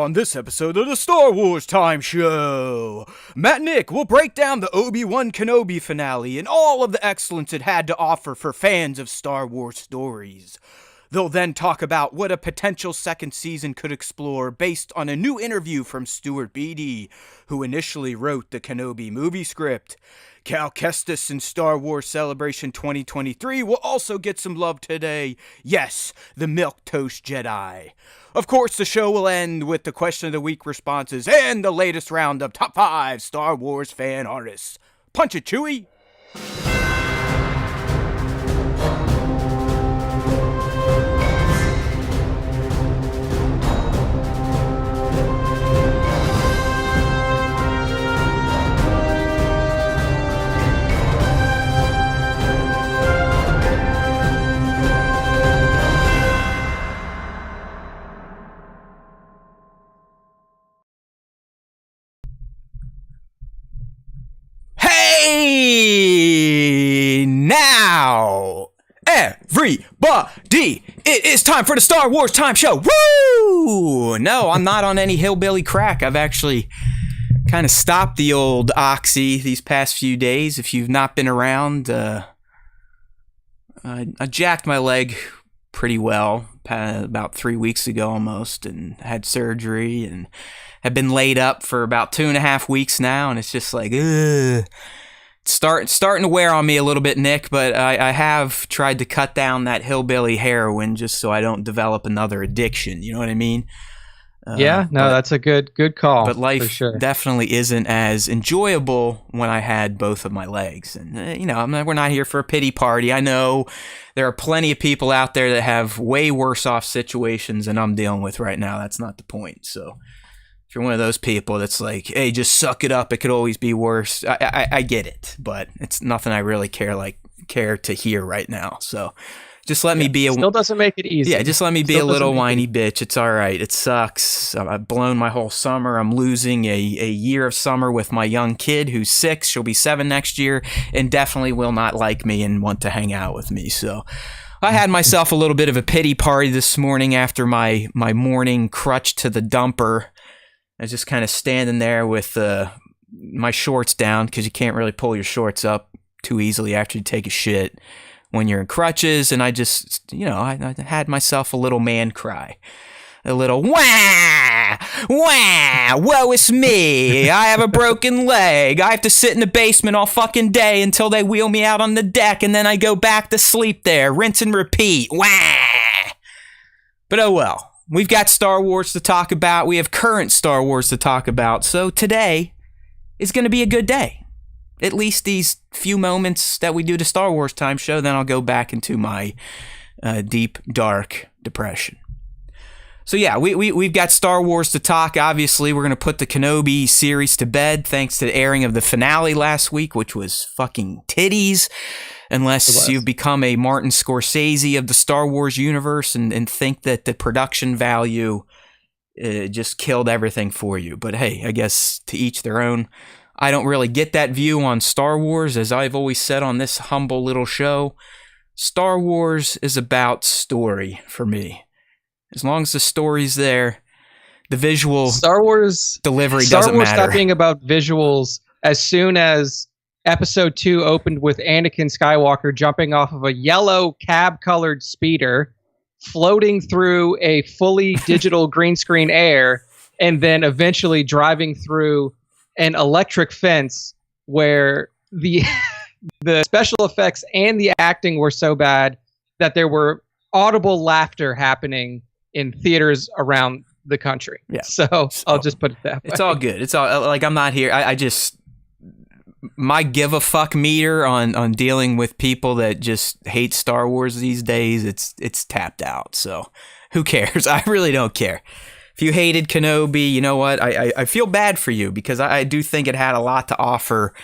On this episode of the Star Wars Time Show, Matt and Nick will break down the Obi-Wan Kenobi finale and all of the excellence it had to offer for fans of Star Wars stories. They'll then talk about what a potential second season could explore based on a new interview from Stuart Beattie, who initially wrote the Kenobi movie script. Cal Kestis in Star Wars Celebration 2023 will also get some love today. Yes, the Milquetoast Jedi. Of course, the show will end with the Question of the Week responses and the latest round of Top 5 Star Wars fan artists. Punch it, Chewie! Hey, now, everybody, it is time for the Star Wars Time Show. Woo! No, I'm not on any hillbilly crack. I've actually kind of stopped the old oxy these past few days. If you've not been around, I jacked my leg pretty well about 3 weeks ago almost, and had surgery and have been laid up for about 2.5 weeks now, and it's just like, ugh. Starting to wear on me a little bit, Nick, but I have tried to cut down that hillbilly heroin just so I don't develop another addiction. You know what I mean? That's a good call. But life for sure. Definitely isn't as enjoyable when I had both of my legs. And, we're not here for a pity party. I know there are plenty of people out there that have way worse off situations than I'm dealing with right now. That's not the point. So if you're one of those people that's like, hey, just suck it up, it could always be worse, I get it, but it's nothing I really care to hear right now. So just let me be still doesn't make it easy. Yeah, just let me be a little whiny bitch. It's all right. It sucks. I've blown my whole summer. I'm losing a year of summer with my young kid who's 6. She'll be 7 next year and definitely will not like me and want to hang out with me. So I had myself a little bit of a pity party this morning after my morning crutch to the dumper. I was just kind of standing there with my shorts down, because you can't really pull your shorts up too easily after you take a shit when you're in crutches. And I just, I had myself a little man cry. A little, wah, wah, woe is me. I have a broken leg. I have to sit in the basement all fucking day until they wheel me out on the deck, and then I go back to sleep there. Rinse and repeat. Wah. But oh well. We've got Star Wars to talk about. We have current Star Wars to talk about. So today is going to be a good day. At least these few moments that we do the Star Wars Time Show, then I'll go back into my deep, dark depression. So yeah, we've got Star Wars to talk. Obviously, we're going to put the Kenobi series to bed thanks to the airing of the finale last week, which was fucking titties. Unless you've become a Martin Scorsese of the Star Wars universe and think that the production value just killed everything for you. But hey, I guess to each their own. I don't really get that view on Star Wars. As I've always said on this humble little show, Star Wars is about story for me. As long as the story's there, the visual Star Wars delivery doesn't matter. Star Wars stopped being about visuals as soon as Episode 2 opened with Anakin Skywalker jumping off of a yellow cab-colored speeder, floating through a fully digital green screen air, and then eventually driving through an electric fence where the special effects and the acting were so bad that there were audible laughter happening in theaters around the country. Yeah. So I'll just put it that way. It's all good. It's all like, I'm not here. I just... My give a fuck meter on dealing with people that just hate Star Wars these days, it's tapped out. So who cares? I really don't care. If you hated Kenobi, you know what? I feel bad for you, because I do think it had a lot to offer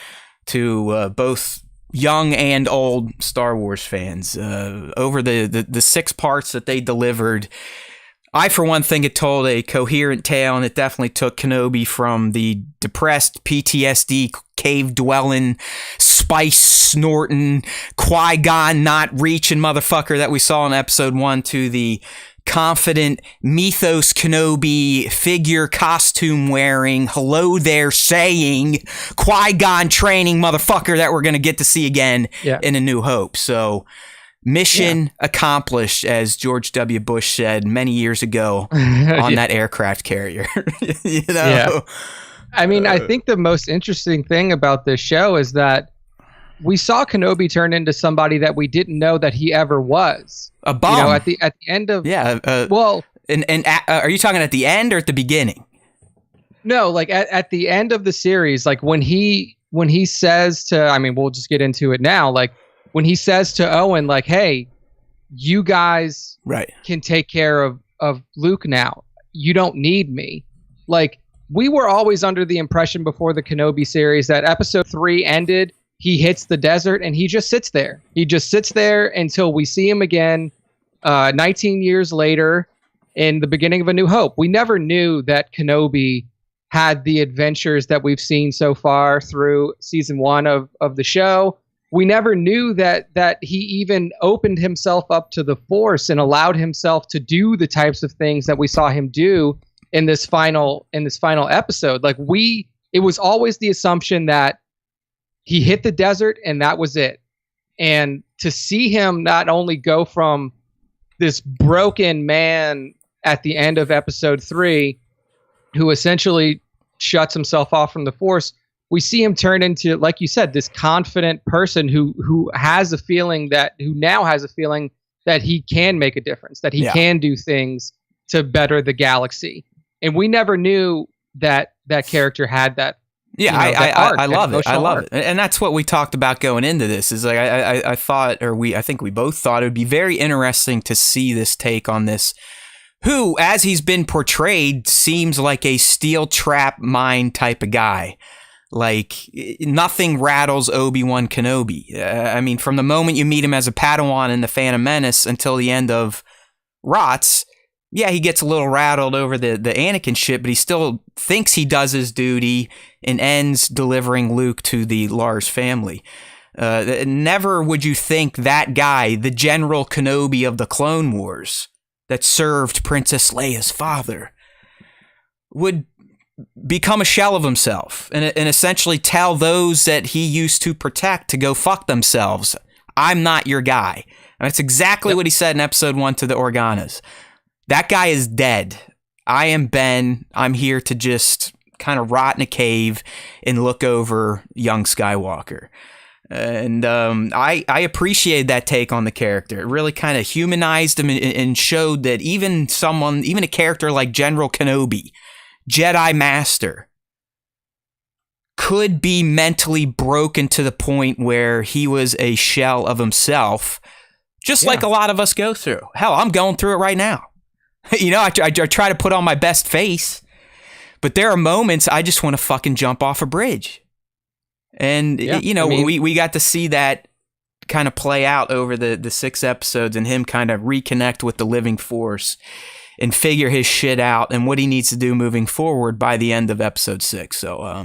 to both young and old Star Wars fans. Over the 6 parts that they delivered, I, for one, think it told a coherent tale, and it definitely took Kenobi from the depressed PTSD, cave-dwelling, spice-snorting, Qui-Gon not reaching motherfucker that we saw in Episode 1 to the confident Mythos Kenobi figure costume wearing, hello there saying Qui-Gon training motherfucker that we're going to get to see again in A New Hope. So mission accomplished, as George W. Bush said many years ago on that aircraft carrier. You know? Yeah. I mean, I think the most interesting thing about this show is that we saw Kenobi turn into somebody that we didn't know that he ever was. A bum. You know, at the end of well, and are you talking at the end or at the beginning? No, like at the end of the series, like when he says to, I mean, we'll just get into it now. Like when he says to Owen, like, "Hey, you guys can take care of Luke now. You don't need me." Like, we were always under the impression before the Kenobi series that episode 3 ended. He hits the desert and he just sits there. He just sits there until we see him again 19 years later in the beginning of A New Hope. We never knew that Kenobi had the adventures that we've seen so far through season 1 of the show. We never knew that he even opened himself up to the Force and allowed himself to do the types of things that we saw him do in this final episode. Like it was always the assumption that he hit the desert and that was it. And to see him not only go from this broken man at the end of episode 3, who essentially shuts himself off from the Force, we see him turn into, like you said, this confident person who now has a feeling that he can make a difference, that he can do things to better the galaxy. And we never knew that character had that. Yeah, I love it. I love it. And that's what we talked about going into this, is like I thought, or I think we both thought it would be very interesting to see this take on this, who, as he's been portrayed, seems like a steel trap mind type of guy. Like, nothing rattles Obi-Wan Kenobi. I mean, from the moment you meet him as a Padawan in The Phantom Menace until the end of ROTS, yeah, he gets a little rattled over the Anakin shit, but he still thinks he does his duty and ends delivering Luke to the Lars family. Never would you think that guy, the General Kenobi of the Clone Wars that served Princess Leia's father, would become a shell of himself and essentially tell those that he used to protect to go fuck themselves. I'm not your guy. And that's exactly what he said in episode 1 to the Organas. That guy is dead. I am Ben. I'm here to just kind of rot in a cave and look over young Skywalker. And I appreciated that take on the character. It really kind of humanized him and showed that even a character like General Kenobi, Jedi Master, could be mentally broken to the point where he was a shell of himself, just like a lot of us go through. Hell, I'm going through it right now. You know, I try to put on my best face, but there are moments I just want to fucking jump off a bridge. And, we got to see that kind of play out over the 6 episodes, and him kind of reconnect with the living Force and figure his shit out and what he needs to do moving forward by the end of episode 6. So, I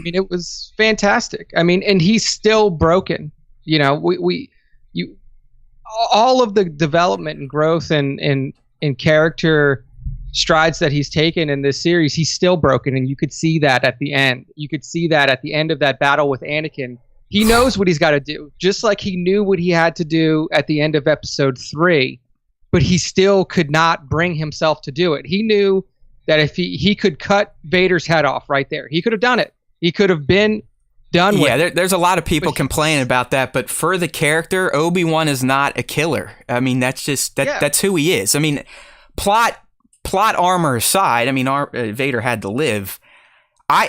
mean, it was fantastic. I mean, and he's still broken. You know, all of the development and growth and character strides that he's taken in this series, he's still broken, and you could see that at the end. You could see that at the end of that battle with Anakin. He knows what he's got to do, just like he knew what he had to do at the end of episode 3, but he still could not bring himself to do it. He knew that if he could cut Vader's head off right there, he could have done it. He could have been done with. Yeah, there's a lot of people complaining about that, but for the character, Obi-Wan is not a killer. I mean, that's just that's who he is. I mean, plot armor aside, I mean, Vader had to live.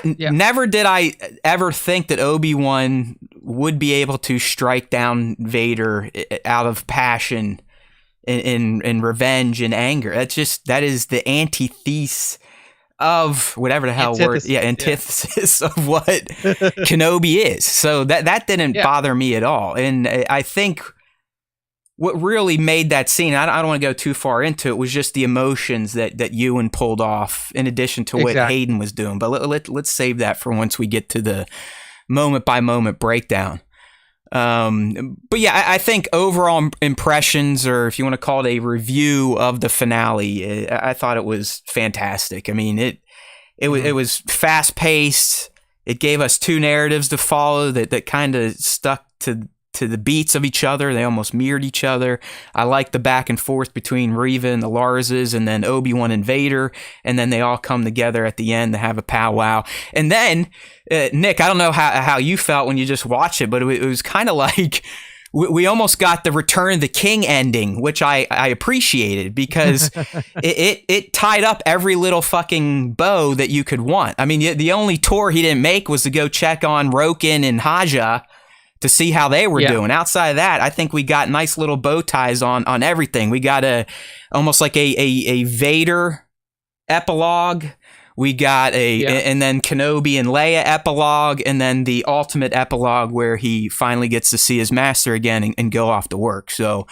Never did I ever think that Obi-Wan would be able to strike down Vader out of passion and revenge and anger. That is the antithesis of whatever the hell antithesis of what Kenobi is. So that didn't bother me at all. And I think what really made that scene, I don't want to go too far into it, was just the emotions that Ewan pulled off, in addition to what Hayden was doing. But let's save that for once we get to the moment by moment breakdown. But yeah, I think overall impressions, or if you want to call it a review of the finale, I thought it was fantastic. I mean, it was fast paced. It gave us two narratives to follow that kind of stuck to the beats of each other. They almost mirrored each other. I like the back and forth between Reva and the Larses, and then Obi-Wan and Vader, and then they all come together at the end to have a powwow. And then, Nick, I don't know how you felt when you just watched it, but it was kind of like we almost got the Return of the King ending, which I appreciated because it tied up every little fucking bow that you could want. I mean, the only tour he didn't make was to go check on Roken and Haja to see how they were doing. Outside of that, I think we got nice little bow ties on everything. We got almost like a Vader epilogue. We got and then Kenobi and Leia epilogue, and then the ultimate epilogue where he finally gets to see his master again and go off to work. So,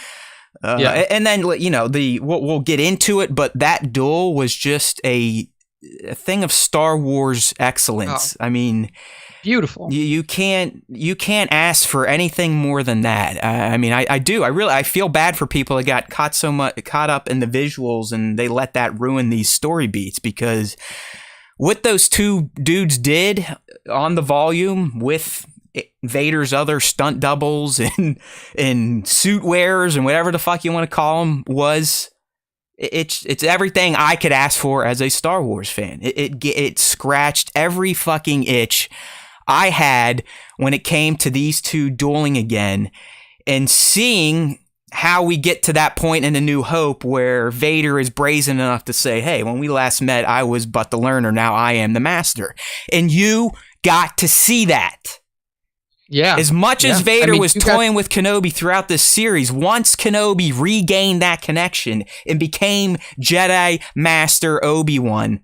and then, you know, we'll get into it, but that duel was just a thing of Star Wars excellence. I mean, beautiful. You can't ask for anything more than that. I mean, I feel bad for people that got caught up in the visuals and they let that ruin these story beats, because what those two dudes did on the volume with Vader's other stunt doubles and suit wearers and whatever the fuck you want to call them was. It's everything I could ask for as a Star Wars fan. It scratched every fucking itch I had when it came to these two dueling again, and seeing how we get to that point in A New Hope where Vader is brazen enough to say, hey, when we last met, I was but the learner, now I am the master. And you got to see that. Yeah. As much as Vader was toying with Kenobi throughout this series, once Kenobi regained that connection and became Jedi Master Obi-Wan,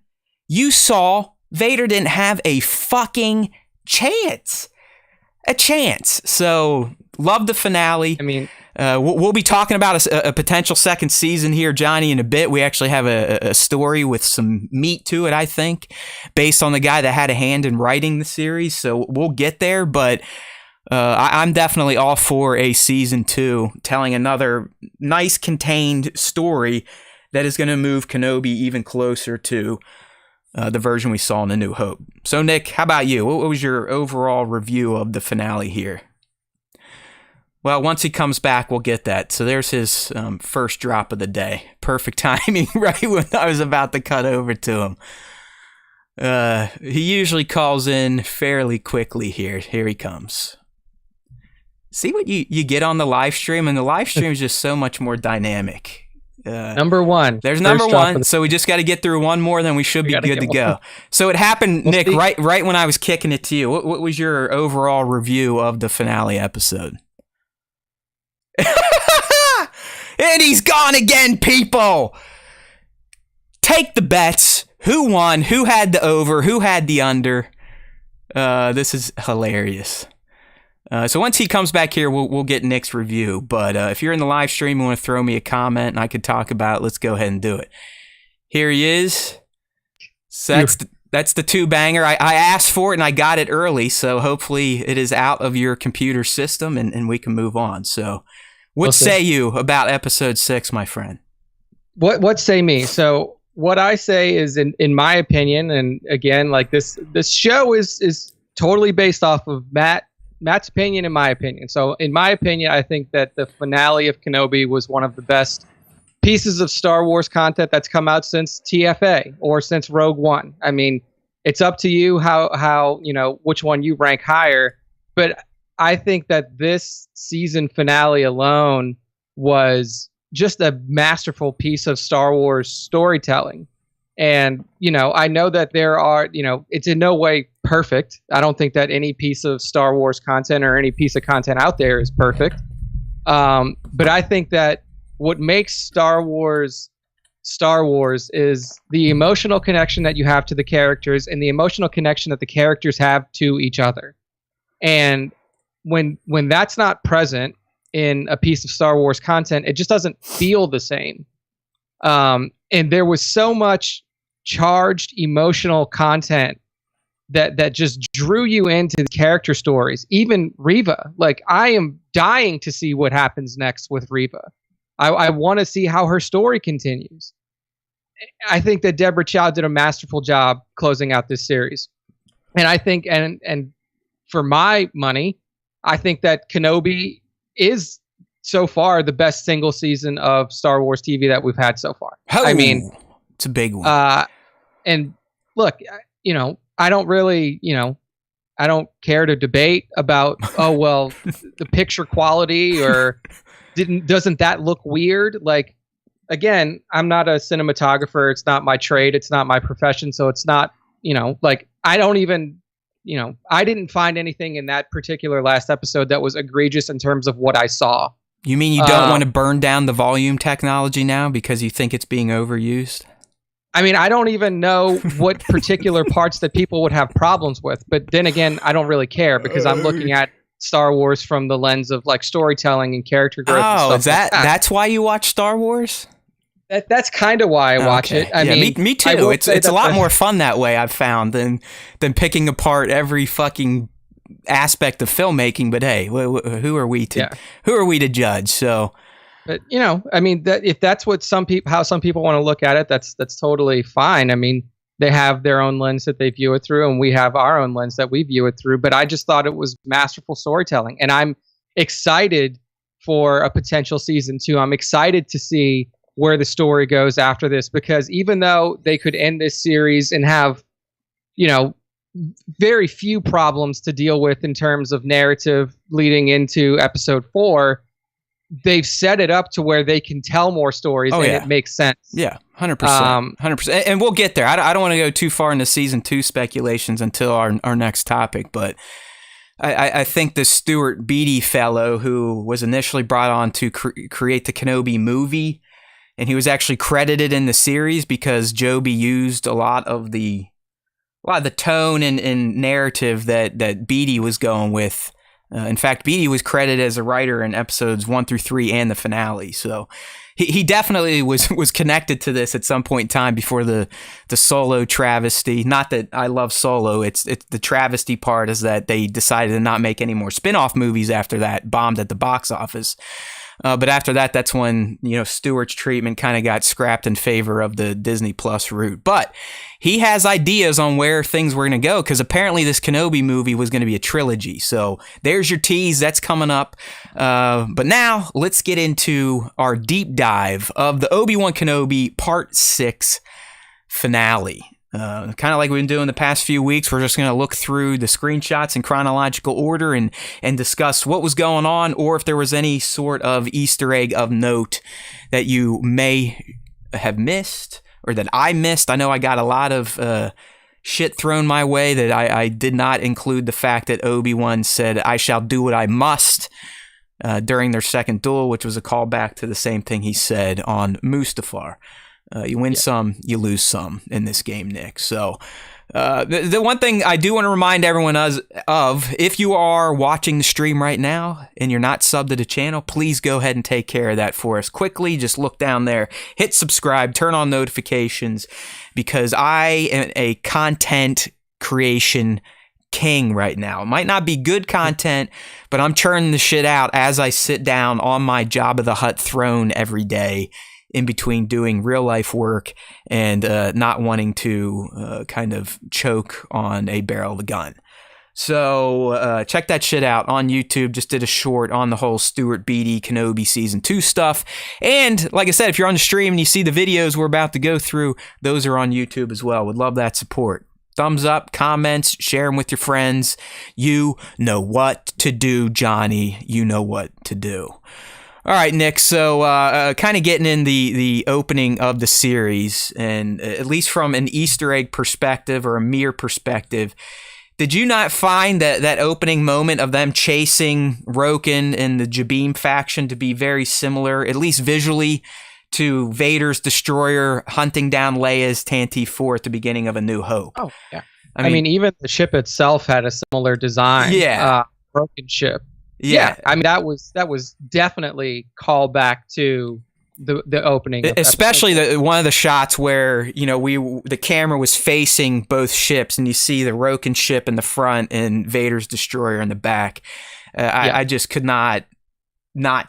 you saw Vader didn't have a fucking chance. So, love the finale. I mean, we'll be talking about a potential second season here, Johnny, in a bit. We actually have a story with some meat to it, I think, based on the guy that had a hand in writing the series. So we'll get there, but I'm definitely all for a season 2, telling another nice contained story that is going to move Kenobi even closer to the version we saw in A New Hope. So, Nick, how about you? What was your overall review of the finale here? Well, once he comes back, we'll get that. So there's his first drop of the day. Perfect timing, right when I was about to cut over to him. He usually calls in fairly quickly here. Here he comes. See what you get on the live stream? And the live stream is just so much more dynamic. Number one. There's number one, so we just got to get through one more, then we should be good to go. So it happened, Nick, right when I was kicking it to you. What was your overall review of the finale episode? And he's gone again, people! Take the bets. Who won? Who had the over? Who had the under? This is hilarious. So once he comes back here, we'll get Nick's review. But if you're in the live stream and want to throw me a comment and I could talk about it, let's go ahead and do it. Here he is. So that's the two-banger. I asked for it and I got it early, so hopefully it is out of your computer system and we can move on. So what say you about episode 6, my friend? What say me? So what I say is, in my opinion, and again, like this show is totally based off of Matt's opinion and my opinion. So in my opinion, I think that the finale of Kenobi was one of the best pieces of Star Wars content that's come out since TFA or since Rogue One. I mean, it's up to you how you know which one you rank higher, but I think that this season finale alone was just a masterful piece of Star Wars storytelling. And, you know, I know that there are, you know, it's in no way perfect. I don't think that any piece of Star Wars content or any piece of content out there is perfect. But I think that what makes Star Wars is the emotional connection that you have to the characters and the emotional connection that the characters have to each other. And when that's not present in a piece of Star Wars content, it just doesn't feel the same. And there was so much charged emotional content that just drew you into the character stories. Even Reva, like I am dying to see what happens next with Reva. I want to see how her story continues. I think that Deborah Chow did a masterful job closing out this series. And I think, and for my money, I think that Kenobi is so far the best single season of Star Wars TV that we've had so far. Oh, I mean, it's a big one. And look, I don't really, I don't care to debate about, oh, well, the picture quality or doesn't that look weird? Like, again, I'm not a cinematographer. It's not my trade. It's not my profession. So it's not, like I don't even, I didn't find anything in that particular last episode that was egregious in terms of what I saw. You mean you don't want to burn down the volume technology now because you think it's being overused? I mean, I don't even know what particular parts that people would have problems with. But then again, I don't really care because I'm looking at Star Wars from the lens of like storytelling and character growth. Oh, and stuff that's why you watch Star Wars? That's kind of why I watch it. I mean, me too. It's a lot more fun that way, I've found, than picking apart every fucking aspect of filmmaking. But hey, who are we to judge? So, but I mean, that if that's what how some people want to look at it, that's totally fine. I mean, they have their own lens that they view it through, and we have our own lens that we view it through. But I just thought it was masterful storytelling, and I'm excited for a potential season 2. I'm excited to see where the story goes after this, because even though they could end this series and have, very few problems to deal with in terms of narrative leading into episode 4, they've set it up to where they can tell more stories it makes sense. Yeah, 100%. 100%. And we'll get there. I don't want to go too far into season 2 speculations until our next topic, but I think the Stuart Beattie fellow who was initially brought on to create the Kenobi movie, and he was actually credited in the series because Joby used a lot of the tone and narrative that Beattie was going with. In fact, Beattie was credited as a writer in episodes 1 through 3 and the finale. So he definitely was connected to this at some point in time before the Solo travesty. Not that I love Solo. It's the travesty part is that they decided to not make any more spin-off movies after that, bombed at the box office. But after that, that's when, Stewart's treatment kind of got scrapped in favor of the Disney Plus route. But he has ideas on where things were going to go, because apparently this Kenobi movie was going to be a trilogy. So there's your tease. That's coming up. But now let's get into our deep dive of the Obi-Wan Kenobi Part 6 finale. Kind of like we've been doing the past few weeks, we're just going to look through the screenshots in chronological order and discuss what was going on, or if there was any sort of Easter egg of note that you may have missed or that I missed. I know I got a lot of shit thrown my way that I did not include the fact that Obi-Wan said, "I shall do what I must," during their second duel, which was a callback to the same thing he said on Mustafar. You win some, you lose some in this game, Nick. So the one thing I do want to remind everyone of, if you are watching the stream right now and you're not subbed to the channel, please go ahead and take care of that for us quickly. Just look down there, hit subscribe, turn on notifications, because I am a content creation king right now. It might not be good content, but I'm churning the shit out as I sit down on my Jabba the Hutt throne every day, in between doing real life work and not wanting to kind of choke on a barrel of a gun. So check that shit out on YouTube. Just did a short on the whole Stuart Beattie Kenobi Season 2 stuff. And like I said, if you're on the stream and you see the videos we're about to go through, those are on YouTube as well. Would love that support. Thumbs up, comments, share them with your friends. You know what to do, Johnny. You know what to do. All right, Nick, so kind of getting in the opening of the series, and at least from an Easter egg perspective or a mere perspective, did you not find that opening moment of them chasing Roken and the Jabim faction to be very similar, at least visually, to Vader's destroyer hunting down Leia's Tantive 4 at the beginning of A New Hope? Oh, yeah. I mean, even the ship itself had a similar design. Yeah. Broken ship. Yeah, I mean that was definitely called back to the opening, of especially one of the shots where the camera was facing both ships, and you see the Roken ship in the front and Vader's destroyer in the back. I just could not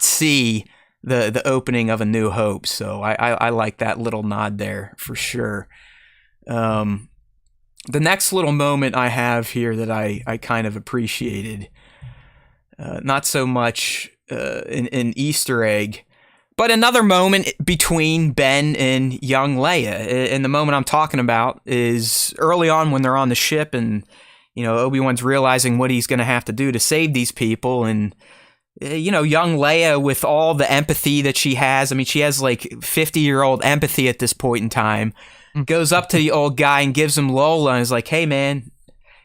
see the opening of A New Hope, so I like that little nod there for sure. The next little moment I have here that I kind of appreciated, not so much an Easter egg, but another moment between Ben and young Leia. And the moment I'm talking about is early on when they're on the ship, and Obi-Wan's realizing what he's going to have to do to save these people. And young Leia, with all the empathy that she has, I mean, she has like 50-year-old empathy at this point in time, goes up to the old guy and gives him Lola and is like, hey man,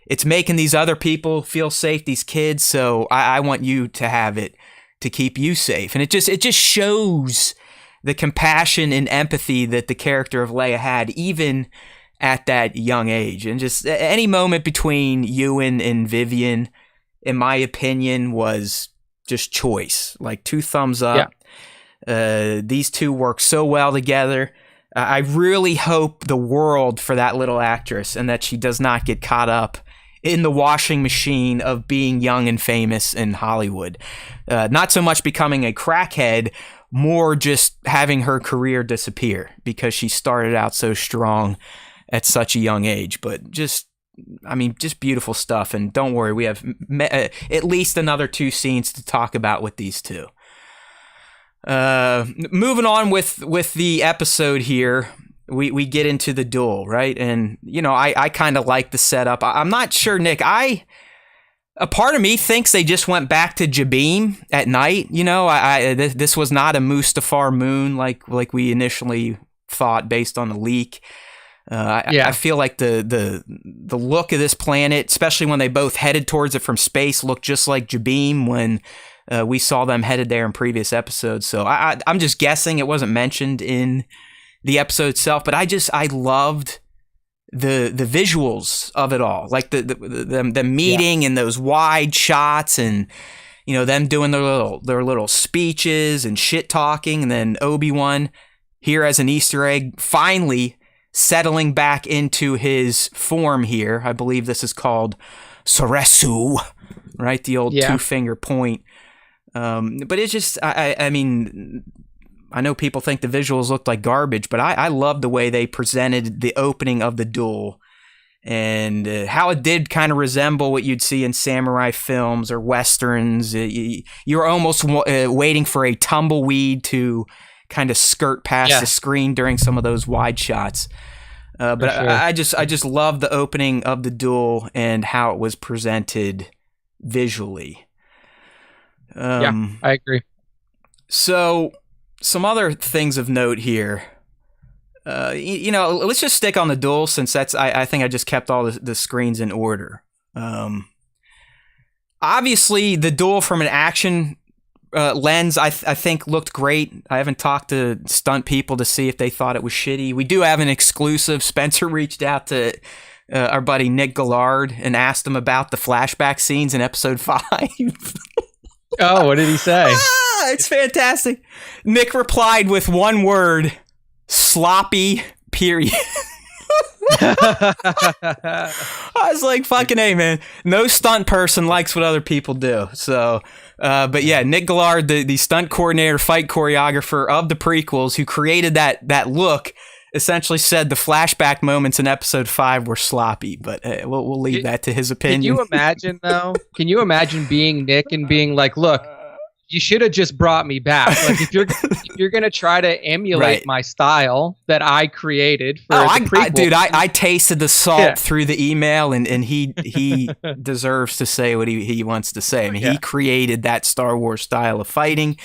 it's making these other people feel safe, these kids, so I want you to have it to keep you safe. And it just shows the compassion and empathy that the character of Leia had even at that young age. And just any moment between Ewan and Vivian, in my opinion, was just choice. Like 2 thumbs up. Yeah. These two work so well together. I really hope the world for that little actress, and that she does not get caught up in the washing machine of being young and famous in Hollywood. Not so much becoming a crackhead, more just having her career disappear because she started out so strong at such a young age. But just beautiful stuff. And don't worry, we have at least another 2 scenes to talk about with these two. Moving on with the episode here, we get into the duel, right? And I kind of like the setup. I'm not sure, Nick. A part of me thinks they just went back to Jabim at night. This was not a Mustafar moon like we initially thought based on the leak. I feel like the look of this planet, especially when they both headed towards it from space, looked just like Jabim when we saw them headed there in previous episodes. So I'm just guessing, it wasn't mentioned in the episode itself, but I loved the visuals of it all, like the meeting and those wide shots, and them doing their little speeches and shit talking, and then Obi-Wan here as an Easter egg finally settling back into his form here. I believe this is called Soresu, right? The old 2-finger point. But it's just, I mean, I know people think the visuals looked like garbage, but I love the way they presented the opening of the duel, and how it did kind of resemble what you'd see in samurai films or westerns. You're almost waiting for a tumbleweed to kind of skirt past the screen during some of those wide shots. But sure. I just love the opening of the duel and how it was presented visually. I agree. So some other things of note here. Let's just stick on the duel, since I think I just kept all the screens in order. Obviously, the duel from an action lens, I think looked great. I haven't talked to stunt people to see if they thought it was shitty. We do have an exclusive. Spencer reached out to our buddy Nick Gillard and asked him about the flashback scenes in episode 5. Oh, what did he say? It's fantastic. Nick replied with one word: sloppy, period. I was like, fucking A, man. No stunt person likes what other people do. So, but yeah, Nick Gillard, the stunt coordinator, fight choreographer of the prequels, who created that look, essentially said the flashback moments in episode 5 were sloppy. But we'll leave that to his opinion. Can you imagine, though? Can you imagine being Nick and being like, look, you should have just brought me back. Like, if you're gonna try to emulate my style that I created for the prequel, I tasted the salt through the email, and he deserves to say what he wants to say. I mean, he created that Star Wars style of fighting,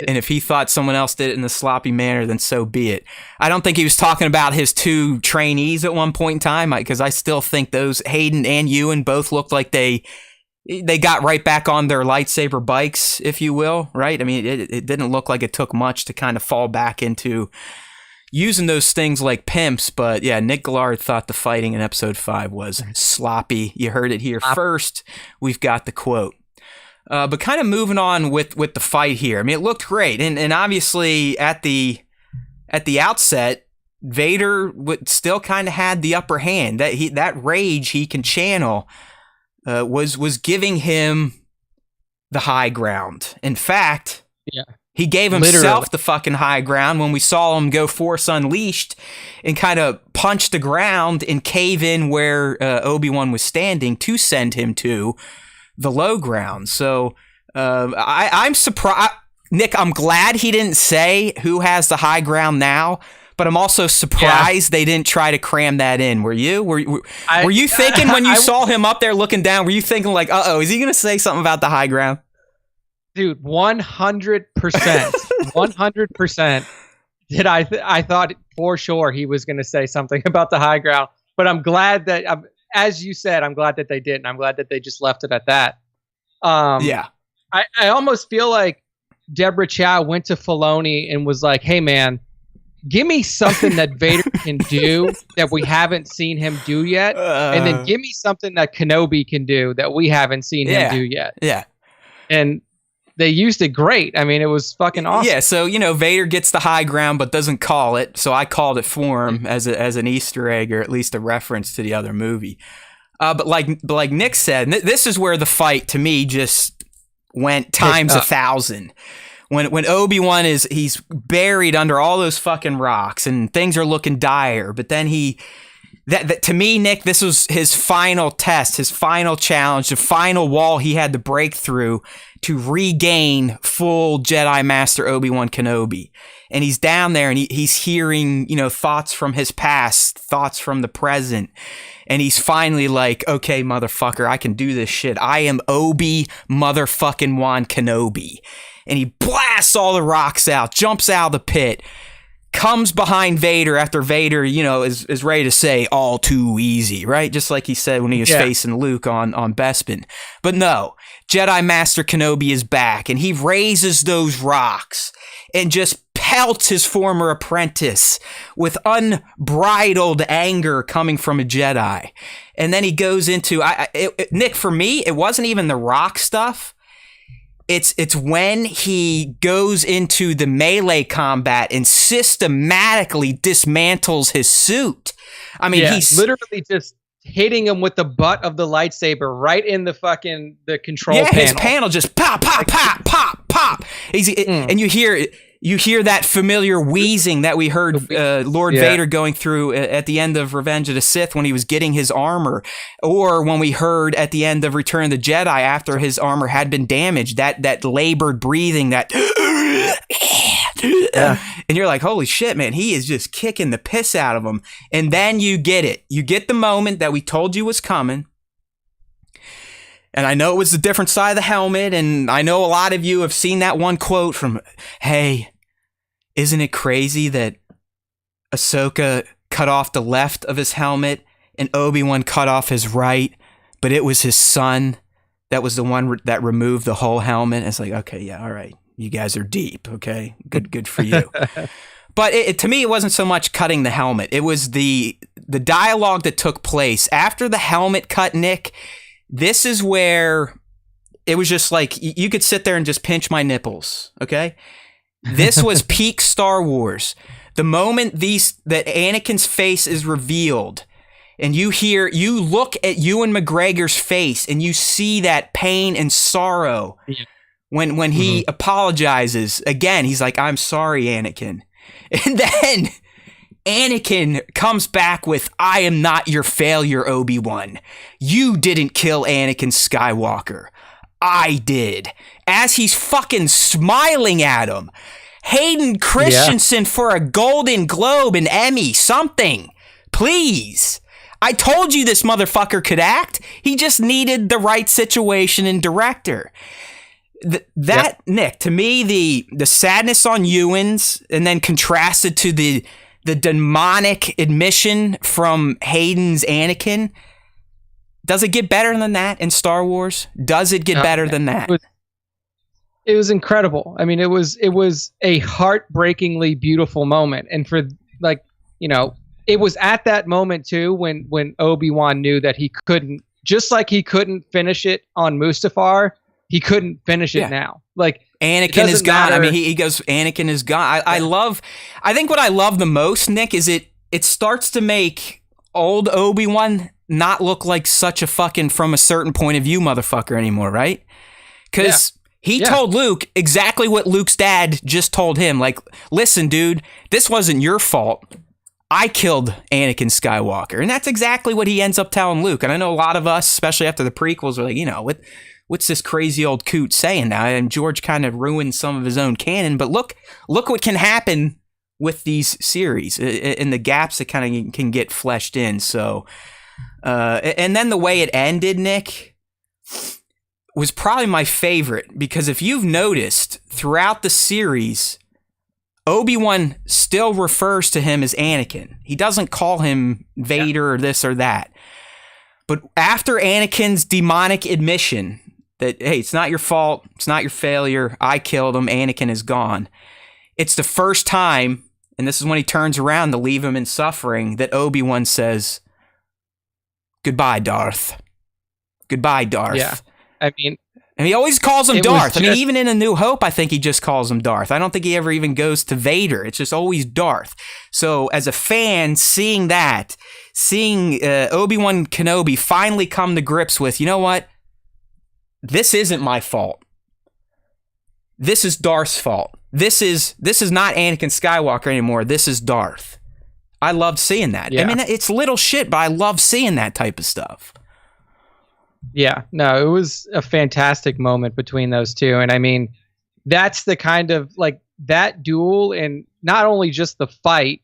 and if he thought someone else did it in a sloppy manner, then so be it. I don't think he was talking about his 2 trainees at one point in time, because I still think those Hayden and Ewan both looked like they got right back on their lightsaber bikes, if you will, right? I mean, it didn't look like it took much to kind of fall back into using those things like pimps. But yeah, Nick Gillard thought the fighting in episode 5 was sloppy. You heard it here first. We've got the quote. But kind of moving on with the fight here. I mean, it looked great, and obviously at the outset, Vader still kind of had the upper hand. That rage he can channel was giving him the high ground. In fact, he gave himself the fucking high ground when we saw him go Force Unleashed and kind of punch the ground and cave in where Obi-Wan was standing to send him to the low ground. So I'm surprised. Nick, I'm glad he didn't say who has the high ground now, but I'm also surprised they didn't try to cram that in. Were you? Were you thinking when you saw him up there looking down, were you thinking like, uh-oh, is he going to say something about the high ground? Dude, 100%. 100% did I thought for sure he was going to say something about the high ground. But I'm glad that, as you said, I'm glad that they didn't. I'm glad that they just left it at that. I almost feel like Deborah Chow went to Filoni and was like, hey, man, give me something that Vader can do that we haven't seen him do yet. And then give me something that Kenobi can do that we haven't seen him do yet. Yeah. And they used it great. I mean, it was fucking awesome. Yeah, so, Vader gets the high ground but doesn't call it. So I called it for him as an Easter egg, or at least a reference to the other movie. But like Nick said, this is where the fight, to me, just went times 1,000. When Obi-Wan he's buried under all those fucking rocks and things are looking dire, but then that to me, Nick, this was his final test, his final challenge, the final wall he had to break through to regain full Jedi Master Obi-Wan Kenobi. And he's down there and he's hearing, thoughts from his past, thoughts from the present. And he's finally like, okay, motherfucker, I can do this shit. I am Obi motherfucking Wan Kenobi. And he blasts all the rocks out, jumps out of the pit, comes behind Vader after Vader, is ready to say all too easy, right? Just like he said when he was facing Luke on Bespin. But no, Jedi Master Kenobi is back, and he raises those rocks and just pelts his former apprentice with unbridled anger coming from a Jedi. And then he goes into, Nick, for me, it wasn't even the rock stuff. It's when he goes into the melee combat and systematically dismantles his suit. I mean, he's literally just hitting him with the butt of the lightsaber right in the control panel. His panel just pop, pop, pop, pop, pop. And you hear that familiar wheezing that we heard Lord Vader going through at the end of Revenge of the Sith when he was getting his armor, or when we heard at the end of Return of the Jedi after his armor had been damaged, that labored breathing, that and you're like, holy shit, man, he is just kicking the piss out of him. And then you get it. You get the moment that we told you was coming. And I know it was a different side of the helmet, and I know a lot of you have seen that one quote from, hey, isn't it crazy that Ahsoka cut off the left of his helmet and Obi-Wan cut off his right, but it was his son that was the one that removed the whole helmet? It's like, okay, yeah, all right. You guys are deep, okay? Good for you. But to me, it wasn't so much cutting the helmet. It was the dialogue that took place after the helmet cut, Nick. This is where it was just like, you could sit there and just pinch my nipples, okay? This was peak Star Wars. The moment that Anakin's face is revealed, and you look at Ewan McGregor's face, and you see that pain and sorrow when he apologizes. Again, he's like, I'm sorry, Anakin. And then Anakin comes back with, I am not your failure, Obi-Wan. You didn't kill Anakin Skywalker. I did. As he's fucking smiling at him. Hayden Christensen for a Golden Globe and Emmy, something. Please. I told you this motherfucker could act. He just needed the right situation and director. Nick, to me, the sadness on Ewan's, and then contrasted to the demonic admission from Hayden's Anakin. Does it get better than that in Star Wars? Does it get better than that? It was incredible. I mean, it was a heartbreakingly beautiful moment. And for it was at that moment too when Obi-Wan knew that he couldn't, just like he couldn't finish it on Mustafar, he couldn't finish it now. Like, Anakin is gone. I mean, he goes, Anakin is gone. I think what I love the most, Nick, is it starts to make old Obi-Wan not look like such a fucking from a certain point of view motherfucker anymore, right? Because he told Luke exactly what Luke's dad just told him. Like, listen, dude, this wasn't your fault. I killed Anakin Skywalker. And that's exactly what he ends up telling Luke. And I know a lot of us, especially after the prequels, were like, what's this crazy old coot saying now? And George kind of ruined some of his own canon. But look what can happen with these series and the gaps that kind of can get fleshed in. So, and then the way it ended, Nick, was probably my favorite. Because if you've noticed throughout the series, Obi-Wan still refers to him as Anakin. He doesn't call him Vader or this or that. But after Anakin's demonic admission that, hey, it's not your fault, it's not your failure, I killed him, Anakin is gone, it's the first time, and this is when he turns around to leave him in suffering, that Obi-Wan says, goodbye, Darth. Goodbye, Darth. Yeah, I mean... And he always calls him Darth. I mean, even in A New Hope, I think he just calls him Darth. I don't think he ever even goes to Vader. It's just always Darth. So as a fan, seeing Obi-Wan Kenobi finally come to grips with, you know what? This isn't my fault. This is Darth's fault. This is not Anakin Skywalker anymore. This is Darth. I loved seeing that. Yeah. I mean, it's little shit, but I love seeing that type of stuff. Yeah, no, it was a fantastic moment between those two. And I mean, that's the kind of like that duel, and not only just the fight,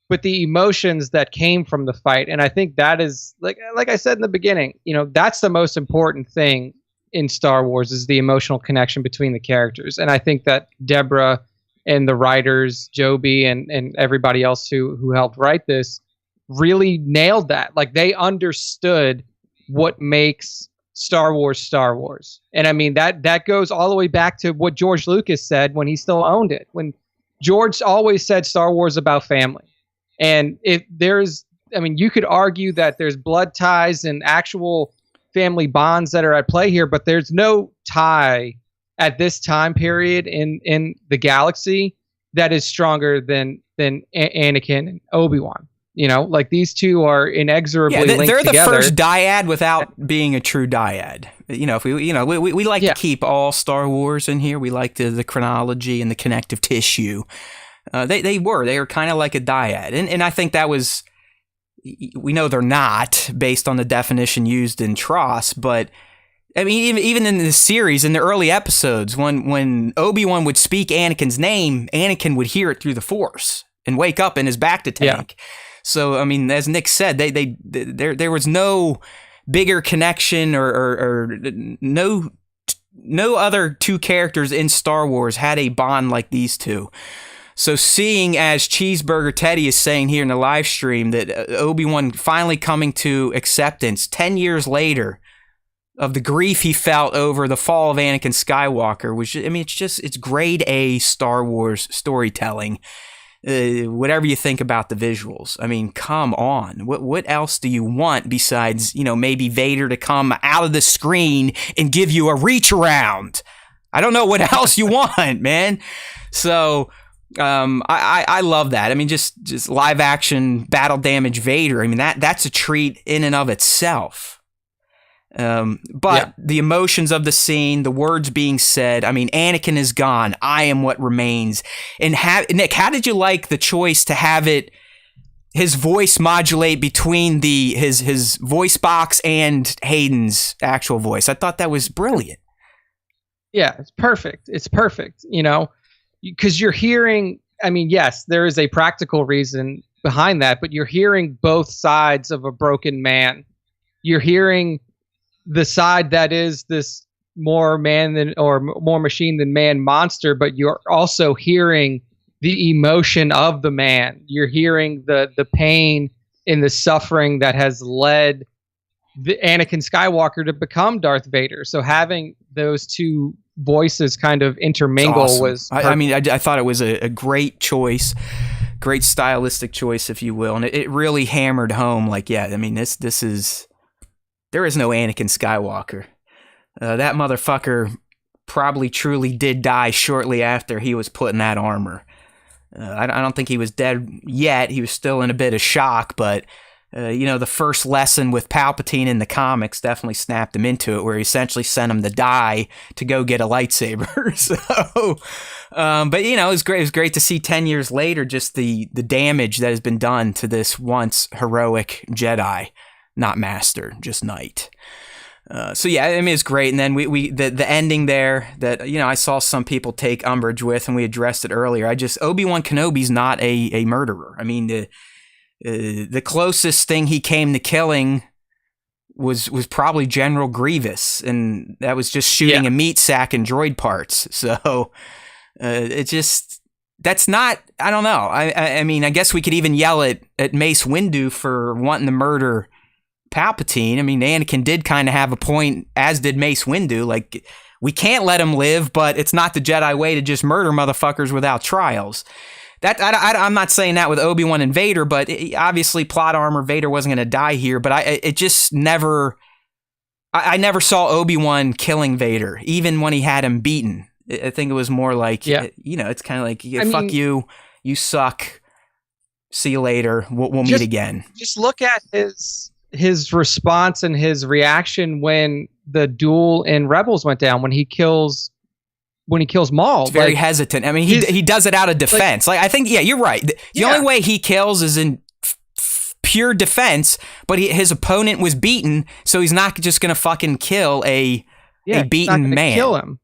but the emotions that came from the fight. And I think that is like I said in the beginning, that's the most important thing in Star Wars is the emotional connection between the characters. And I think that Deborah and the writers, Joby and everybody else who helped write this really nailed that. Like they understood what makes Star Wars Star Wars. And I mean, that goes all the way back to what George Lucas said when he still owned it. When George always said Star Wars about family. And you could argue that there's blood ties and actual family bonds that are at play here, but there's no tie at this time period in the galaxy that is stronger than Anakin and Obi-Wan. Like these two are inexorably linked together. They're the first dyad without being a true dyad. If we like to keep all Star Wars in here. We like the chronology and the connective tissue. They were kind of like a dyad, and I think that was. We know they're not based on the definition used in TROS, but I mean, even in the series, in the early episodes, when Obi-Wan would speak Anakin's name, Anakin would hear it through the Force and wake up in his bacta tank. Yeah. So, I mean, as Nick said, there was no bigger connection or no other two characters in Star Wars had a bond like these two. So seeing, as Cheeseburger Teddy is saying here in the live stream, that Obi-Wan finally coming to acceptance 10 years later of the grief he felt over the fall of Anakin Skywalker, which, I mean, it's grade A Star Wars storytelling. Whatever you think about the visuals. I mean, come on. What else do you want besides, maybe Vader to come out of the screen and give you a reach around? I don't know what else you want, man. So I love that. I mean, just live action battle damage Vader. I mean, that's a treat in and of itself. But the emotions of the scene, the words being said, I mean, Anakin is gone. I am what remains. And Nick, how did you like the choice to have his voice modulate between his voice box and Hayden's actual voice? I thought that was brilliant. Yeah, it's perfect. It's perfect, because you're hearing, I mean, yes, there is a practical reason behind that, but you're hearing both sides of a broken man. You're hearing the side that is this more machine than man monster, but you're also hearing the emotion of the man. You're hearing the pain and the suffering that has led the Anakin Skywalker to become Darth Vader. So having those two voices kind of intermingle was perfect. I thought it was a great choice, great stylistic choice, if you will, and it really hammered home, like, yeah, I mean, this is, there is no Anakin Skywalker. That motherfucker probably truly did die shortly after he was put in that armor. I don't think he was dead yet. He was still in a bit of shock, but the first lesson with Palpatine in the comics definitely snapped him into it, where he essentially sent him to die to go get a lightsaber. So, but it was great. It was great to see 10 years later just the damage that has been done to this once heroic Jedi, not master, just knight. So yeah, I mean, it's great. And then the ending there that, I saw some people take umbrage with, and we addressed it earlier. Obi-Wan Kenobi's not a murderer. I mean, the closest thing he came to killing was probably General Grievous, and that was just shooting a meat sack and droid parts. So that's not, I don't know. I mean, I guess we could even yell at Mace Windu for wanting to murder Palpatine. I mean, Anakin did kind of have a point, as did Mace Windu. Like, we can't let him live, but it's not the Jedi way to just murder motherfuckers without trials. That I'm not saying that with Obi-Wan and Vader, but obviously plot armor, Vader wasn't going to die here. But I never saw Obi-Wan killing Vader, even when he had him beaten. I think it was more like, it's kind of like, fuck you, you suck. See you later. We'll meet again. Just look at his response and his reaction when the duel in Rebels went down, when he kills Maul. It's very hesitant. I mean, he does it out of defense. Like I think, you're right. The only way he kills is in pure defense, but his opponent was beaten, so he's not just going to fucking kill a beaten man. Kill him.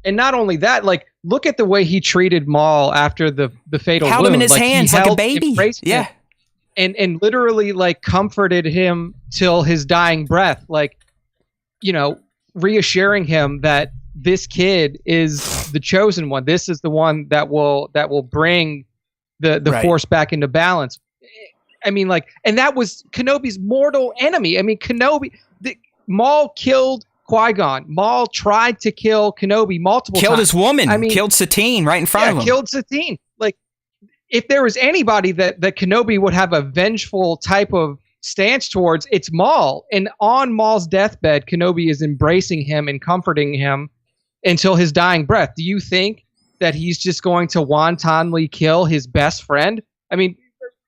And not only that, like, look at the way he treated Maul after the fatal held wound. Him in his hands like a baby. Yeah. And literally, like, comforted him till his dying breath, like, reassuring him that this kid is the chosen one. This is the one that will bring the Force back into balance. I mean, like, and that was Kenobi's mortal enemy. I mean, Maul killed Qui-Gon. Maul tried to kill Kenobi multiple times. Killed his woman. I mean, killed Satine right in front of him. Killed Satine. Like, if there was anybody that Kenobi would have a vengeful type of stance towards, it's Maul. And on Maul's deathbed, Kenobi is embracing him and comforting him until his dying breath. Do you think that he's just going to wantonly kill his best friend? I mean,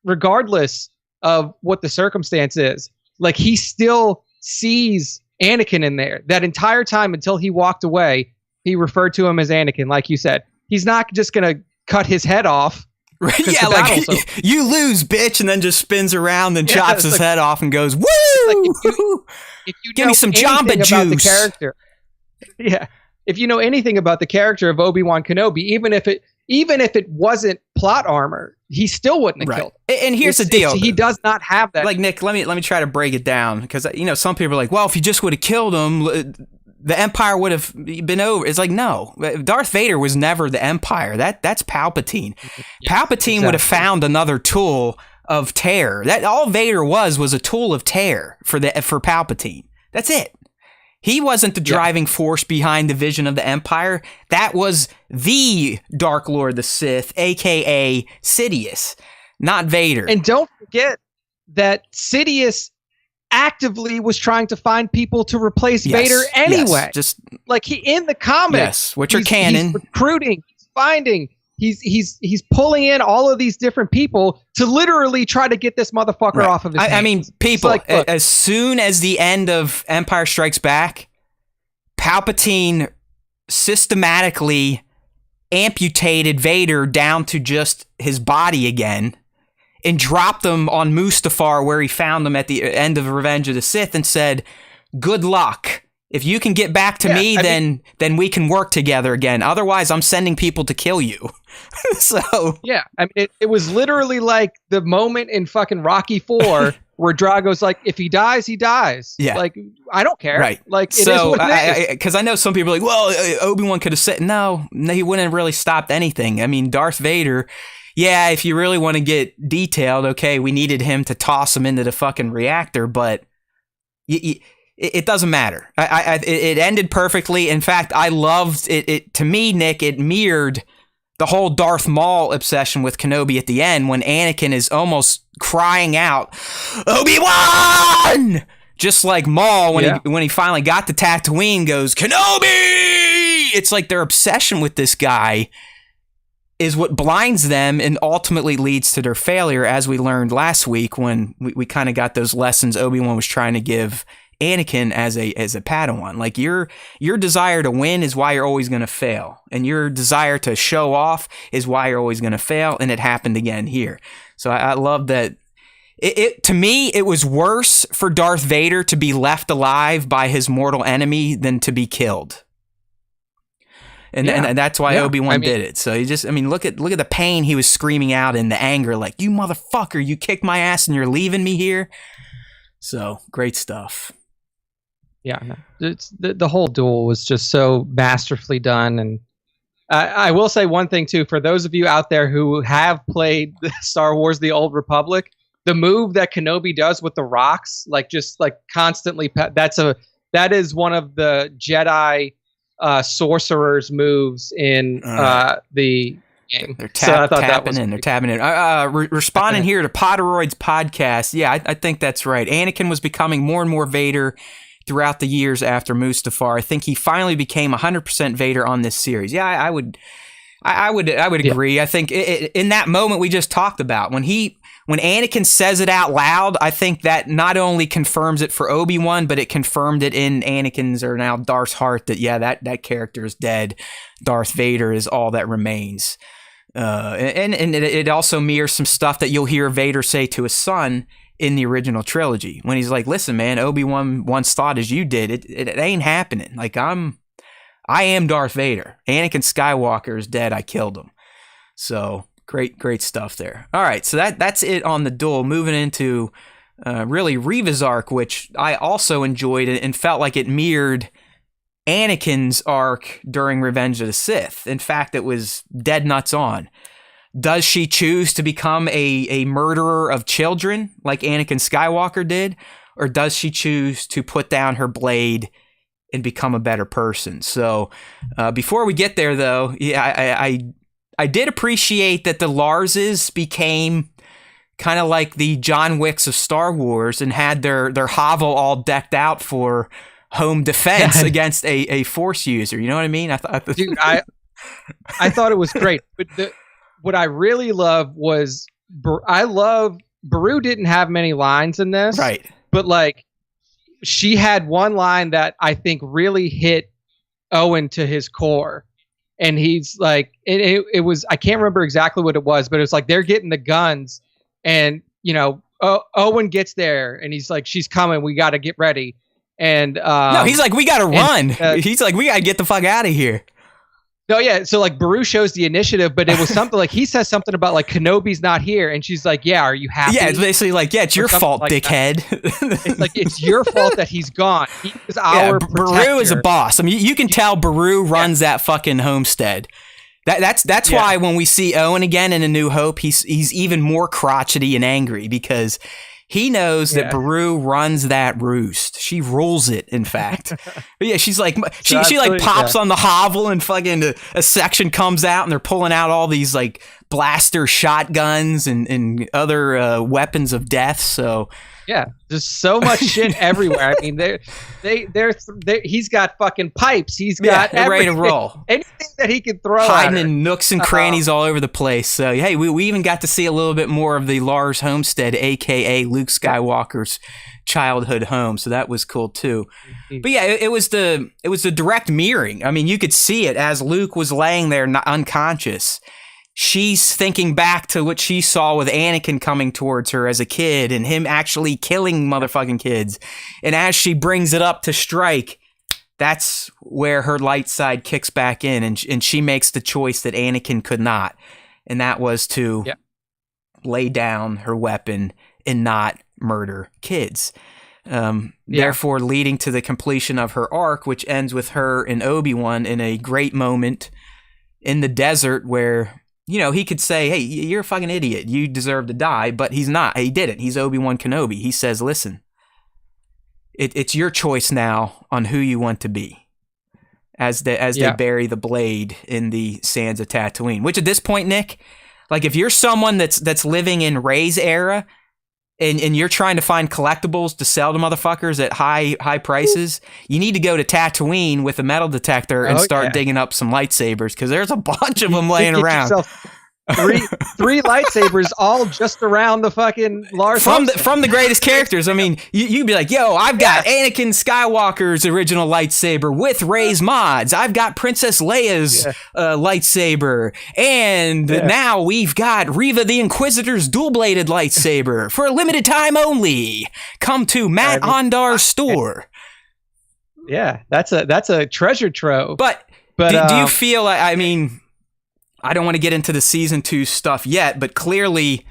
regardless of what the circumstance is, like, he still sees Anakin in there. That entire time until he walked away, he referred to him as Anakin, like you said. He's not just going to cut his head off. Right, yeah, like, you lose, bitch, and then just spins around and chops his head off and goes, woo! Like, if you give me some Jamba juice. If you know anything about the character of Obi-Wan Kenobi, even if it wasn't plot armor, he still wouldn't have killed him. And here's the deal: he does not have that. Like, Nick, let me try to break it down, because some people are like, well, if you just would have killed him, the Empire would have been over. It's like, no, Darth Vader was never the Empire. That's Palpatine. Palpatine would have found another tool of terror. That all Vader was a tool of terror for Palpatine. That's it. He wasn't the driving force behind the vision of the Empire. That was the Dark Lord of the Sith, aka Sidious, not Vader. And don't forget that Sidious actively was trying to find people to replace Vader anyway. Just like, he in the comics, which are canon. He's recruiting, he's finding, he's pulling in all of these different people to literally try to get this motherfucker off of his hands. I mean, people, like, as soon as the end of Empire Strikes Back, Palpatine systematically amputated Vader down to just his body again, and dropped him on Mustafar, where he found him at the end of Revenge of the Sith, and said, good luck. If you can get back to me, then we can work together again. Otherwise, I'm sending people to kill you. So yeah, I mean, it was literally like the moment in fucking Rocky IV where Drago's like, if he dies, he dies. Yeah, like, I don't care. Right. Like, it is what it is. Because I know some people are like, well, Obi-Wan could have said no, he wouldn't have really stopped anything. I mean, Darth Vader. Yeah, if you really want to get detailed, okay, we needed him to toss him into the fucking reactor, but it doesn't matter. It ended perfectly. In fact, I loved it. To me, Nick, it mirrored the whole Darth Maul obsession with Kenobi at the end, when Anakin is almost crying out, Obi-Wan! Just like Maul, when he finally got to Tatooine, goes, Kenobi! it's like their obsession with this guy is what blinds them and ultimately leads to their failure, as we learned last week when we kind of got those lessons Obi-Wan was trying to give Anakin as a Padawan. Like your desire to win is why you're always going to fail, and your desire to show off is why you're always going to fail, and it happened again here. So I love that. It to me, it was worse for Darth Vader to be left alive by his mortal enemy than to be killed. And that's why Obi-Wan did it. So look at the pain he was screaming out in the anger, like, you motherfucker, you kicked my ass and you're leaving me here. So great stuff. Yeah, no, it's the whole duel was just so masterfully done. And I will say one thing too, for those of you out there who have played Star Wars: The Old Republic, the move that Kenobi does with the rocks, like just like constantly, that is one of the Jedi sorcerer's moves in the game. They're tapping in. Responding here to Potteroid's podcast. Yeah, I think that's right. Anakin was becoming more and more Vader throughout the years after Mustafar. I think he finally became 100% Vader on this series. Yeah, I would agree. Yeah. I think in that moment we just talked about, when Anakin says it out loud, I think that not only confirms it for Obi-Wan, but it confirmed it in Anakin's, or now Darth's, heart that, yeah, that character is dead. Darth Vader is all that remains. And it also mirrors some stuff that you'll hear Vader say to his son in the original trilogy, when he's like, listen, man, Obi-Wan once thought as you did. It ain't happening. Like, I am Darth Vader. Anakin Skywalker is dead. I killed him. So great stuff there. All right, so that's it on the duel. Moving into really Reva's arc, which I also enjoyed and felt like it mirrored Anakin's arc during Revenge of the Sith. In fact, it was dead nuts on. Does she choose to become a murderer of children like Anakin Skywalker did? Or does she choose to put down her blade and become a better person? So before we get there, though, yeah, I did appreciate that the Larses became kind of like the John Wicks of Star Wars and had their hovel all decked out for home defense against a Force user. You know what I mean? Dude, I thought it was great. But what I really love was, Beru didn't have many lines in this. Right. But like, she had one line that I think really hit Owen to his core. And he's like, it was, I can't remember exactly what it was, but it's like they're getting the guns, and, you know, Owen gets there and he's like, she's coming, we got to get ready. And no, he's like, we got to run. He's like, we got to get the fuck out of here. No, yeah. So like Beru shows the initiative, but it was something like, he says something about like, Kenobi's not here, and she's like, yeah, are you happy? Yeah, it's basically like, yeah, it's your fault, like dickhead. It's like, it's your fault that he's gone. He is our protector. Beru is a boss. I mean, you can tell Beru runs that fucking homestead. That's why when we see Owen again in A New Hope, he's even more crotchety and angry, because he knows that Beru runs that roost. She rules it, in fact. But yeah, she's like, she like pops on the hovel, and fucking a section comes out, and they're pulling out all these like blaster shotguns and other weapons of death. So yeah, there's so much shit everywhere. I mean, he's got fucking pipes. He's got ready to roll. Anything that he can throw, hiding in nooks and crannies all over the place. So hey, we even got to see a little bit more of the Lars homestead, aka Luke Skywalker's childhood home. So that was cool too. But yeah, it was the direct mirroring. I mean, you could see it as Luke was laying there unconscious. She's thinking back to what she saw with Anakin coming towards her as a kid, and him actually killing motherfucking kids. And as she brings it up to strike, that's where her light side kicks back in, and she makes the choice that Anakin could not. And that was to lay down her weapon and not murder kids. Therefore leading to the completion of her arc, which ends with her and Obi-Wan in a great moment in the desert where, you know, he could say, hey, you're a fucking idiot, you deserve to die, but he's not. He didn't. He's Obi-Wan Kenobi. He says, listen, it's your choice now on who you want to be, as they bury the blade in the sands of Tatooine. Which at this point, Nick, like if you're someone that's living in Rey's era, and you're trying to find collectibles to sell to motherfuckers at high prices, you need to go to Tatooine with a metal detector and start digging up some lightsabers, because there's a bunch of them laying around. Three lightsabers, all just around the fucking Lars from the greatest characters. I mean, you'd be like, yo, I've got Anakin Skywalker's original lightsaber with Rey's mods. I've got Princess Leia's lightsaber, and now we've got Reva the Inquisitor's dual-bladed lightsaber for a limited time only. Come to Matt Ondar's store. Yeah, that's a treasure trove. But do you feel? I mean, I don't want to get into the season 2 stuff yet, but clearly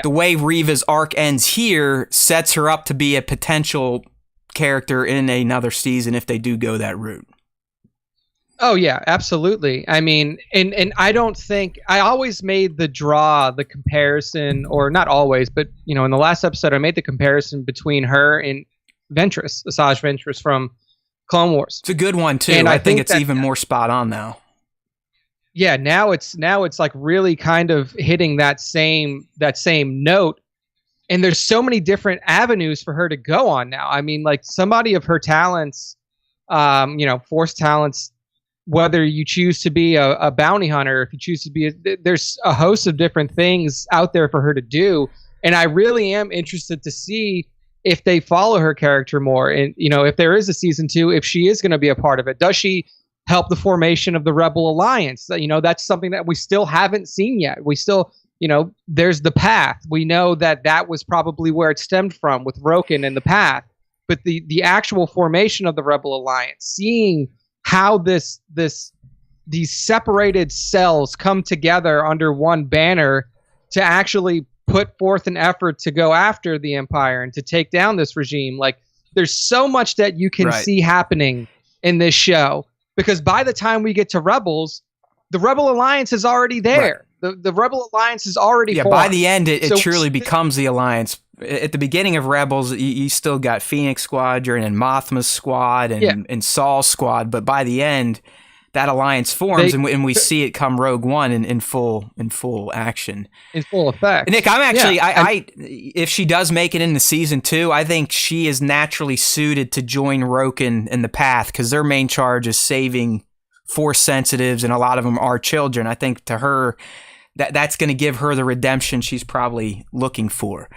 the way Reva's arc ends here sets her up to be a potential character in another season if they do go that route. Oh yeah, absolutely. I mean, and I don't think I always made the comparison, or not always, but in the last episode I made the comparison between her and Ventress, Asajj Ventress from Clone Wars. It's a good one too. And I think it's even more spot on now. Yeah, now it's like really kind of hitting that same note, and there's so many different avenues for her to go on now. I mean, like somebody of her talents, Force talents, whether you choose to be a bounty hunter, if you choose to be, there's a host of different things out there for her to do, and I really am interested to see if they follow her character more, and if there is a season 2, if she is going to be a part of it. Does she help the formation of the Rebel Alliance? That's something that we still haven't seen yet. We still, there's the Path. We know that was probably where it stemmed from with Roken and the Path. But the actual formation of the Rebel Alliance, seeing how these separated cells come together under one banner to actually put forth an effort to go after the Empire and to take down this regime. Like, there's so much that you can see happening in this show. Because by the time we get to Rebels, the Rebel Alliance is already there. Right. The Rebel Alliance is already formed. By the end, it truly becomes the Alliance. At the beginning of Rebels, you still got Phoenix Squadron and Mothma's squad and Saul's squad. But by the end, that alliance forms, and we see it come Rogue One in full action, in full effect. Nick, I'm actually, if she does make it into season 2, I think she is naturally suited to join Roken in the Path, because their main charge is saving Force sensitives, and a lot of them are children. I think to her, that's going to give her the redemption she's probably looking for.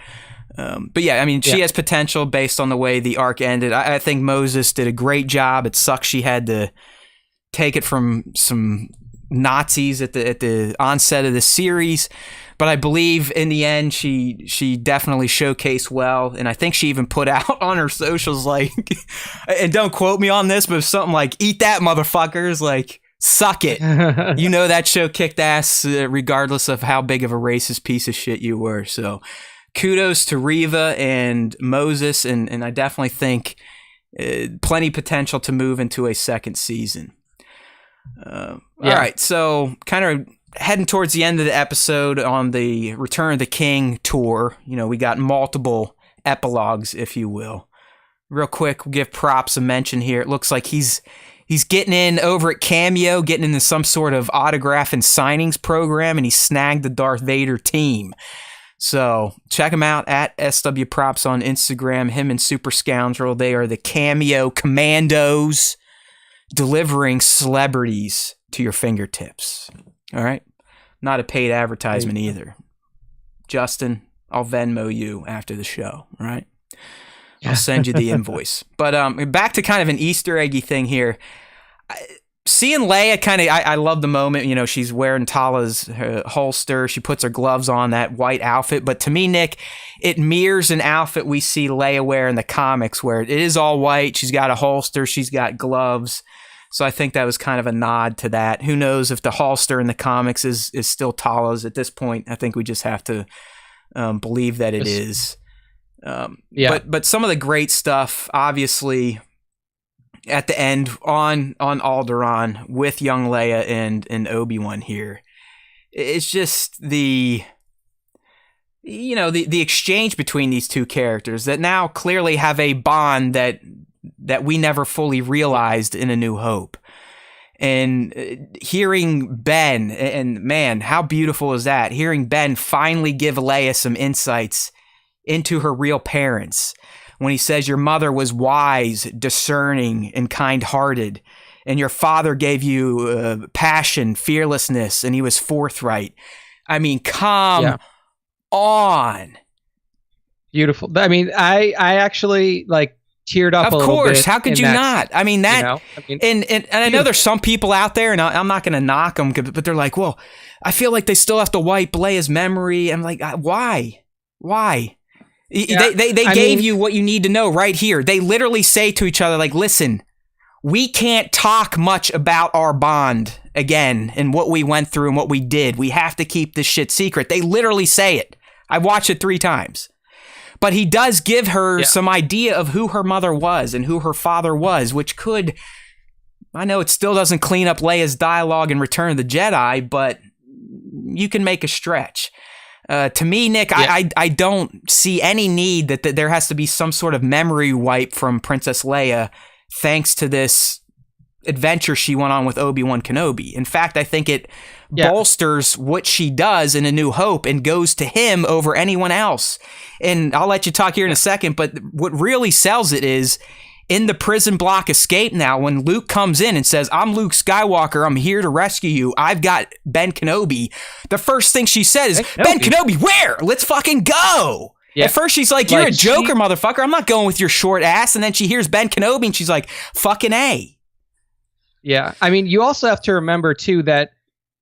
But yeah, I mean, she has potential based on the way the arc ended. I think Moses did a great job. It sucks she had to take it from some Nazis at the onset of the series, but I believe in the end she definitely showcased well, and I think she even put out on her socials, like, and don't quote me on this, but something like, "Eat that, motherfuckers!" Like, suck it. That show kicked ass regardless of how big of a racist piece of shit you were. So kudos to Reva and Moses, and I definitely think plenty potential to move into a second season. All right, so kind of heading towards the end of the episode on the Return of the King tour. We got multiple epilogues, if you will. Real quick, we'll give Props a mention here. It looks like he's getting in over at Cameo, getting into some sort of autograph and signings program, and he snagged the Darth Vader team. So check him out at SW Props on Instagram. Him and Super Scoundrel, they are the Cameo Commandos, delivering celebrities to your fingertips. All right? Not a paid advertisement either. Justin, I'll Venmo you after the show, all right? I'll send you the invoice. But back to kind of an Easter eggy thing here. Seeing Leia I love the moment, she's wearing Tala's holster. She puts her gloves on, that white outfit. But to me, Nick, it mirrors an outfit we see Leia wear in the comics, where it is all white. She's got a holster. She's got gloves. So I think that was kind of a nod to that. Who knows if the holster in the comics is still Tala's at this point. I think we just have to believe that it is. But some of the great stuff, obviously, at the end on Alderaan with young Leia and Obi-Wan here. It's just the exchange between these two characters that now clearly have a bond that we never fully realized in A New Hope. And hearing Ben, and man, how beautiful is that? Hearing Ben finally give Leia some insights into her real parents. When he says your mother was wise, discerning, and kind-hearted, and your father gave you passion, fearlessness, and he was forthright. I mean, come on. Beautiful. I mean, I actually like teared up a little bit. Of course. How could you not? I mean, that, and I know there's some people out there, and I'm not going to knock them, but they're like, well, I feel like they still have to wipe Leia's memory. I'm like, why? Yeah, they gave you what you need to know right here. They literally say to each other, like, listen, we can't talk much about our bond again and what we went through and what we did. We have to keep this shit secret. They literally say it. I watched it 3 times. But he does give her some idea of who her mother was and who her father was, which could, I know it still doesn't clean up Leia's dialogue in Return of the Jedi, but you can make a stretch. To me, Nick, I don't see any need that there has to be some sort of memory wipe from Princess Leia thanks to this adventure she went on with Obi-Wan Kenobi. In fact, I think it bolsters what she does in A New Hope and goes to him over anyone else. And I'll let you talk here in a second, but what really sells it is in the prison block escape now, when Luke comes in and says, I'm Luke Skywalker, I'm here to rescue you, I've got Ben Kenobi. The first thing she says is, Ben Kenobi, where? Let's fucking go. Yeah. At first she's like, you're a joker, motherfucker. I'm not going with your short ass. And then she hears Ben Kenobi and she's like, fucking A. Yeah. I mean, you also have to remember, too, that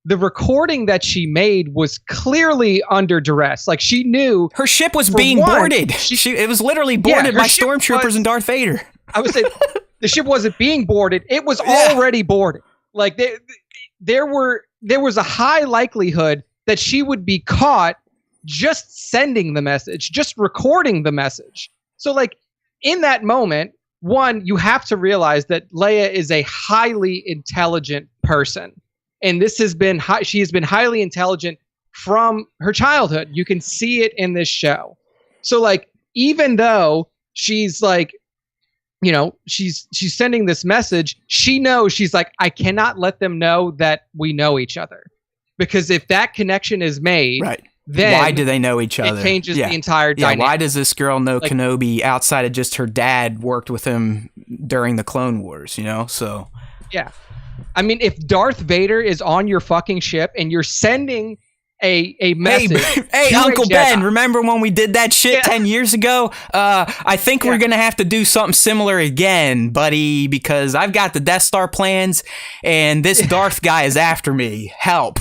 the recording that she made was clearly under duress. Like, she knew her ship was being boarded. It was literally boarded by stormtroopers and Darth Vader. I would say the ship wasn't being boarded. It was already boarded. Like, there was a high likelihood that she would be caught just sending the message, just recording the message. So, like, in that moment, one, you have to realize that Leia is a highly intelligent person. And this has been, she has been highly intelligent from her childhood. You can see it in this show. So, like, even though she's like, you know, she's sending this message, she knows, she's like, I cannot let them know that we know each other. Because if that connection is made, then why do they know each other? It changes the entire dynamic. Why does this girl know Kenobi outside of just her dad worked with him during the Clone Wars, you know? So yeah. I mean, if Darth Vader is on your fucking ship and you're sending a message. Hey, Uncle Ben, remember when we did that shit 10 years ago? I think we're going to have to do something similar again, buddy, because I've got the Death Star plans and this Darth guy is after me. Help.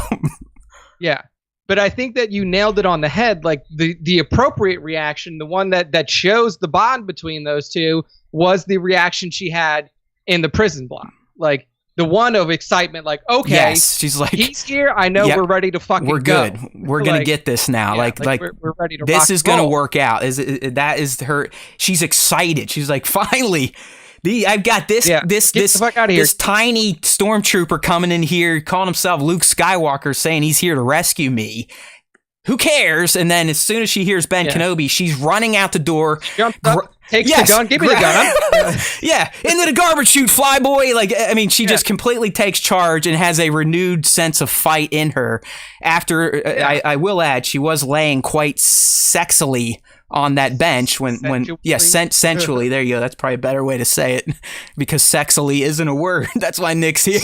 Yeah. But I think that you nailed it on the head. Like, the appropriate reaction, the one that shows the bond between those two, was the reaction she had in the prison block. Like, the one of excitement, like, okay, she's like, he's here. I know we're ready to fucking we're good. Go. We're gonna get this now. Like we're ready to. This is gonna work out. That is her? She's excited. She's like, finally, I've got this. This tiny stormtrooper coming in here, calling himself Luke Skywalker, saying he's here to rescue me. Who cares? And then as soon as she hears Ben Kenobi, she's running out the door. Takes the gun. Give me the gun. Into the garbage chute, fly boy. Like, I mean, she just completely takes charge and has a renewed sense of fight in her. After, I will add, she was laying quite sexily on that bench sensually. There you go. That's probably a better way to say it, because sexily isn't a word. That's why Nick's here.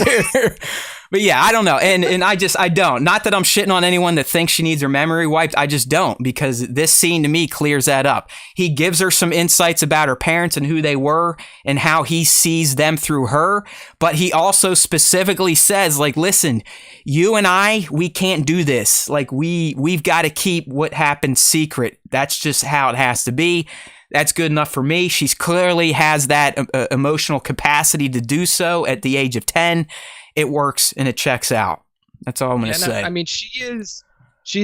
But yeah, I don't know. And I don't. Not that I'm shitting on anyone that thinks she needs her memory wiped. I just don't, because this scene to me clears that up. He gives her some insights about her parents and who they were and how he sees them through her. But he also specifically says, like, listen, you and we can't do this. Like, we've got to keep what happened secret. That's just how it has to be. That's good enough for me. She's clearly has that emotional capacity to do so at the age of 10. It works and it checks out. That's all I'm going to say. I mean, she's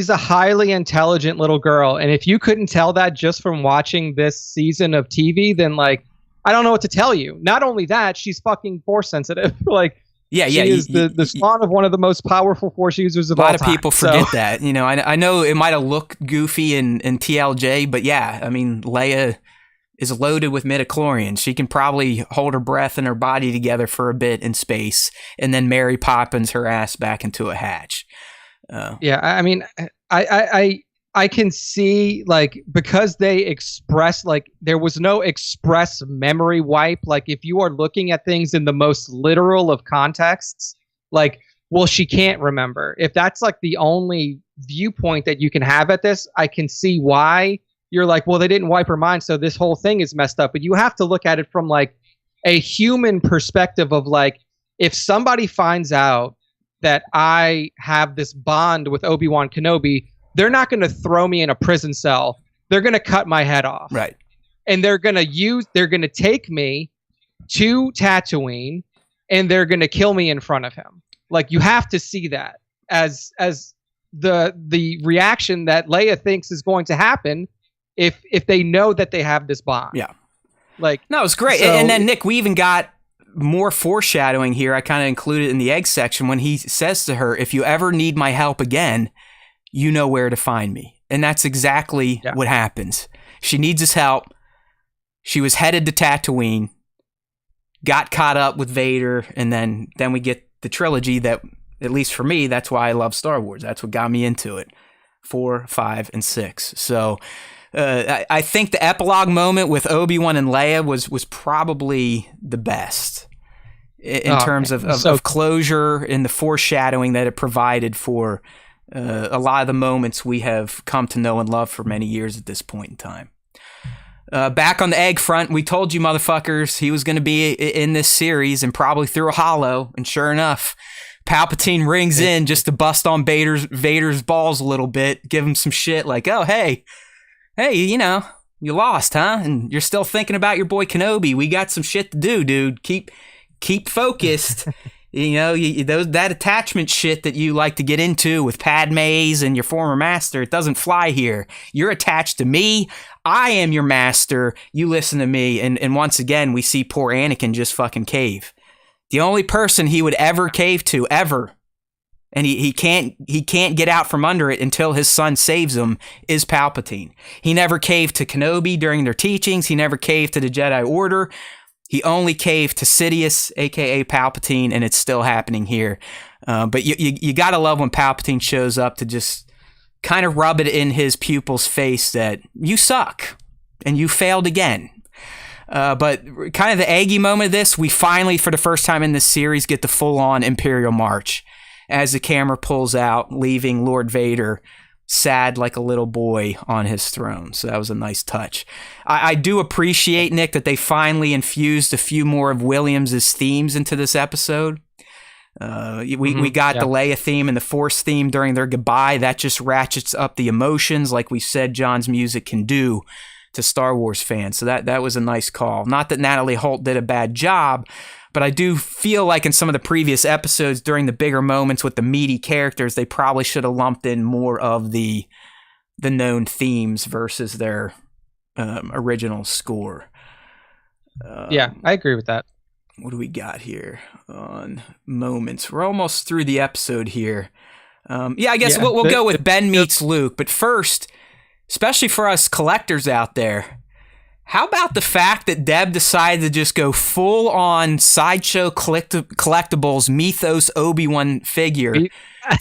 a highly intelligent little girl. And if you couldn't tell that just from watching this season of TV, then, like, I don't know what to tell you. Not only that, she's fucking force sensitive. Like, she is the spawn of one of the most powerful force users of all time. A lot of people forget that. You know, I know it might have looked goofy in TLJ, but yeah, I mean, Leia is loaded with midichlorians. She can probably hold her breath and her body together for a bit in space, and then Mary Poppins her ass back into a hatch. Yeah, I mean, I I can see, like, because they express, like, there was no express memory wipe. Like, if you are looking at things in the most literal of contexts, like, well, she can't remember. If that's like the only viewpoint that you can have at this, I can see why you're like, well, they didn't wipe her mind, so this whole thing is messed up. But you have to look at it from like a human perspective of like, if somebody finds out that I have this bond with Obi-Wan Kenobi, they're not going to throw me in a prison cell. They're going to cut my head off. Right. And they're going to take me to Tatooine and they're going to kill me in front of him. Like, you have to see that as the reaction that Leia thinks is going to happen if they know that they have this bond. Yeah. Like, no, it's great. So, and then Nick, we even got more foreshadowing here. I kind of included in the egg section when he says to her, if you ever need my help again, you know where to find me. And that's exactly what happens. She needs his help. She was headed to Tatooine, got caught up with Vader, and then we get the trilogy that, at least for me, that's why I love Star Wars. That's what got me into it. 4, 5, and 6. So I think the epilogue moment with Obi-Wan and Leia was probably the best in terms of closure and the foreshadowing that it provided for a lot of the moments we have come to know and love for many years at this point in time. Back on the egg front, we told you motherfuckers he was going to be in this series and probably through a hollow, and sure enough, Palpatine rings in just to bust on Vader's balls a little bit, give him some shit like, oh, hey, you know, you lost, huh? And you're still thinking about your boy Kenobi. We got some shit to do, dude. Keep focused. You know, that attachment shit that you like to get into with Padmes and your former master, it doesn't fly here. You're attached to me. I am your master. You listen to me. And once again, we see poor Anakin just fucking cave. The only person he would ever cave to, ever, and he can't get out from under it until his son saves him, is Palpatine. He never caved to Kenobi during their teachings. He never caved to the Jedi Order. He only caved to Sidious, a.k.a. Palpatine, and it's still happening here. But you got to love when Palpatine shows up to just kind of rub it in his pupil's face that you suck and you failed again. But kind of the eggy moment of this, we finally, for the first time in this series, get the full-on Imperial March as the camera pulls out, leaving Lord Vader sad like a little boy on his throne. So that was a nice touch. I do appreciate, Nick, that they finally infused a few more of Williams' themes into this episode. We got the Leia theme and the Force theme during their goodbye. That just ratchets up the emotions, like we said John's music can do to Star Wars fans. So that was a nice call. Not that Natalie Holt did a bad job, but I do feel like in some of the previous episodes, during the bigger moments with the meaty characters, they probably should have lumped in more of the known themes versus their original score. Yeah, I agree with that. What do we got here on moments? We're almost through the episode here. I guess we'll go with Ben meets Luke. But first, especially for us collectors out there, how about the fact that Deb decided to just go full-on Sideshow Collectibles Mythos Obi-Wan figure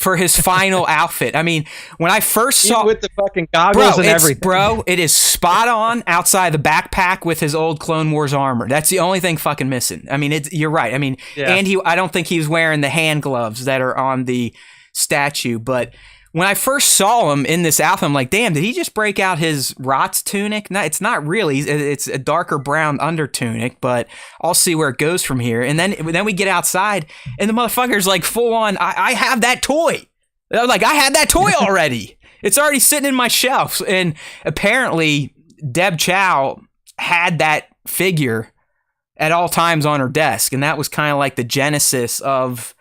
for his final outfit? I mean, when I first saw... with the fucking goggles and everything. Bro, it is spot on outside the backpack with his old Clone Wars armor. That's the only thing fucking missing. I mean, you're right. I mean, and I don't think he was wearing the hand gloves that are on the statue, but... when I first saw him in this outfit, I'm like, damn, did he just break out his Rots tunic? No, it's not really. It's a darker brown under tunic, but I'll see where it goes from here. And then we get outside, and the motherfucker's like full on, I have that toy. I'm like, I had that toy already. It's already sitting in my shelf. And apparently, Deb Chow had that figure at all times on her desk. And that was kind of like the genesis of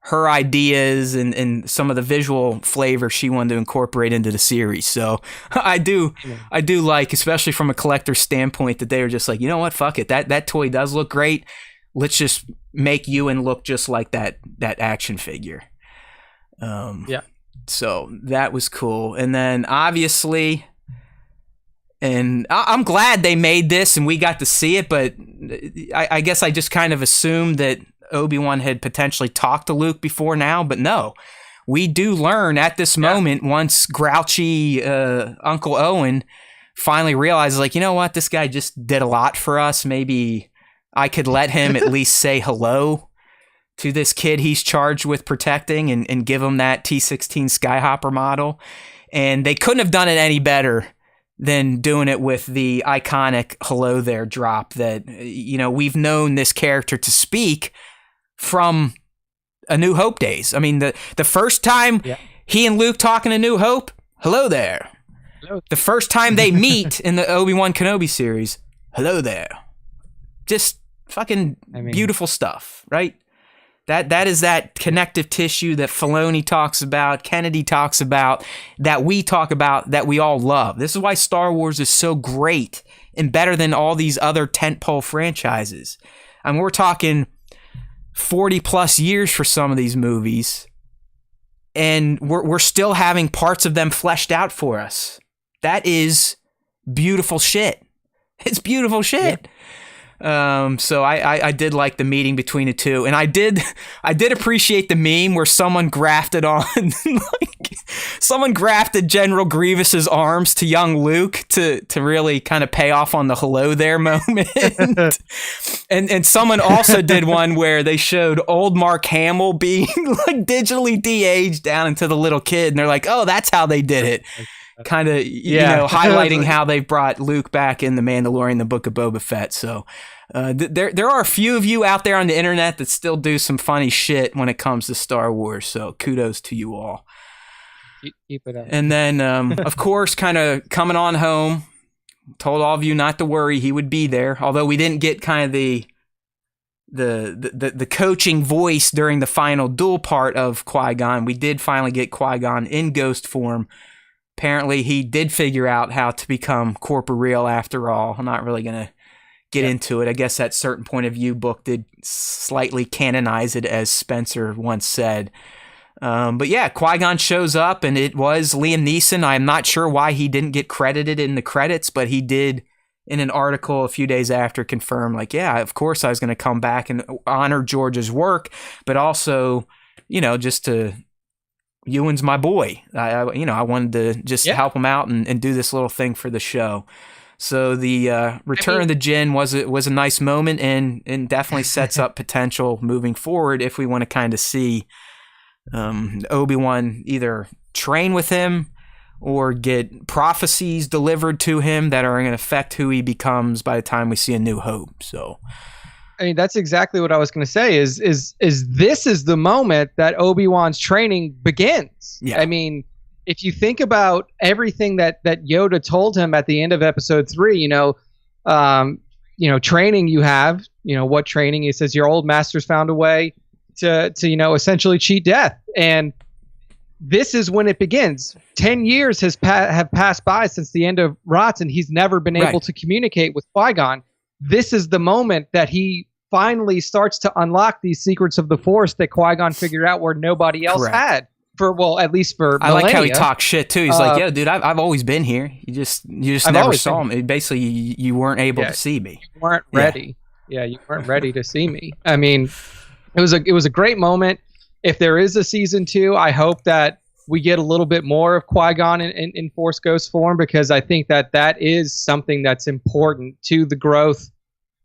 her ideas and some of the visual flavor she wanted to incorporate into the series. So I do like, especially from a collector's standpoint, that they were just like, you know what, fuck it. That toy does look great. Let's just make Ewan look just like that action figure. So that was cool. And then obviously, and I'm glad they made this and we got to see it, but I guess I just kind of assumed that Obi-Wan had potentially talked to Luke before now, but no. we do learn at this moment, once grouchy Uncle Owen finally realizes, like, you know what, this guy just did a lot for us. Maybe I could let him at least say hello to this kid he's charged with protecting and give him that T-16 Skyhopper model. And they couldn't have done it any better than doing it with the iconic hello there drop that, you know, we've known this character to speak from A New Hope days. I mean, the first time he and Luke talk in A New Hope, hello there. Hello. The first time they meet in the Obi-Wan Kenobi series, hello there. Just fucking beautiful stuff, right? That is that connective tissue that Filoni talks about, Kennedy talks about, that we talk about, that we all love. This is why Star Wars is so great and better than all these other tentpole franchises. I mean, we're talking 40 plus years for some of these movies, and we're still having parts of them fleshed out for us. That is beautiful shit. It's beautiful shit. Yeah. So I did like the meeting between the two, and I did appreciate the meme where someone grafted on someone grafted General Grievous's arms to young Luke to really kind of pay off on the hello there moment. and someone also did one where they showed old Mark Hamill being like digitally de-aged down into the little kid, and they're like, oh, that's how they did it. Kind of, you know, highlighting how they've brought Luke back in The Mandalorian, The Book of Boba Fett. So there are a few of you out there on the internet that still do some funny shit when it comes to Star Wars. So kudos to you all. Keep it up. And then, of course, kind of coming on home, told all of you not to worry, he would be there. Although we didn't get kind of the coaching voice during the final duel part of Qui-Gon. We did finally get Qui-Gon in ghost form. Apparently, he did figure out how to become corporeal after all. I'm not really going to get into it. I guess that Certain Point of View book did slightly canonize it, as Spencer once said. But yeah, Qui-Gon shows up, and it was Liam Neeson. I'm not sure why he didn't get credited in the credits, but he did, in an article a few days after, confirm, like, yeah, of course I was going to come back and honor George's work, but also, you know, just to... Ewan's my boy. I wanted to just help him out and do this little thing for the show. So the return of the Jinn was a nice moment and definitely sets up potential moving forward if we want to kind of see Obi-Wan either train with him or get prophecies delivered to him that are going to affect who he becomes by the time we see A New Hope. So. I mean, that's exactly what I was going to say is this is the moment that Obi-Wan's training begins. Yeah. I mean, if you think about everything that Yoda told him at the end of episode 3, training you have, what training? He says your old master's found a way to essentially cheat death. And this is when it begins. 10 years have passed by since the end of Rots, and he's never been able to communicate with Qui-Gon. This is the moment that he finally starts to unlock these secrets of the Force that Qui-Gon figured out where nobody else had. At least for millennia. I like how he talks shit too. He's like, "Yo, dude, I've always been here. You just never saw me. Basically, you weren't able to see me. You weren't ready. Yeah, you weren't ready to see me. I mean, it was a great moment. If there is a season 2, I hope that we get a little bit more of Qui-Gon in Force Ghost form, because I think that is something that's important to the growth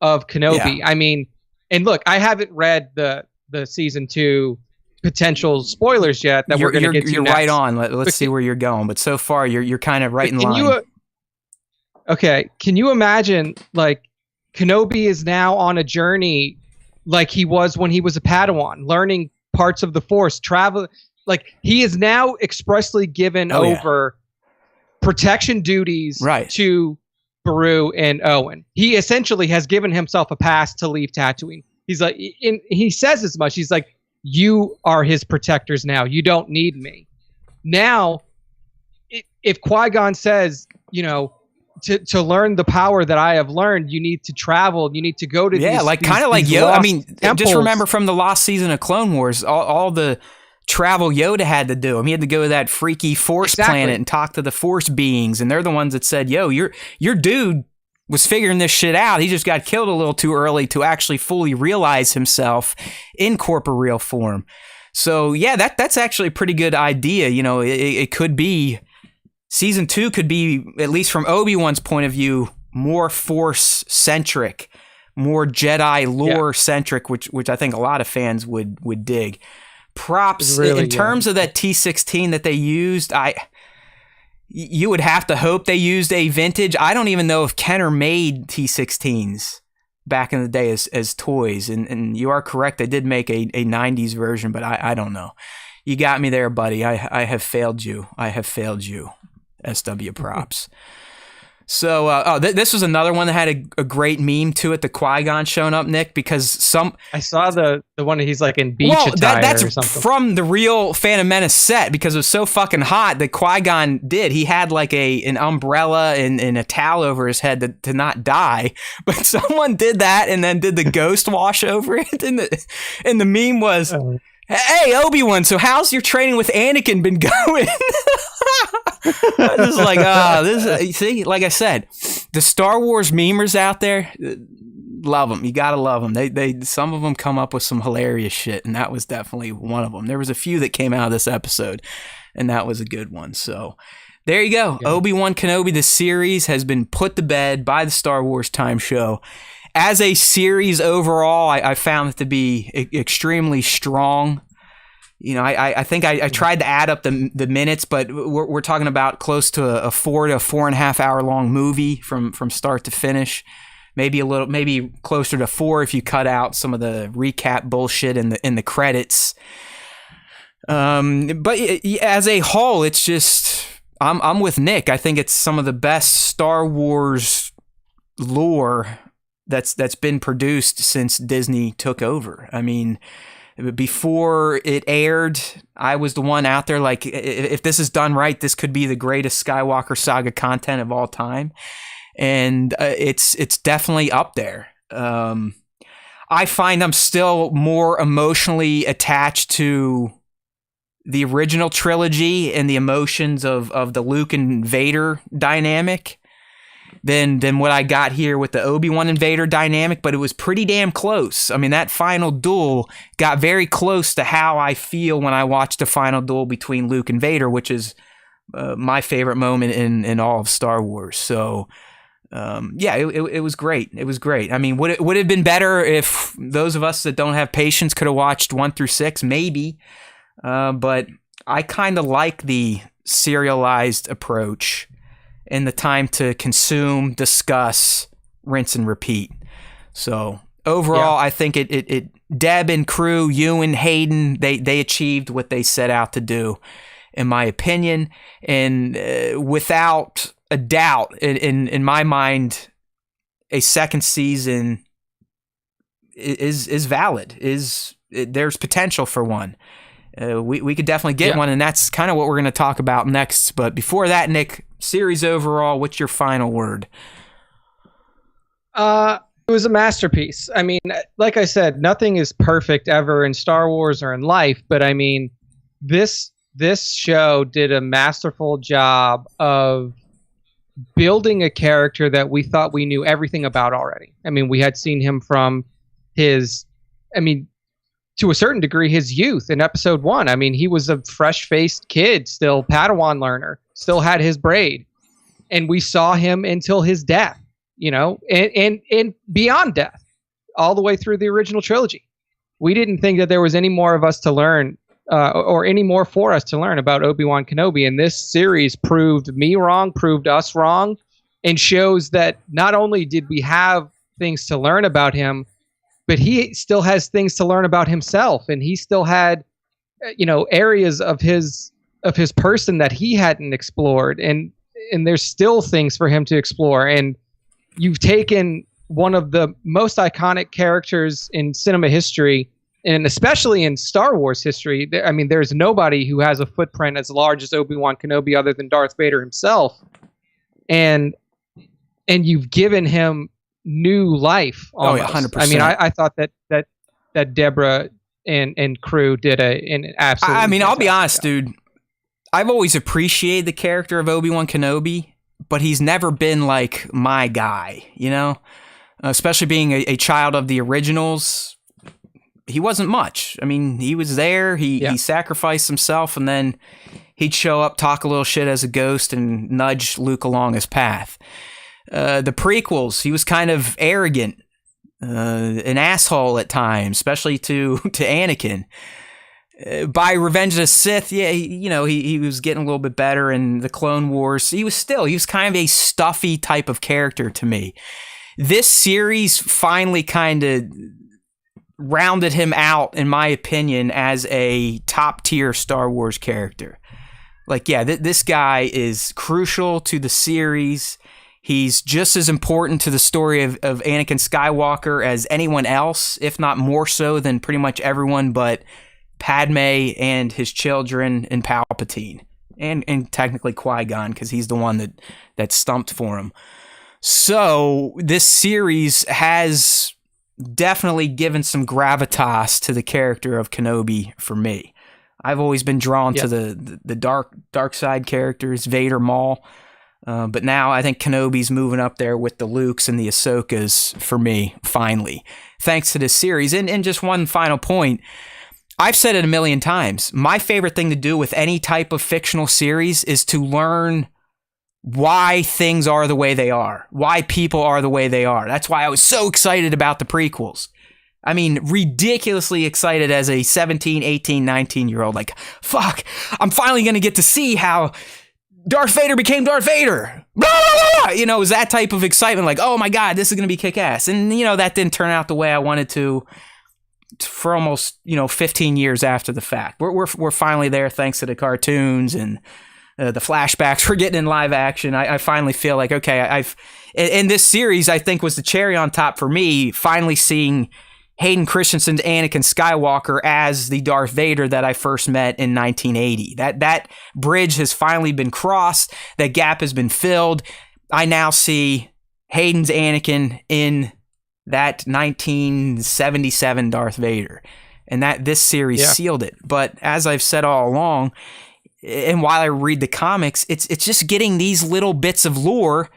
of Kenobi. Yeah. I mean, and look, I haven't read the season 2 potential spoilers yet that we're going to get to. You're next. Right on. Let's see where you're going. But so far, you're kind of right in line. Can you imagine, like, Kenobi is now on a journey like he was when he was a Padawan, learning parts of the Force, travel. Like, he is now expressly given over protection duties to Beru and Owen. He essentially has given himself a pass to leave Tatooine. He's like, he says as much. He's like, you are his protectors now. You don't need me. Now, if Qui-Gon says, to learn the power that I have learned, you need to travel. You need to go to these, kind of like Yoda. I mean, just remember from the last season of Clone Wars, all the travel Yoda had to do. I mean, he had to go to that freaky Force planet and talk to the Force beings, and they're the ones that said, "Yo, your dude was figuring this shit out. He just got killed a little too early to actually fully realize himself in corporeal form." So yeah, that's actually a pretty good idea. You know, it could be season 2 could be, at least from Obi-Wan's point of view, more Force centric, more Jedi lore centric, which I think a lot of fans would dig. Props really, in terms of that T16 that they used, you would have to hope they used a vintage. I don't even know if Kenner made T16s back in the day as toys, and you are correct, they did make a 90s version, but I don't know. You got me there, buddy. I have failed you. SW props. So this was another one that had a great meme to it, the Qui-Gon showing up, Nick, because I saw the one that he's like in beach attire that's or something. From the real Phantom Menace set, because it was so fucking hot that Qui-Gon he had like an umbrella and a towel over his head to not die, but someone did that and then did the ghost wash over it, and the meme was, hey, Obi-Wan, so how's your training with Anakin been going? I was like, see, like I said, the Star Wars memers out there, love them. You gotta love them. They some of them come up with some hilarious shit, and that was definitely one of them. There was a few that came out of this episode, and that was a good one. So there you go. Yeah. Obi-Wan Kenobi, the series, has been put to bed by the Star Wars Time Show. As a series overall, I found it to be extremely strong. You know, I think I tried to add up the minutes, but we're talking about close to a 4 to 4.5 hour long movie from start to finish. Maybe closer to 4 if you cut out some of the recap bullshit in the credits. But as a whole, it's just I'm with Nick. I think it's some of the best Star Wars lore that's been produced since Disney took over. I mean, before it aired, I was the one out there like, if this is done right, this could be the greatest Skywalker saga content of all time. And it's definitely up there. I find I'm still more emotionally attached to the original trilogy and the emotions of the Luke and Vader dynamic than what I got here with the Obi-Wan and Vader dynamic, but it was pretty damn close. I mean, that final duel got very close to how I feel when I watched the final duel between Luke and Vader, which is my favorite moment in all of Star Wars. So, it was great. It was great. I mean, would it have been better if those of us that don't have patience could have watched 1 through 6? Maybe. But I kind of like the serialized approach and the time to consume, discuss, rinse, and repeat. So overall, I think it Deb and crew, Ewan, Hayden, they achieved what they set out to do, in my opinion. And without a doubt, in my mind, a second season is valid. There's potential for one. We could definitely get one, and that's kind of what we're going to talk about next. But before that, Nick, series overall, what's your final word? It was a masterpiece. I mean, like I said, nothing is perfect ever in Star Wars or in life, but I mean, this show did a masterful job of building a character that we thought we knew everything about already. I mean, we had seen him from to a certain degree, his youth in episode 1. I mean, he was a fresh-faced kid, still Padawan learner, still had his braid. And we saw him until his death, you know, and beyond death, all the way through the original trilogy. We didn't think that there was any more of us to learn, or any more for us to learn about Obi-Wan Kenobi. And this series proved me wrong, proved us wrong, and shows that not only did we have things to learn about him, but he still has things to learn about himself, and he still had, areas of his person that he hadn't explored, and there's still things for him to explore. And you've taken one of the most iconic characters in cinema history, and especially in Star Wars history. I mean, there's nobody who has a footprint as large as Obi-Wan Kenobi other than Darth Vader himself, and you've given him new life. Almost. 100%. I mean, I thought that Deborah and crew did an absolute. I mean, I'll be honest, job. Dude. I've always appreciated the character of Obi-Wan Kenobi, but he's never been like my guy, you know? Especially being a child of the originals. he wasn't much. I mean, he was there, he sacrificed himself, and then he'd show up, talk a little shit as a ghost, and nudge Luke along his path. The prequels, he was kind of arrogant, an asshole at times, especially to Anakin. By Revenge of the Sith, he was getting a little bit better. In the Clone Wars, he was kind of a stuffy type of character to me. This series finally kind of rounded him out, in my opinion, as a top tier Star Wars character. Like, this guy is crucial to the series. He's just as important to the story of Anakin Skywalker as anyone else, if not more so than pretty much everyone but Padme and his children and Palpatine. And technically Qui-Gon, because he's the one that stumped for him. So this series has definitely given some gravitas to the character of Kenobi for me. I've always been drawn to the dark side characters, Vader, Maul. But now I think Kenobi's moving up there with the Lukes and the Ahsokas for me, finally, thanks to this series. And just one final point. I've said it a million times. My favorite thing to do with any type of fictional series is to learn why things are the way they are, why people are the way they are. That's why I was so excited about the prequels. I mean, ridiculously excited as a 17, 18, 19-year-old. Like, fuck, I'm finally going to get to see how Darth Vader became Darth Vader. Blah, blah, blah. It was that type of excitement. Like, oh my God, this is going to be kick-ass. And, that didn't turn out the way I wanted to for almost, 15 years after the fact. We're finally there thanks to the cartoons and the flashbacks we're getting in live action. I finally feel like, okay, in this series, I think was the cherry on top for me, finally seeing Hayden Christensen's Anakin Skywalker as the Darth Vader that I first met in 1980. That bridge has finally been crossed. That gap has been filled. I now see Hayden's Anakin in that 1977 Darth Vader. And that this series sealed it. But as I've said all along, and while I read the comics, it's just getting these little bits of lore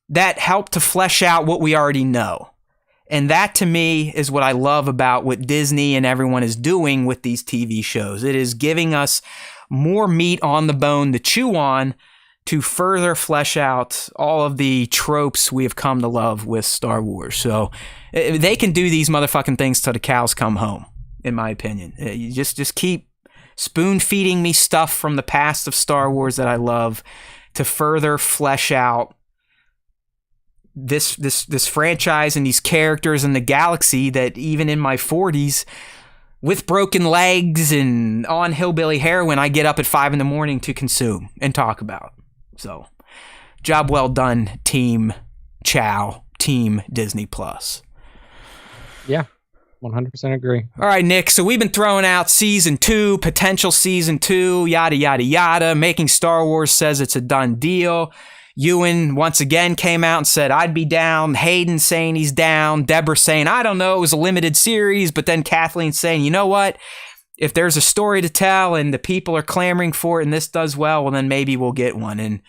that help to flesh out what we already know. And that, to me, is what I love about what Disney and everyone is doing with these TV shows. It is giving us more meat on the bone to chew on to further flesh out all of the tropes we have come to love with Star Wars. So they can do these motherfucking things till the cows come home, in my opinion. You just keep spoon-feeding me stuff from the past of Star Wars that I love to further flesh out this franchise and these characters in the galaxy that even in my 40s with broken legs and on hillbilly heroin, I get up at 5 a.m. to consume and talk about. So, job well done, Team Chow, Team Disney Plus. Yeah, 100% agree. All right, Nick, so we've been throwing out season 2, potential season 2, yada, yada, yada. Making Star Wars says it's a done deal. Ewan once again came out and said, I'd be down. Hayden saying he's down. Deborah saying, I don't know, it was a limited series. But then Kathleen saying, you know what? If there's a story to tell and the people are clamoring for it and this does well then maybe we'll get one. And,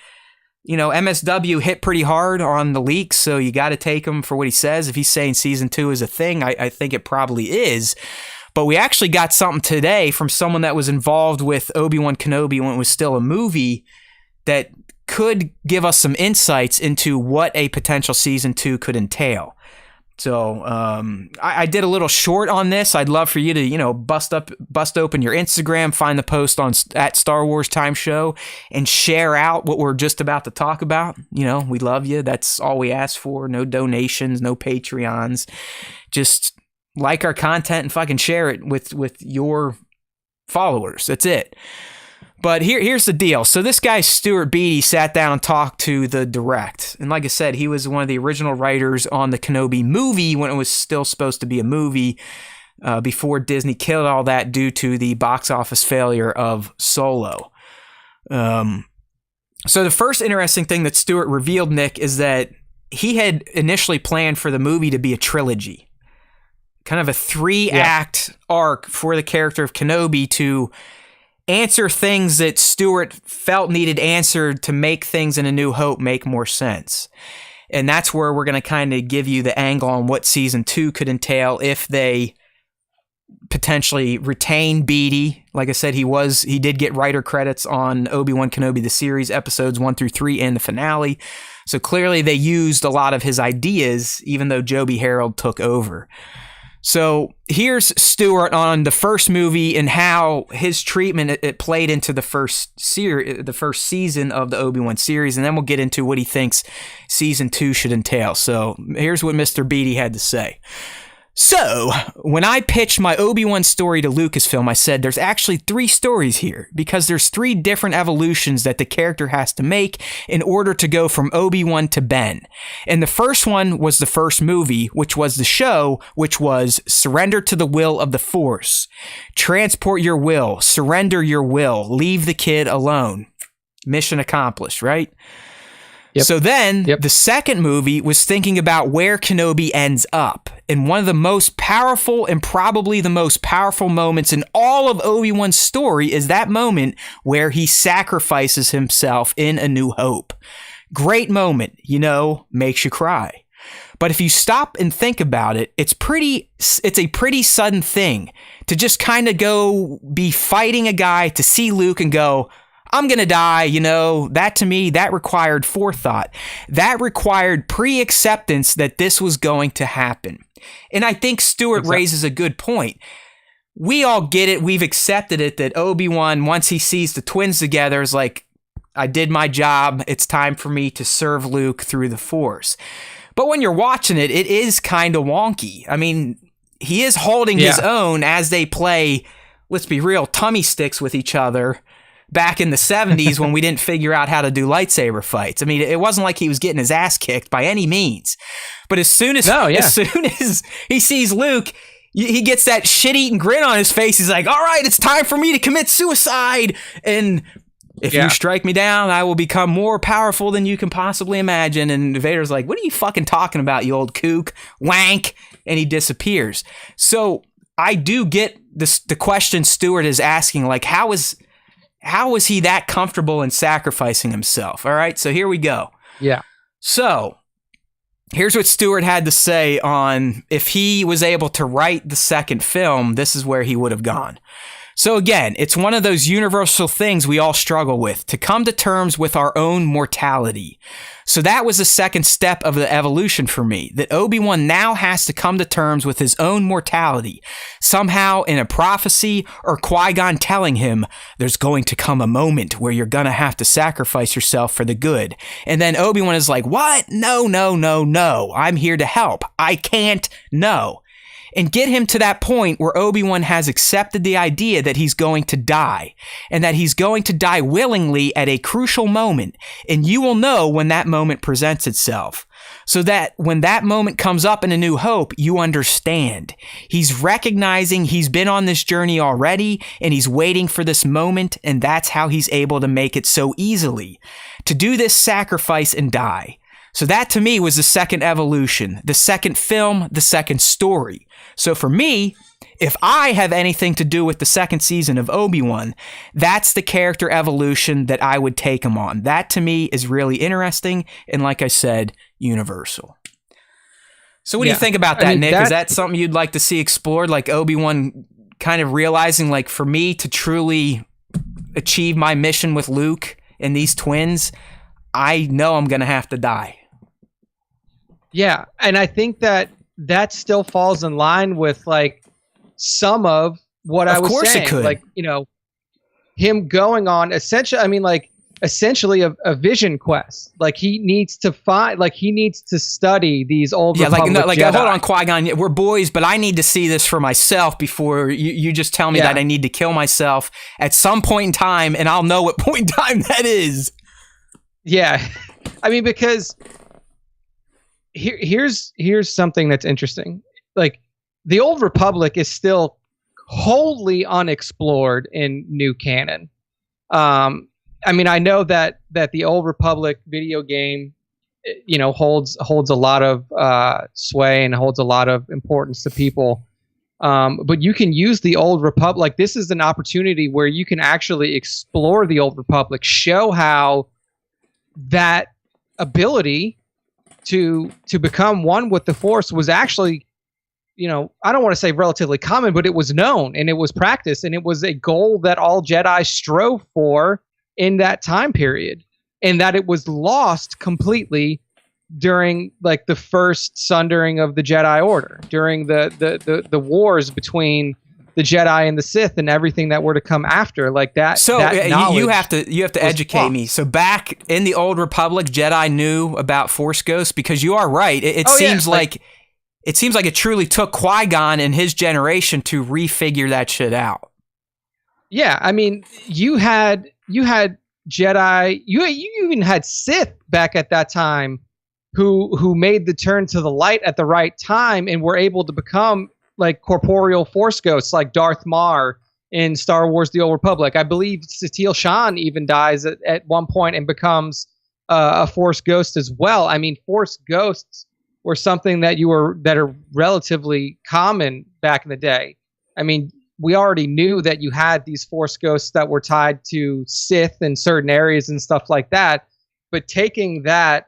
MSW hit pretty hard on the leaks, so you got to take him for what he says. If he's saying season 2 is a thing, I think it probably is. But we actually got something today from someone that was involved with Obi-Wan Kenobi when it was still a movie that could give us some insights into what a potential season 2 could entail. So I did a little short on this. I'd love for you to, bust open your Instagram, find the post at Star Wars Time Show, and share out what we're just about to talk about. We love you. That's all we ask for. No donations, no Patreons. Just like our content and fucking share it with your followers. That's it. But here's the deal. So this guy, Stuart Beattie, sat down and talked to the direct. And like I said, he was one of the original writers on the Kenobi movie when it was still supposed to be a movie before Disney killed all that due to the box office failure of Solo. So the first interesting thing that Stuart revealed, Nick, is that he had initially planned for the movie to be a trilogy. Kind of a 3-act arc for the character of Kenobi to answer things that Stewart felt needed answered to make things in A New Hope make more sense. And that's where we're going to kind of give you the angle on what season 2 could entail if they potentially retain Beatty. Like I said, he did get writer credits on Obi-Wan Kenobi the series, episodes 1 through 3 and the finale. So clearly they used a lot of his ideas, even though Joby Harold took over. So here's Stewart on the first movie and how his treatment it played into the first season of the Obi-Wan series, and then we'll get into what he thinks season 2 should entail. So here's what Mr. Beatty had to say. So, when I pitched my Obi-Wan story to Lucasfilm, I said there's actually 3 stories here because there's 3 different evolutions that the character has to make in order to go from Obi-Wan to Ben. And the first one was the first movie, which was the show, which was surrender to the will of the Force. Transport your will, surrender your will, leave the kid alone. Mission accomplished, right? Yep. So then the second movie was thinking about where Kenobi ends up. And one of the most powerful and probably the most powerful moments in all of Obi-Wan's story is that moment where he sacrifices himself in A New Hope. Great moment, makes you cry. But if you stop and think about it, it's a pretty sudden thing to just kind of go be fighting a guy to see Luke and go, I'm going to die, that to me, that required forethought. That required pre-acceptance that this was going to happen. And I think Stewart raises a good point. We all get it. We've accepted it that Obi-Wan, once he sees the twins together, is like, I did my job. It's time for me to serve Luke through the Force. But when you're watching it, it is kind of wonky. I mean, he is holding his own as they play, let's be real, tummy sticks with each other. Back in the 70s when we didn't figure out how to do lightsaber fights. I mean, it wasn't like he was getting his ass kicked by any means. But as soon as he sees Luke, he gets that shit-eating grin on his face. He's like, all right, it's time for me to commit suicide. And if you strike me down, I will become more powerful than you can possibly imagine. And Vader's like, what are you fucking talking about, you old kook? Wank. And he disappears. So I do get the question Stewart is asking, like, how was he that comfortable in sacrificing himself? All right, so here we go. Yeah. So here's what Stewart had to say on if he was able to write the second film, this is where he would have gone. So again, it's one of those universal things we all struggle with, to come to terms with our own mortality. So that was the second step of the evolution for me, that Obi-Wan now has to come to terms with his own mortality, somehow in a prophecy or Qui-Gon telling him, there's going to come a moment where you're going to have to sacrifice yourself for the good. And then Obi-Wan is like, what? No, no, no, no. I'm here to help. I can't. No. And get him to that point where Obi-Wan has accepted the idea that he's going to die, and that he's going to die willingly at a crucial moment. And you will know when that moment presents itself. So that when that moment comes up in A New Hope, you understand. He's recognizing he's been on this journey already, and he's waiting for this moment, and that's how he's able to make it so easily. To do this sacrifice and die. So that to me was the second evolution, the second film, the second story. So for me, if I have anything to do with the second season of Obi-Wan, that's the character evolution that I would take him on. That to me is really interesting and, like I said, universal. So what do you think about that, Nick? Is that something you'd like to see explored? Like Obi-Wan kind of realizing, like, for me to truly achieve my mission with Luke and these twins, I know I'm going to have to die. Yeah, and I think that still falls in line with, like, some of what I was saying. Of course it could. Like, him going on, essentially a vision quest. Like, he needs to study these old Republic Jedi. Hold on, Qui-Gon, we're boys, but I need to see this for myself before you just tell me that I need to kill myself at some point in time, and I'll know what point in time that is. Yeah. I mean, because here's something that's interesting. Like, the Old Republic is still wholly unexplored in new canon. I mean, I know that the Old Republic video game, holds a lot of sway and holds a lot of importance to people. But you can use the Old Republic. Like, this is an opportunity where you can actually explore the Old Republic, show how that ability to become one with the Force was actually, I don't want to say relatively common, but it was known and it was practiced and it was a goal that all Jedi strove for in that time period, and that it was lost completely during like the first sundering of the Jedi Order, during the wars between the Jedi and the Sith and everything that were to come after, like that. So that you have to educate me. So back in the Old Republic, Jedi knew about Force Ghosts, because you are right. It seems like it truly took Qui-Gon and his generation to refigure that shit out. Yeah, I mean, you had Jedi, you even had Sith back at that time who made the turn to the light at the right time and were able to become like corporeal Force ghosts, like Darth Maul in Star Wars: The Old Republic. I believe Satele Shan even dies at one point and becomes a Force ghost as well. I mean, Force ghosts were something that are relatively common back in the day. I mean, we already knew that you had these Force ghosts that were tied to Sith in certain areas and stuff like that. But taking that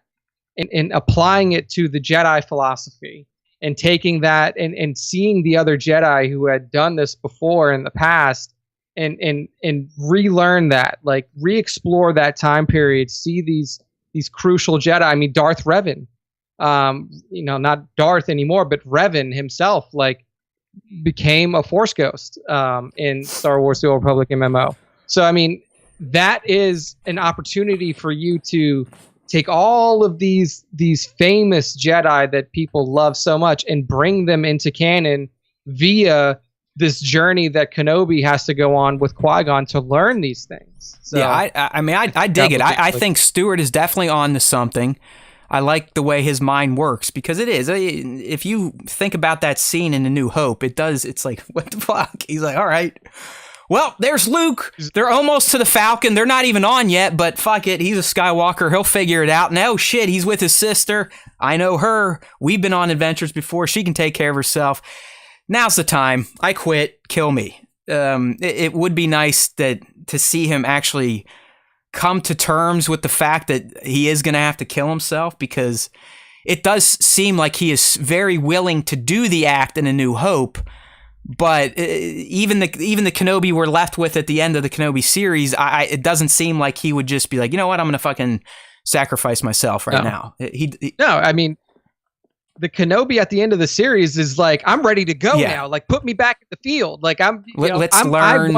and applying it to the Jedi philosophy, and taking that and seeing the other Jedi who had done this before in the past and relearn that, like re-explore that time period, see these crucial Jedi. I mean, Darth Revan, not Darth anymore, but Revan himself, like became a Force ghost in Star Wars: The Old Republic MMO. So, I mean, that is an opportunity for you to take all of these famous Jedi that people love so much and bring them into canon via this journey that Kenobi has to go on with Qui-Gon to learn these things. So, yeah, I dig it. I think Stewart is definitely on to something. I like the way his mind works, because it is. If you think about that scene in A New Hope, it's like, what the fuck? He's like, all right. Well, there's Luke. They're almost to the Falcon. They're not even on yet, but fuck it. He's a Skywalker. He'll figure it out. No shit, he's with his sister. I know her. We've been on adventures before. She can take care of herself. Now's the time. I quit. Kill me. It would be nice to see him actually come to terms with the fact that he is going to have to kill himself, because it does seem like he is very willing to do the act in A New Hope. But even the Kenobi we're left with at the end of the Kenobi series, it doesn't seem like he would just be like, you know what, I'm going to fucking sacrifice myself right now. No, I mean, the Kenobi at the end of the series is like, I'm ready to go now. Like, put me back in the field. Like, let's learn.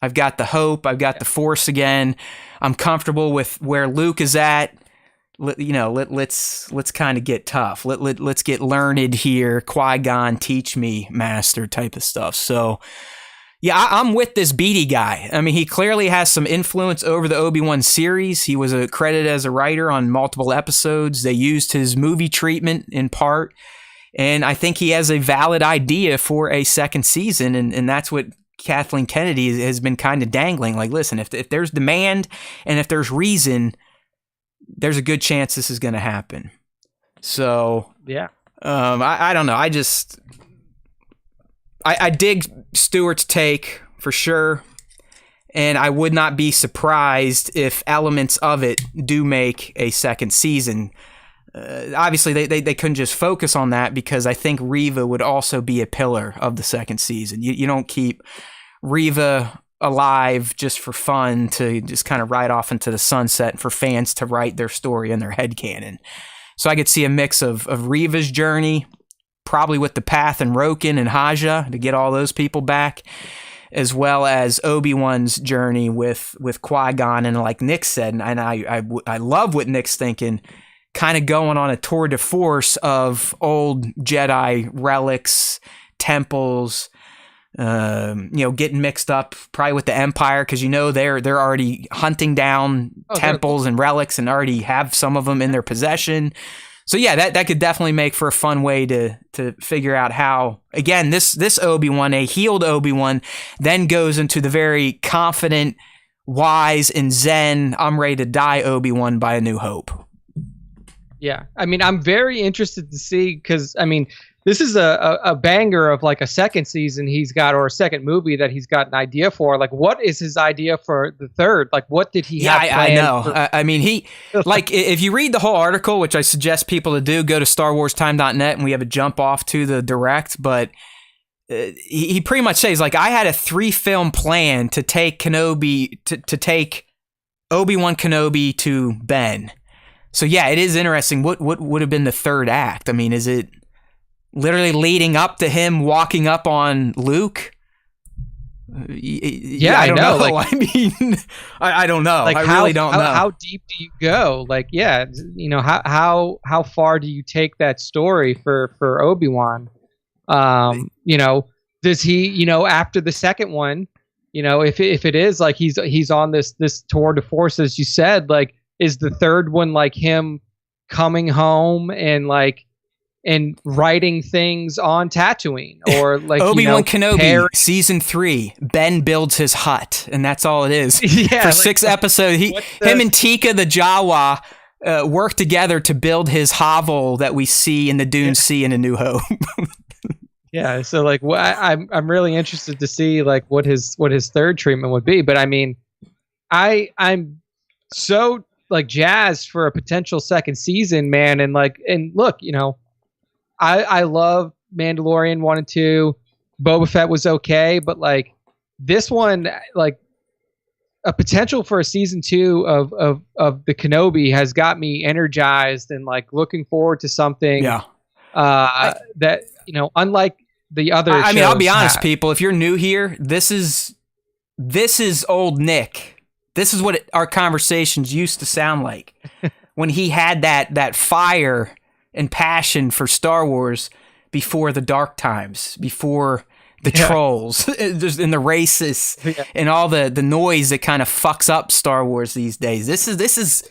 I've got the hope. I've got the Force again. I'm comfortable with where Luke is at. Let's kind of get tough. Let's get learned here. Qui-Gon, teach me, master type of stuff. So, yeah, I'm with this Beatty guy. I mean, he clearly has some influence over the Obi-Wan series. He was credited as a writer on multiple episodes. They used his movie treatment in part. And I think he has a valid idea for a second season. And that's what Kathleen Kennedy has been kind of dangling. Like, listen, if there's demand and if there's reason, there's a good chance this is going to happen. So, yeah. I don't know. I dig Stewart's take for sure. And I would not be surprised if elements of it do make a second season. Obviously, they couldn't just focus on that, because I think Reva would also be a pillar of the second season. You don't keep Reva alive just for fun to just kind of ride off into the sunset for fans to write their story in their headcanon. So I could see a mix of Reva's journey, probably with the Path and Roken and Haja to get all those people back, as well as Obi-Wan's journey with Qui-Gon, and like Nick said, and I love what Nick's thinking, kind of going on a tour de force of old Jedi relics, temples, getting mixed up probably with the Empire, because they're already hunting down temples and relics and already have some of them in their possession. So yeah, that could definitely make for a fun way to figure out how, again, this Obi-Wan, a healed Obi-Wan, then goes into the very confident, wise, and zen, I'm ready to die Obi-Wan by A New Hope. Yeah, I mean, I'm very interested to see, because I mean, this is a banger of like a second season he's got, or a second movie that he's got an idea for. Like, what is his idea for the third? Like, what did he have planned? I know. I mean, he, like, if you read the whole article, which I suggest people to do, go to StarWarsTime.net and we have a jump off to the direct, but he pretty much says, like, I had a 3-film plan to take Kenobi, to take Obi-Wan Kenobi to Ben. So yeah, it is interesting. What would have been the third act? I mean, is it literally leading up to him walking up on Luke? Yeah, I don't know. Like, I mean, I don't know. Like, I really don't know. How deep do you go? Like, yeah, you know, how far do you take that story for Obi-Wan? You know, does he, you know, after the second one, you know, if it is like he's on this tour de force, as you said, like, is the third one like him coming home and like and writing things on Tatooine, or like Obi-Wan Kenobi season 3, Ben builds his hut, and that's all it is. Yeah, for 6 episodes, him and Tika the Jawa work together to build his hovel that we see in the Dune Sea in A New Hope. Yeah, so like, I'm really interested to see like what his third treatment would be. But I mean, I'm so like jazzed for a potential second season, man. And like, and look, you know, I love Mandalorian 1 and 2. Boba Fett was okay, but like this one, like a potential for a season 2 of the Kenobi has got me energized and like looking forward to something. Yeah. That, you know, unlike the other I mean, I'll be honest, have. people, if you're new here, this is old Nick. This is what our conversations used to sound like when he had that fire and passion for Star Wars before the dark times, before the trolls and the racists and all the noise that kind of fucks up Star Wars these days. This is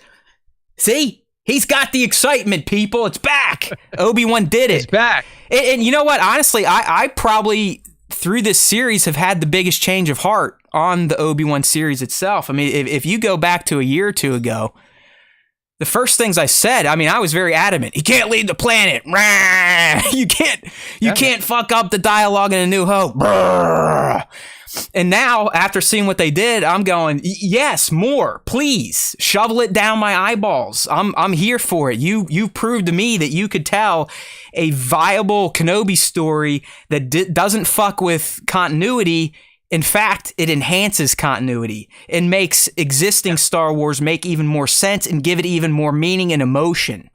see, he's got the excitement, people. It's back. Obi-Wan did it. It's back. And you know what? Honestly, I probably through this series have had the biggest change of heart on the Obi-Wan series itself. I mean, if you go back to a year or two ago, the first things I said, I mean, I was very adamant. He can't lead the planet. You can't fuck up the dialogue in A New Hope. And now, after seeing what they did, I'm going, yes, more, please. Shovel it down my eyeballs. I'm here for it. You proved to me that you could tell a viable Kenobi story that doesn't fuck with continuity. In fact, it enhances continuity and makes existing Star Wars make even more sense and give it even more meaning and emotion.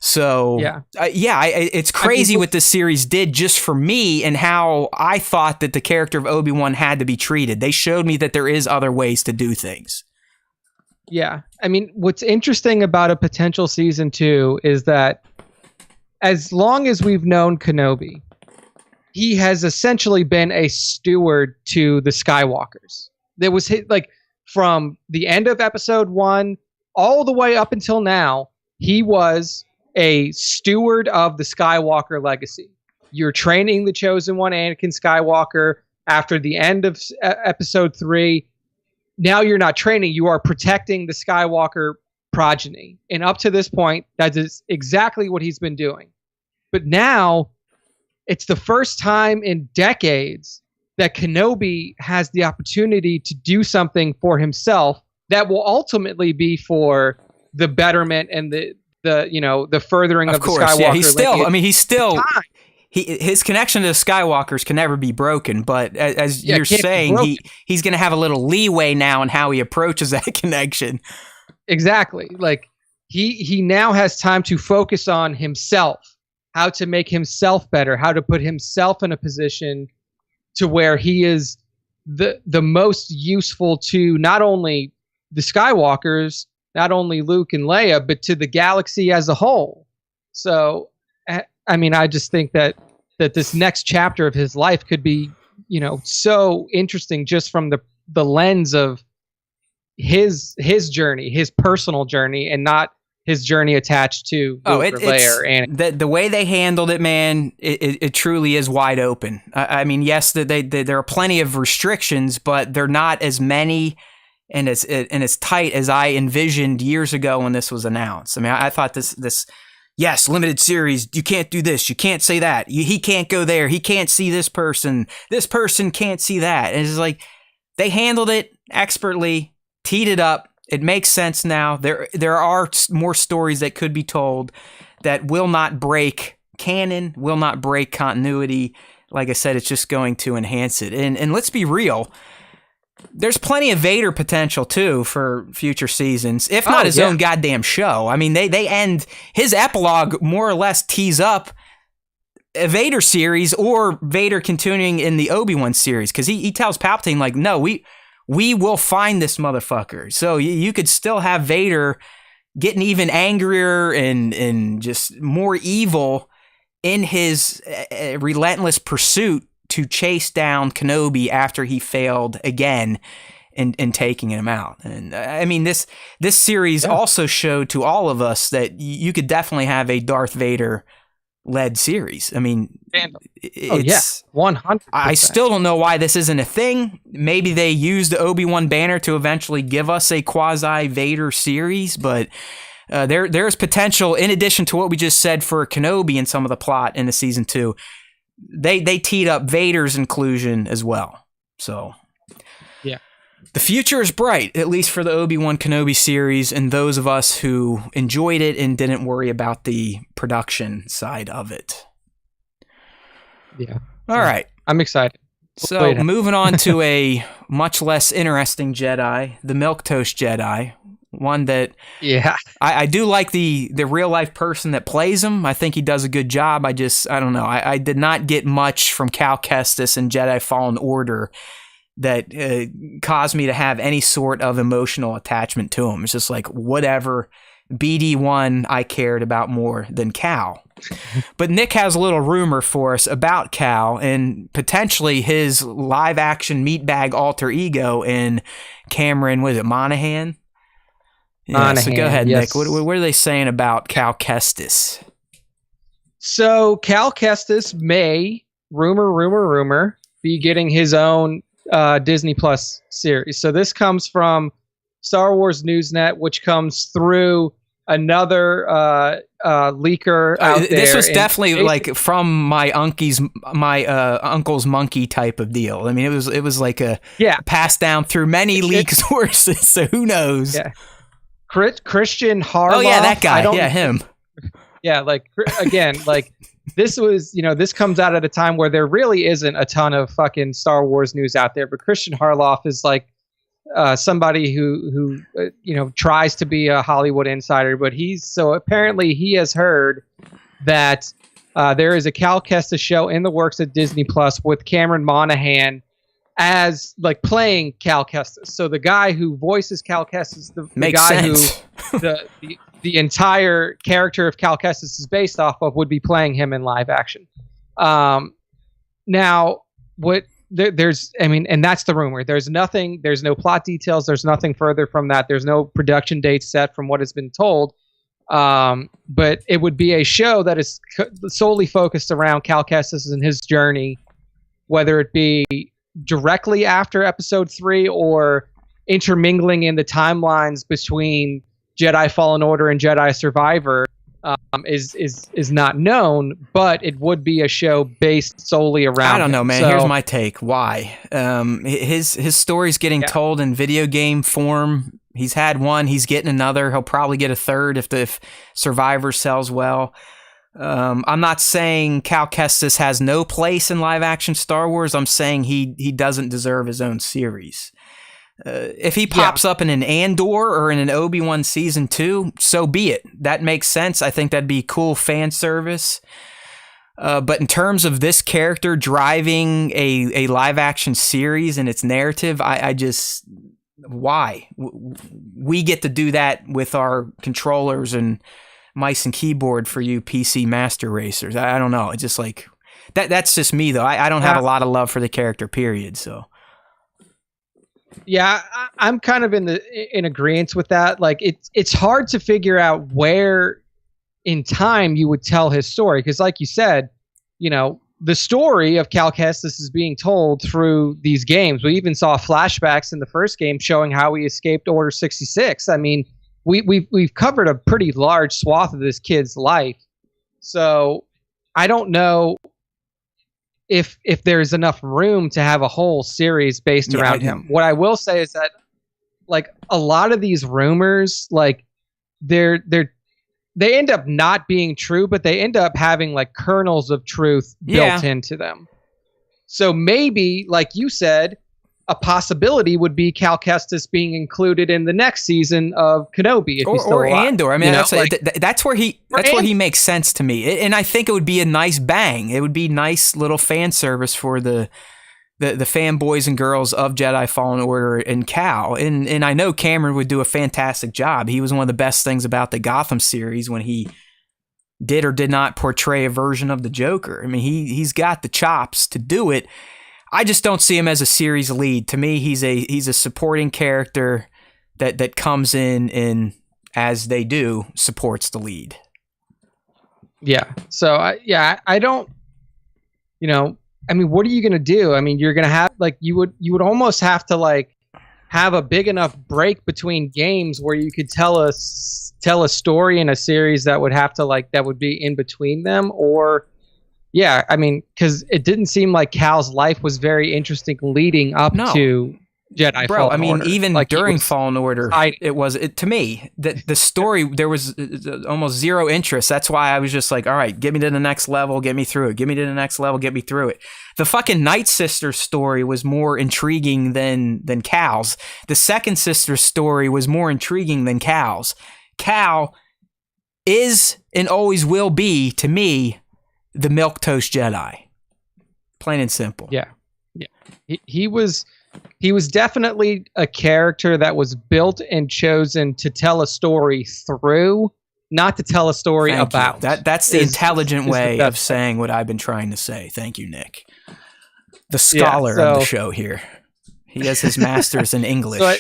So, it's crazy what this series did just for me and how I thought that the character of Obi-Wan had to be treated. They showed me that there is other ways to do things. Yeah. I mean, what's interesting about a potential season 2 is that as long as we've known Kenobi, he has essentially been a steward to the Skywalkers. There was like from the end of episode 1 all the way up until now, he was a steward of the Skywalker legacy. You're training the Chosen One, Anakin Skywalker, after the end of episode 3. Now you're not training, you are protecting the Skywalker progeny. And up to this point, that is exactly what he's been doing. But now, it's the first time in decades that Kenobi has the opportunity to do something for himself that will ultimately be for the betterment and the furthering of the Skywalker. Yeah, his connection to the Skywalkers can never be broken, but as you're saying, he's going to have a little leeway now in how he approaches that connection. Exactly. Like he now has time to focus on himself, how to make himself better, how to put himself in a position to where he is the most useful to not only the Skywalkers, not only Luke and Leia, but to the galaxy as a whole. So, I mean, I just think that this next chapter of his life could be, you know, so interesting just from the lens of his journey, his personal journey, and not his journey attached to Luke or Leia or Anakin. The way they handled it, man, it truly is wide open. I mean, yes, there are plenty of restrictions, but they're not as many and as tight as I envisioned years ago when this was announced. I mean, I thought this yes, limited series, you can't do this, you can't say that, he can't go there, he can't see this person can't see that. And it's like, they handled it expertly, teed it up. It makes sense now. There are more stories that could be told that will not break canon, will not break continuity. Like I said, it's just going to enhance it. And let's be real, there's plenty of Vader potential too for future seasons, if not his own goddamn show. I mean, they end his epilogue more or less tees up a Vader series or Vader continuing in the Obi-Wan series, because he tells Palpatine, like, no, we will find this motherfucker. So you could still have Vader getting even angrier and just more evil in his relentless pursuit to chase down Kenobi after he failed again in taking him out. And I mean, this series also showed to all of us that you could definitely have a Darth Vader led series. I mean, it's 100%. I still don't know why this isn't a thing. Maybe they used the Obi-Wan banner to eventually give us a quasi Vader series, but there's potential in addition to what we just said for Kenobi and some of the plot in the season 2. They teed up Vader's inclusion as well. So yeah, the future is bright, at least for the Obi-Wan Kenobi series and those of us who enjoyed it and didn't worry about the production side of it. Yeah. All right. I'm excited. So moving on to a much less interesting Jedi, the Milquetoast Jedi. One that I do like the real life person that plays him. I think he does a good job. I don't know. I did not get much from Cal Kestis in Jedi Fallen Order that caused me to have any sort of emotional attachment to him. It's just like, whatever. BD1 I cared about more than Cal. But Nick has a little rumor for us about Cal and potentially his live action meatbag alter ego in Cameron, was it Monaghan? Yeah, so go ahead, yes. Nick. What are they saying about Cal Kestis? So Cal Kestis may, rumor, be getting his own Disney Plus series. So this comes from Star Wars Newsnet, which comes through another leaker out there. This was definitely like from my uncle's monkey type of deal. I mean, it was like a passed down through many leak sources. So who knows? Yeah. Christian Harloff. Oh yeah, that guy. Yeah, him. Yeah, like again, like this was, this comes out at a time where there really isn't a ton of fucking Star Wars news out there. But Christian Harloff is like somebody who tries to be a Hollywood insider, but apparently he has heard that there is a Cal Kestis show in the works at Disney Plus with Cameron Monaghan as like playing Cal Kestis. So the guy who voices Cal Kestis, the guy sense. who the entire character of Cal Kestis is based off of, would be playing him in live action. Now what there's, I mean, and that's the rumor. There's no plot details. There's nothing further from that. There's no production date set from what has been told. But it would be a show that is solely focused around Cal Kestis and his journey, whether it be directly after episode 3 or intermingling in the timelines between Jedi Fallen Order and Jedi Survivor, is not known, but it would be a show based solely around. I don't know, man. So, here's my take. Why? His story's getting told in video game form. He's had one. He's getting another. He'll probably get a third if Survivor sells well. I'm not saying Cal Kestis has no place in live action Star Wars. I'm saying he doesn't deserve his own series. If he pops up in an Andor or in an Obi-Wan season 2, so be it. That makes sense. I think that'd be cool fan service. But in terms of this character driving a live action series and its narrative, I just, why? We get to do that with our controllers and mice and keyboard for you PC master racers. I don't know. It's just like that's just me though. I don't have a lot of love for the character, period. So yeah, I'm kind of in agreement with that. Like it's hard to figure out where in time you would tell his story, because like you said, the story of Cal Kestis is being told through these games. We even saw flashbacks in the first game showing how he escaped Order 66. I mean, we've covered a pretty large swath of this kid's life So I don't know if there's enough room to have a whole series based around him. What I will say is that like a lot of these rumors, like they end up not being true, but they end up having like kernels of truth built into them. So maybe, like you said, a possibility would be Cal Kestis being included in the next season of Kenobi, if he's still alive. Andor. I mean, that's where he makes sense to me, and I think it would be a nice bang. It would be nice little fan service for the fanboys and girls of Jedi Fallen Order and Cal, and I know Cameron would do a fantastic job. He was one of the best things about the Gotham series when he did or did not portray a version of the Joker. I mean, he's got the chops to do it. I just don't see him as a series lead. To me, he's a supporting character that comes in and, as they do, supports the lead. Yeah. So I don't. I mean, what are you gonna do? I mean, you're gonna have like you would almost have to like have a big enough break between games where you could tell a story in a series that would be in between them, or. Yeah, I mean, because it didn't seem like Cal's life was very interesting leading up to Jedi Fallen Order. Even like during Fallen Order, to me, the story, there was almost zero interest. That's why I was just like, all right, get me to the next level, get me through it. Get me to the next level, get me through it. The fucking Night Sister story was more intriguing than Cal's. The Second Sister story was more intriguing than Cal's. Cal is and always will be, to me, the milquetoast Jedi, plain and simple. Yeah. He was definitely a character that was built and chosen to tell a story through, not to tell a story about. That's the intelligent way of saying what I've been trying to say. Thank you, Nick, the scholar of the show here. He has his master's in English. So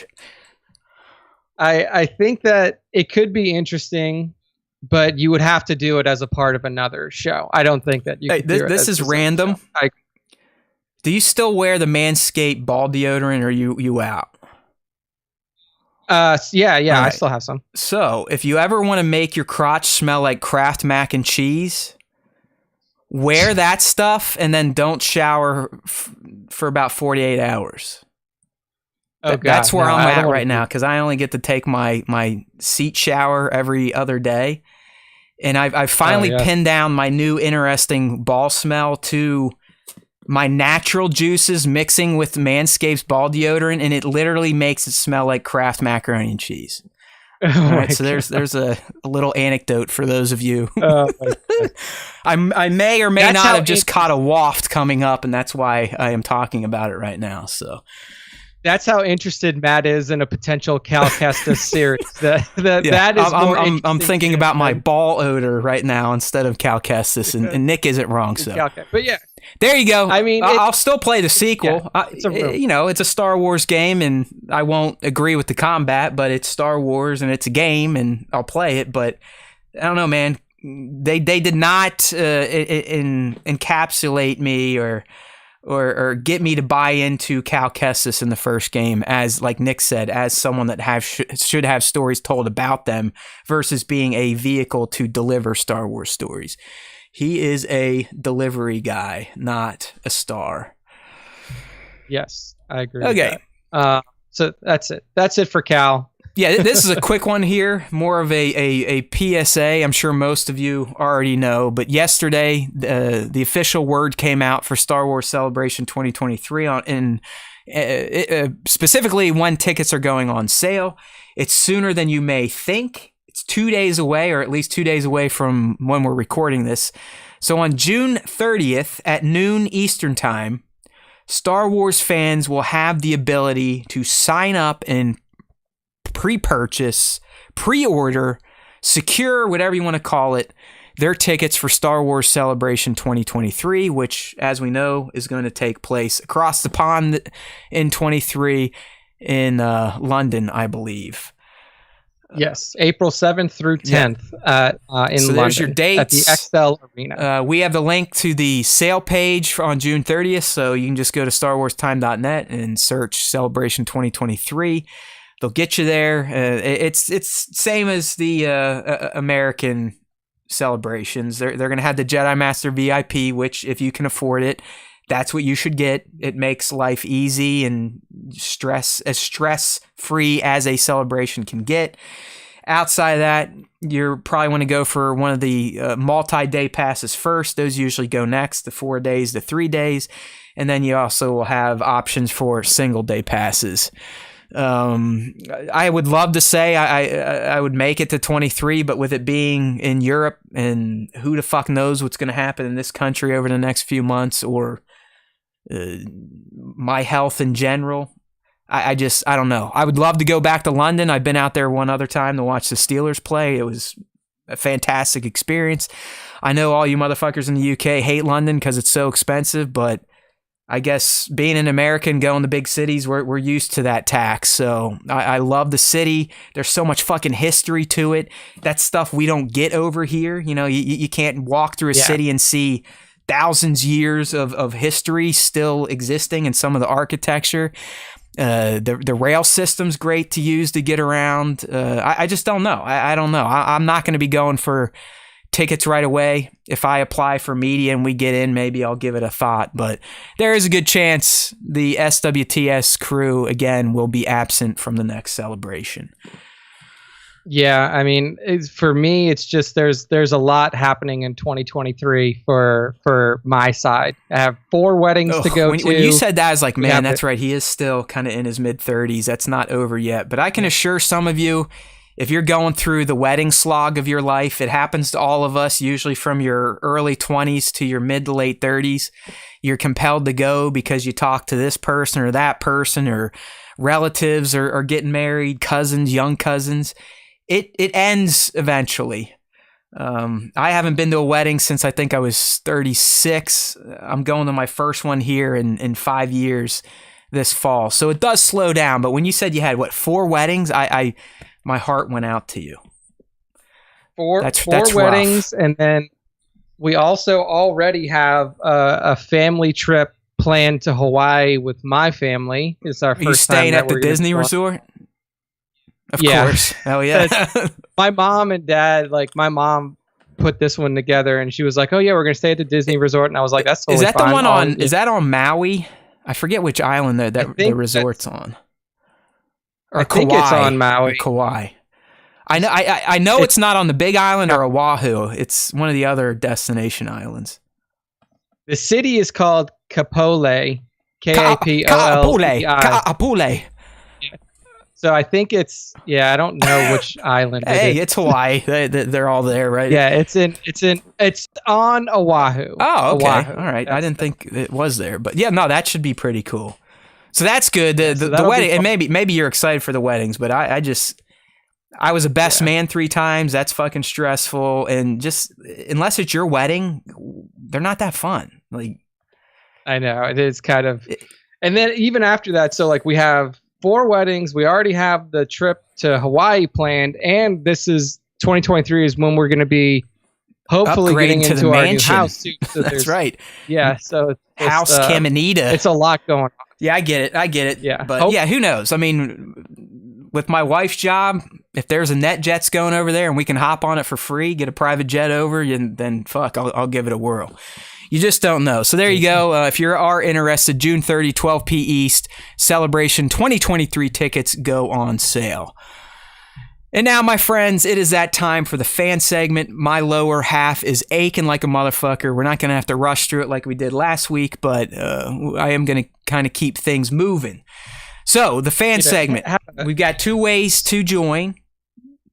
I think that it could be interesting. But you would have to do it as a part of another show. I don't think that you could do it. This is random. Do you still wear the Manscaped ball deodorant, or you out? Yeah, right. I still have some. So, if you ever want to make your crotch smell like Kraft mac and cheese, wear that stuff and then don't shower for about 48 hours. That's where I'm at right now, because I only get to take my seat shower every other day. And I've finally pinned down my new interesting ball smell to my natural juices mixing with Manscaped's ball deodorant, and it literally makes it smell like Kraft macaroni and cheese. All right, so there's a little anecdote for those of you. I may or may not have just caught a waft coming up, and that's why I am talking about it right now. So. That's how interested Matt is in a potential Cal Kestis series. That is I'm thinking about my ball odor right now instead of Cal Kestis, and Nick isn't wrong. So, but yeah, there you go. I mean, I'll still play the sequel. Yeah, it's a Star Wars game, and I won't agree with the combat, but it's Star Wars and it's a game, and I'll play it. But I don't know, man. They did not encapsulate me or get me to buy into Cal Kestis in the first game, as like Nick said, as someone that should have stories told about them versus being a vehicle to deliver Star Wars stories. He is a delivery guy, not a star. Yes, I agree. Okay. With that. So that's it. That's it for Cal. Yeah, this is a quick one here, more of a PSA. I'm sure most of you already know, but yesterday the official word came out for Star Wars Celebration 2023 specifically when tickets are going on sale. It's sooner than you may think. It's 2 days away, or at least 2 days away from when we're recording this. So on June 30th at noon Eastern Time, Star Wars fans will have the ability to sign up and pre-purchase, pre-order, secure, whatever you want to call it, their tickets for Star Wars Celebration 2023, which, as we know, is going to take place across the pond in 23 in London, I believe. Yes, April 7th through 10th in London. There's your dates. At the XL Arena. We have the link to the sale page on June 30th, so you can just go to StarWarsTime.net and search Celebration 2023. They'll get you there. It's same as the American celebrations. They're going to have the Jedi Master VIP, which if you can afford it, that's what you should get. It makes life easy and stress-free as a celebration can get. Outside of that, you probably want to go for one of the multi-day passes first. Those usually go next, the 4 days, the 3 days. And then you also will have options for single-day passes. I would love to say I would make it to 23, but with it being in Europe and who the fuck knows what's going to happen in this country over the next few months, or my health in general, I don't know. I would love to go back to London. I've been out there one other time to watch the Steelers play. It was a fantastic experience. I know all you motherfuckers in the UK hate London because it's so expensive, but I guess being an American going to big cities, we're used to that tax. So I love the city. There's so much fucking history to it. That's stuff we don't get over here. You know, you can't walk through a city and see thousands years of history still existing in some of the architecture. The rail system's great to use to get around. I just don't know. I don't know. I'm not going to be going for tickets right away. If I apply for media and we get in, maybe I'll give it a thought. But there is a good chance the SWTS crew, again, will be absent from the next celebration. Yeah, I mean, for me, it's just there's a lot happening in 2023 for my side. I have 4 weddings to go to. When you said that, I was like, man, that's right. He is still kind of in his mid-30s. That's not over yet. But I can assure some of you, if you're going through the wedding slog of your life, it happens to all of us, usually from your early 20s to your mid to late 30s. You're compelled to go because you talk to this person or that person, or relatives are getting married, cousins, young cousins. It ends eventually. I haven't been to a wedding since I think I was 36. I'm going to my first one here in 5 years this fall. So it does slow down. But when you said you had, 4 weddings, my heart went out to you. That's weddings, rough. And then we also already have a family trip planned to Hawaii with my family. It's our first time. Are you staying at the Disney resort? Of course. Hell yeah. My mom and dad, my mom put this one together and she was like, oh yeah, we're going to stay at the Disney resort. And I was like, that's totally fine. Is that fine. the one is that on Maui? I forget which island that the resort's on. Or I think it's on Maui. Or Kauai. I know it's not on the Big Island or Oahu. It's one of the other destination islands. The city is called Kapolei. Kapolei. Kapolei. So I think it's I don't know which island. It's Hawaii. They're all there, right? Yeah, it's on Oahu. Oh, okay. Oahu. All right. I didn't think it was there, but yeah, no, that should be pretty cool. So that's good. The wedding, and maybe you're excited for the weddings, but I was a best man 3 times. That's fucking stressful, and just unless it's your wedding, they're not that fun. I know it is kind of, and then even after that, so we have 4 weddings. We already have the trip to Hawaii planned, and this is 2023 is when we're going to be hopefully getting into our new house too. So that's right. Yeah. So House Caminita. It's a lot going on. Yeah, I get it. Yeah. But who knows? I mean, with my wife's job, if there's a NetJets going over there and we can hop on it for free, get a private jet over, then fuck, I'll give it a whirl. You just don't know. So there you go. If you are interested, June 30, 12 p. East, Celebration 2023 tickets go on sale. And now, my friends, it is that time for the fan segment. My lower half is aching like a motherfucker. We're not going to have to rush through it like we did last week, but I am going to kind of keep things moving. So, the fan segment. We've got 2 ways to join.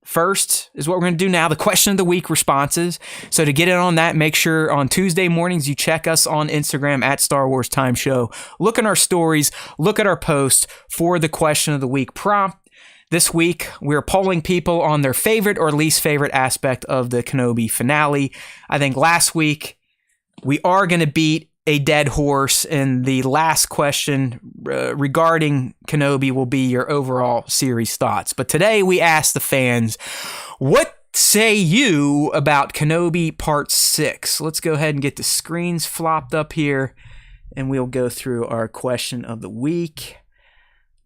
First is what we're going to do now, the question of the week responses. So to get in on that, make sure on Tuesday mornings you check us on Instagram at Star Wars Time Show. Look at our stories, look at our posts for the question of the week prompt. This week, we're polling people on their favorite or least favorite aspect of the Kenobi finale. I think last week, we are going to beat a dead horse, and the last question regarding Kenobi will be your overall series thoughts. But today we asked the fans, what say you about Kenobi Part 6? Let's go ahead and get the screens flopped up here, and we'll go through our question of the week.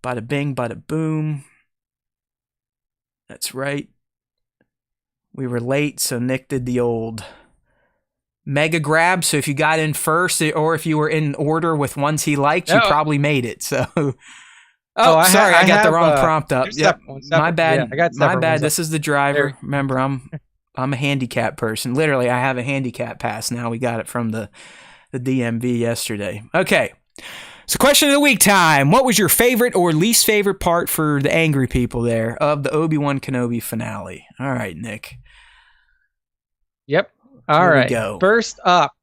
Bada bing, bada boom. That's right. We were late, so Nick did the old mega grab. So if you got in first, or if you were in order with ones he liked, you probably made it. So, sorry, I got the wrong prompt up. Yep, my bad. Yeah, my bad. This is the driver. Remember, I'm a handicap person. Literally, I have a handicap pass now. We got it from the DMV yesterday. Okay. So question of the week time. What was your favorite or least favorite part for the angry people there of the Obi-Wan Kenobi finale? All right, Nick. Yep. All right. Go. First up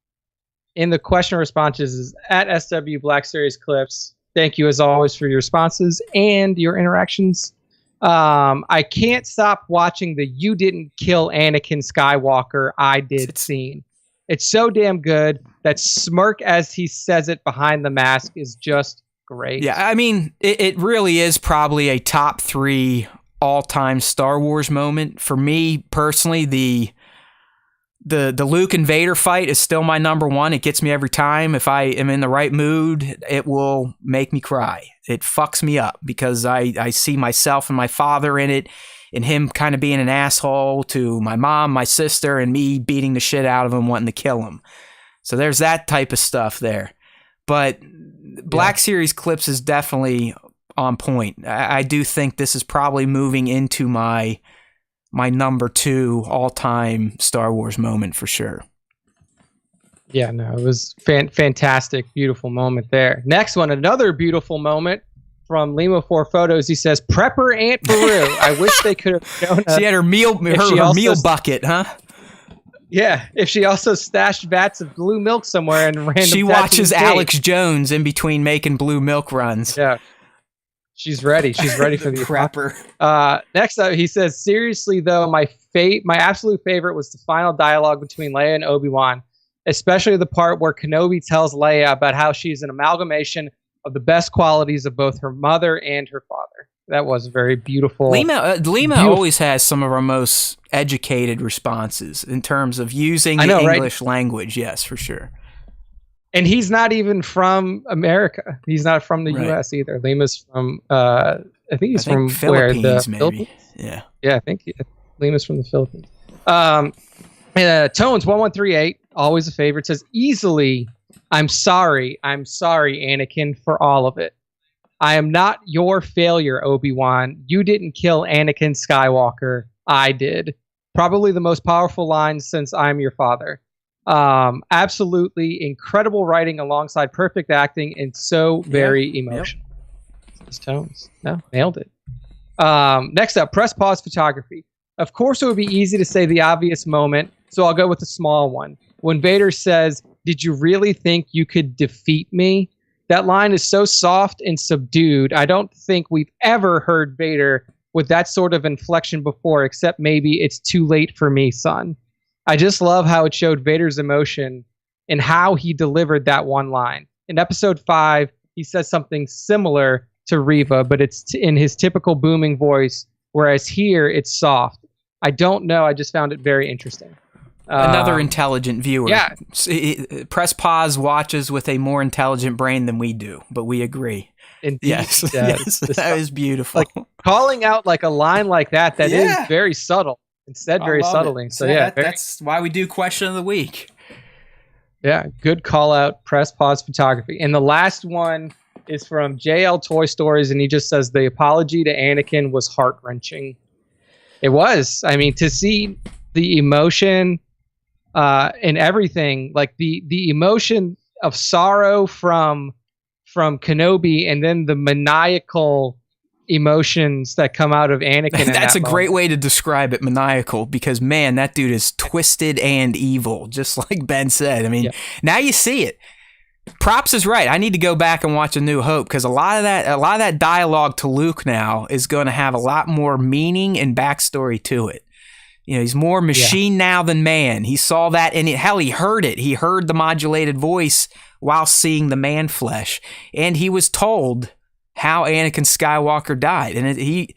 in the question responses is at SW Black Series Clips. Thank you as always for your responses and your interactions. I can't stop watching the "You didn't kill Anakin Skywalker, I did" scene. It's so damn good. That smirk as he says it behind the mask is just great. Yeah, I mean, it really is probably a top 3 all-time Star Wars moment. For me, personally, the Luke and Vader fight is still my number 1. It gets me every time. If I am in the right mood, it will make me cry. It fucks me up because I see myself and my father in it, and him kind of being an asshole to my mom, my sister, and me beating the shit out of him, wanting to kill him. So there's that type of stuff there. But Black Series Clips is definitely on point. I do think this is probably moving into my number 2 all-time Star Wars moment for sure. Yeah, no, it was fantastic, beautiful moment there. Next one, another beautiful moment from Lima 4 Photos. He says, "Prepper Aunt Beru. I wish they could have shown us." She had her meal bucket, huh? Yeah, if she also stashed vats of blue milk somewhere and random. She watches Alex Jones in between making blue milk runs. Yeah, she's ready. She's ready for the prepper. Next up, he says, "Seriously though, my absolute favorite was the final dialogue between Leia and Obi-Wan, especially the part where Kenobi tells Leia about how she's an amalgamation of the best qualities of both her mother and her father." That was very beautiful. Lima always has some of our most educated responses in terms of using the English language. Yes, for sure. And he's not even from America. He's not from the U.S. either. Lima's from, I think he's from Philippines, where? The maybe. Philippines? Yeah. Yeah, I think Lima's from the Philippines. Tones 1138, always a favorite, says, "Easily, I'm sorry, Anakin, for all of it. I am not your failure, Obi-Wan. You didn't kill Anakin Skywalker. I did." Probably the most powerful line since "I'm your father." Absolutely incredible writing alongside perfect acting and so very emotional. These Tones. No, nailed it. Next up, press pause photography. Of course, it would be easy to say the obvious moment, so I'll go with the small one. When Vader says, "Did you really think you could defeat me?" That line is so soft and subdued. I don't think we've ever heard Vader with that sort of inflection before, except maybe "It's too late for me, son." I just love how it showed Vader's emotion and how he delivered that one line. In episode 5, he says something similar to Reva, but it's in his typical booming voice, whereas here it's soft. I don't know. I just found it very interesting. Another intelligent viewer. Yeah. Press pause watches with a more intelligent brain than we do, but we agree. Indeed. Yes, yes, that is beautiful. Like calling out like a line like that is very subtle. It's said very subtly. So that's why we do question of the week. Yeah, good call out. Press pause photography. And the last one is from JL Toy Stories, and he just says the apology to Anakin was heart-wrenching. It was. I mean, to see the emotion and everything, like the emotion of sorrow from Kenobi, and then the maniacal emotions that come out of Anakin. That's a great way to describe it, maniacal, because man, that dude is twisted and evil, just like Ben said. I mean, now you see it. Props is right. I need to go back and watch A New Hope, because a lot of that dialogue to Luke now is going to have a lot more meaning and backstory to it. You know, he's more machine now than man. He saw that, and hell, he heard it. He heard the modulated voice while seeing the man flesh, and he was told how Anakin Skywalker died. And he,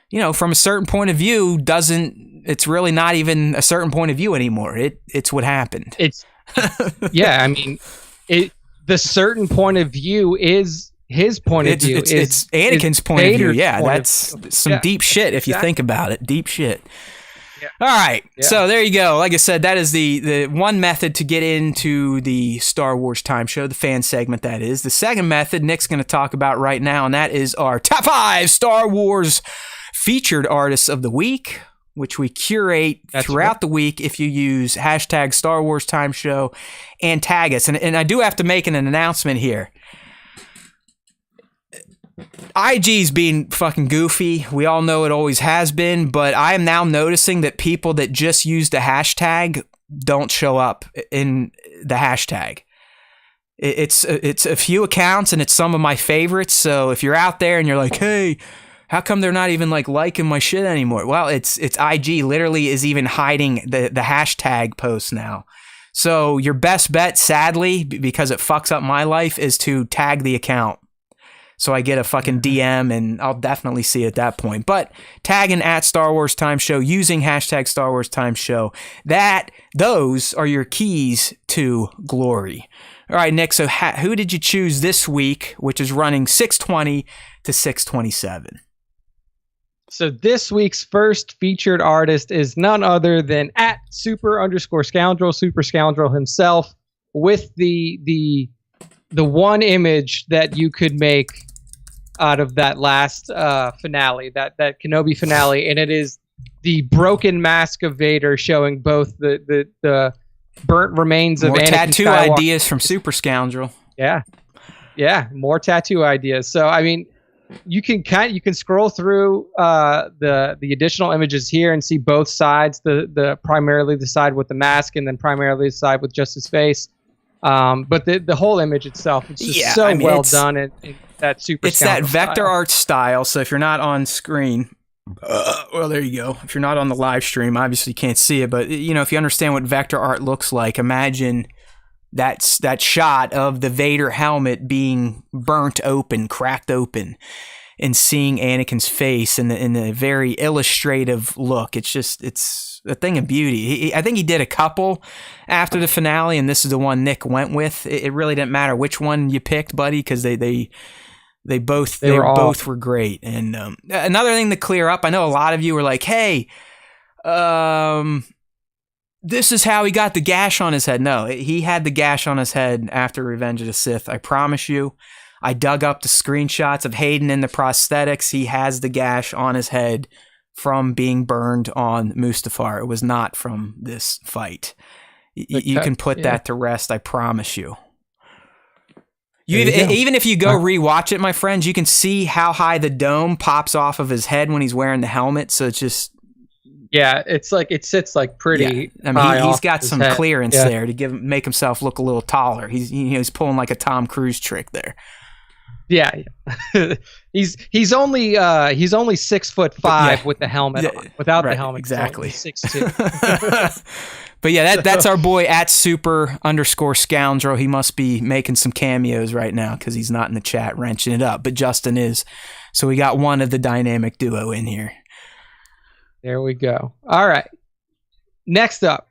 you know, from a certain point of view, it's really not even a certain point of view anymore. It's what happened. It's I mean, the certain point of view is his point of view. It's Anakin's point of view. Yeah, that's some deep shit if you think about it. Deep shit. All right. Yeah. So there you go. Like I said, that is the one method to get into the Star Wars Time Show, the fan segment, that is. The second method Nick's going to talk about right now, and that is our top 5 Star Wars featured artists of the week, which we curate throughout the week if you use hashtag Star Wars Time Show and tag us. And I do have to make an announcement here. IG's being fucking goofy. We all know it always has been, but I am now noticing that people that just use the hashtag don't show up in the hashtag. It's a few accounts, and it's some of my favorites. So if you're out there and you're like, hey, how come they're not even like liking my shit anymore? Well, it's IG literally is even hiding the hashtag posts now. So your best bet, sadly, because it fucks up my life, is to tag the account. So I get a fucking DM, and I'll definitely see it at that point. But tagging at Star Wars Time Show, using hashtag Star Wars Time Show, those are your keys to glory. All right, Nick, so who did you choose this week, which is running 620 to 627? So this week's first featured artist is none other than at @super_scoundrel, Super Scoundrel himself, with the one image that you could make out of that last finale, that Kenobi finale, and it is the broken mask of Vader, showing both the burnt remains of Anakin tattoo Skywalker. Ideas from Super Scoundrel. Yeah, more tattoo ideas. So I mean, you can scroll through the additional images here and see both sides. The primarily the side with the mask, and then primarily the side with just his face. But the whole image itself, it's just well done. And that Super. It's that vector art style. So if you're not on screen, well, there you go. If you're not on the live stream, obviously you can't see it. But you know, if you understand what vector art looks like, imagine that shot of the Vader helmet being burnt open, cracked open, and seeing Anakin's face in the very illustrative look. It's a thing of beauty. I think he did a couple after the finale, and this is the one Nick went with. It really didn't matter which one you picked, buddy, because they both were great. And another thing to clear up, I know a lot of you were like, hey, this is how he got the gash on his head. No, he had the gash on his head after Revenge of the Sith. I promise you. I dug up the screenshots of Hayden in the prosthetics. He has the gash on his head from being burned on Mustafar. It was not from this fight. You can put that to rest, I promise you. Even if you go rewatch it, my friends, you can see how high the dome pops off of his head when he's wearing the helmet. So it's just... Yeah, it's like it sits like pretty. Yeah. I mean, he's got some clearance there to make himself look a little taller. He's pulling like a Tom Cruise trick there. Yeah. he's only 6'5" with the helmet on. Without the helmet, exactly 6'2". But yeah, that's our boy at @super_scoundrel. He must be making some cameos right now because he's not in the chat wrenching it up. But Justin is, so we got one of the dynamic duo in here. There we go. All right. Next up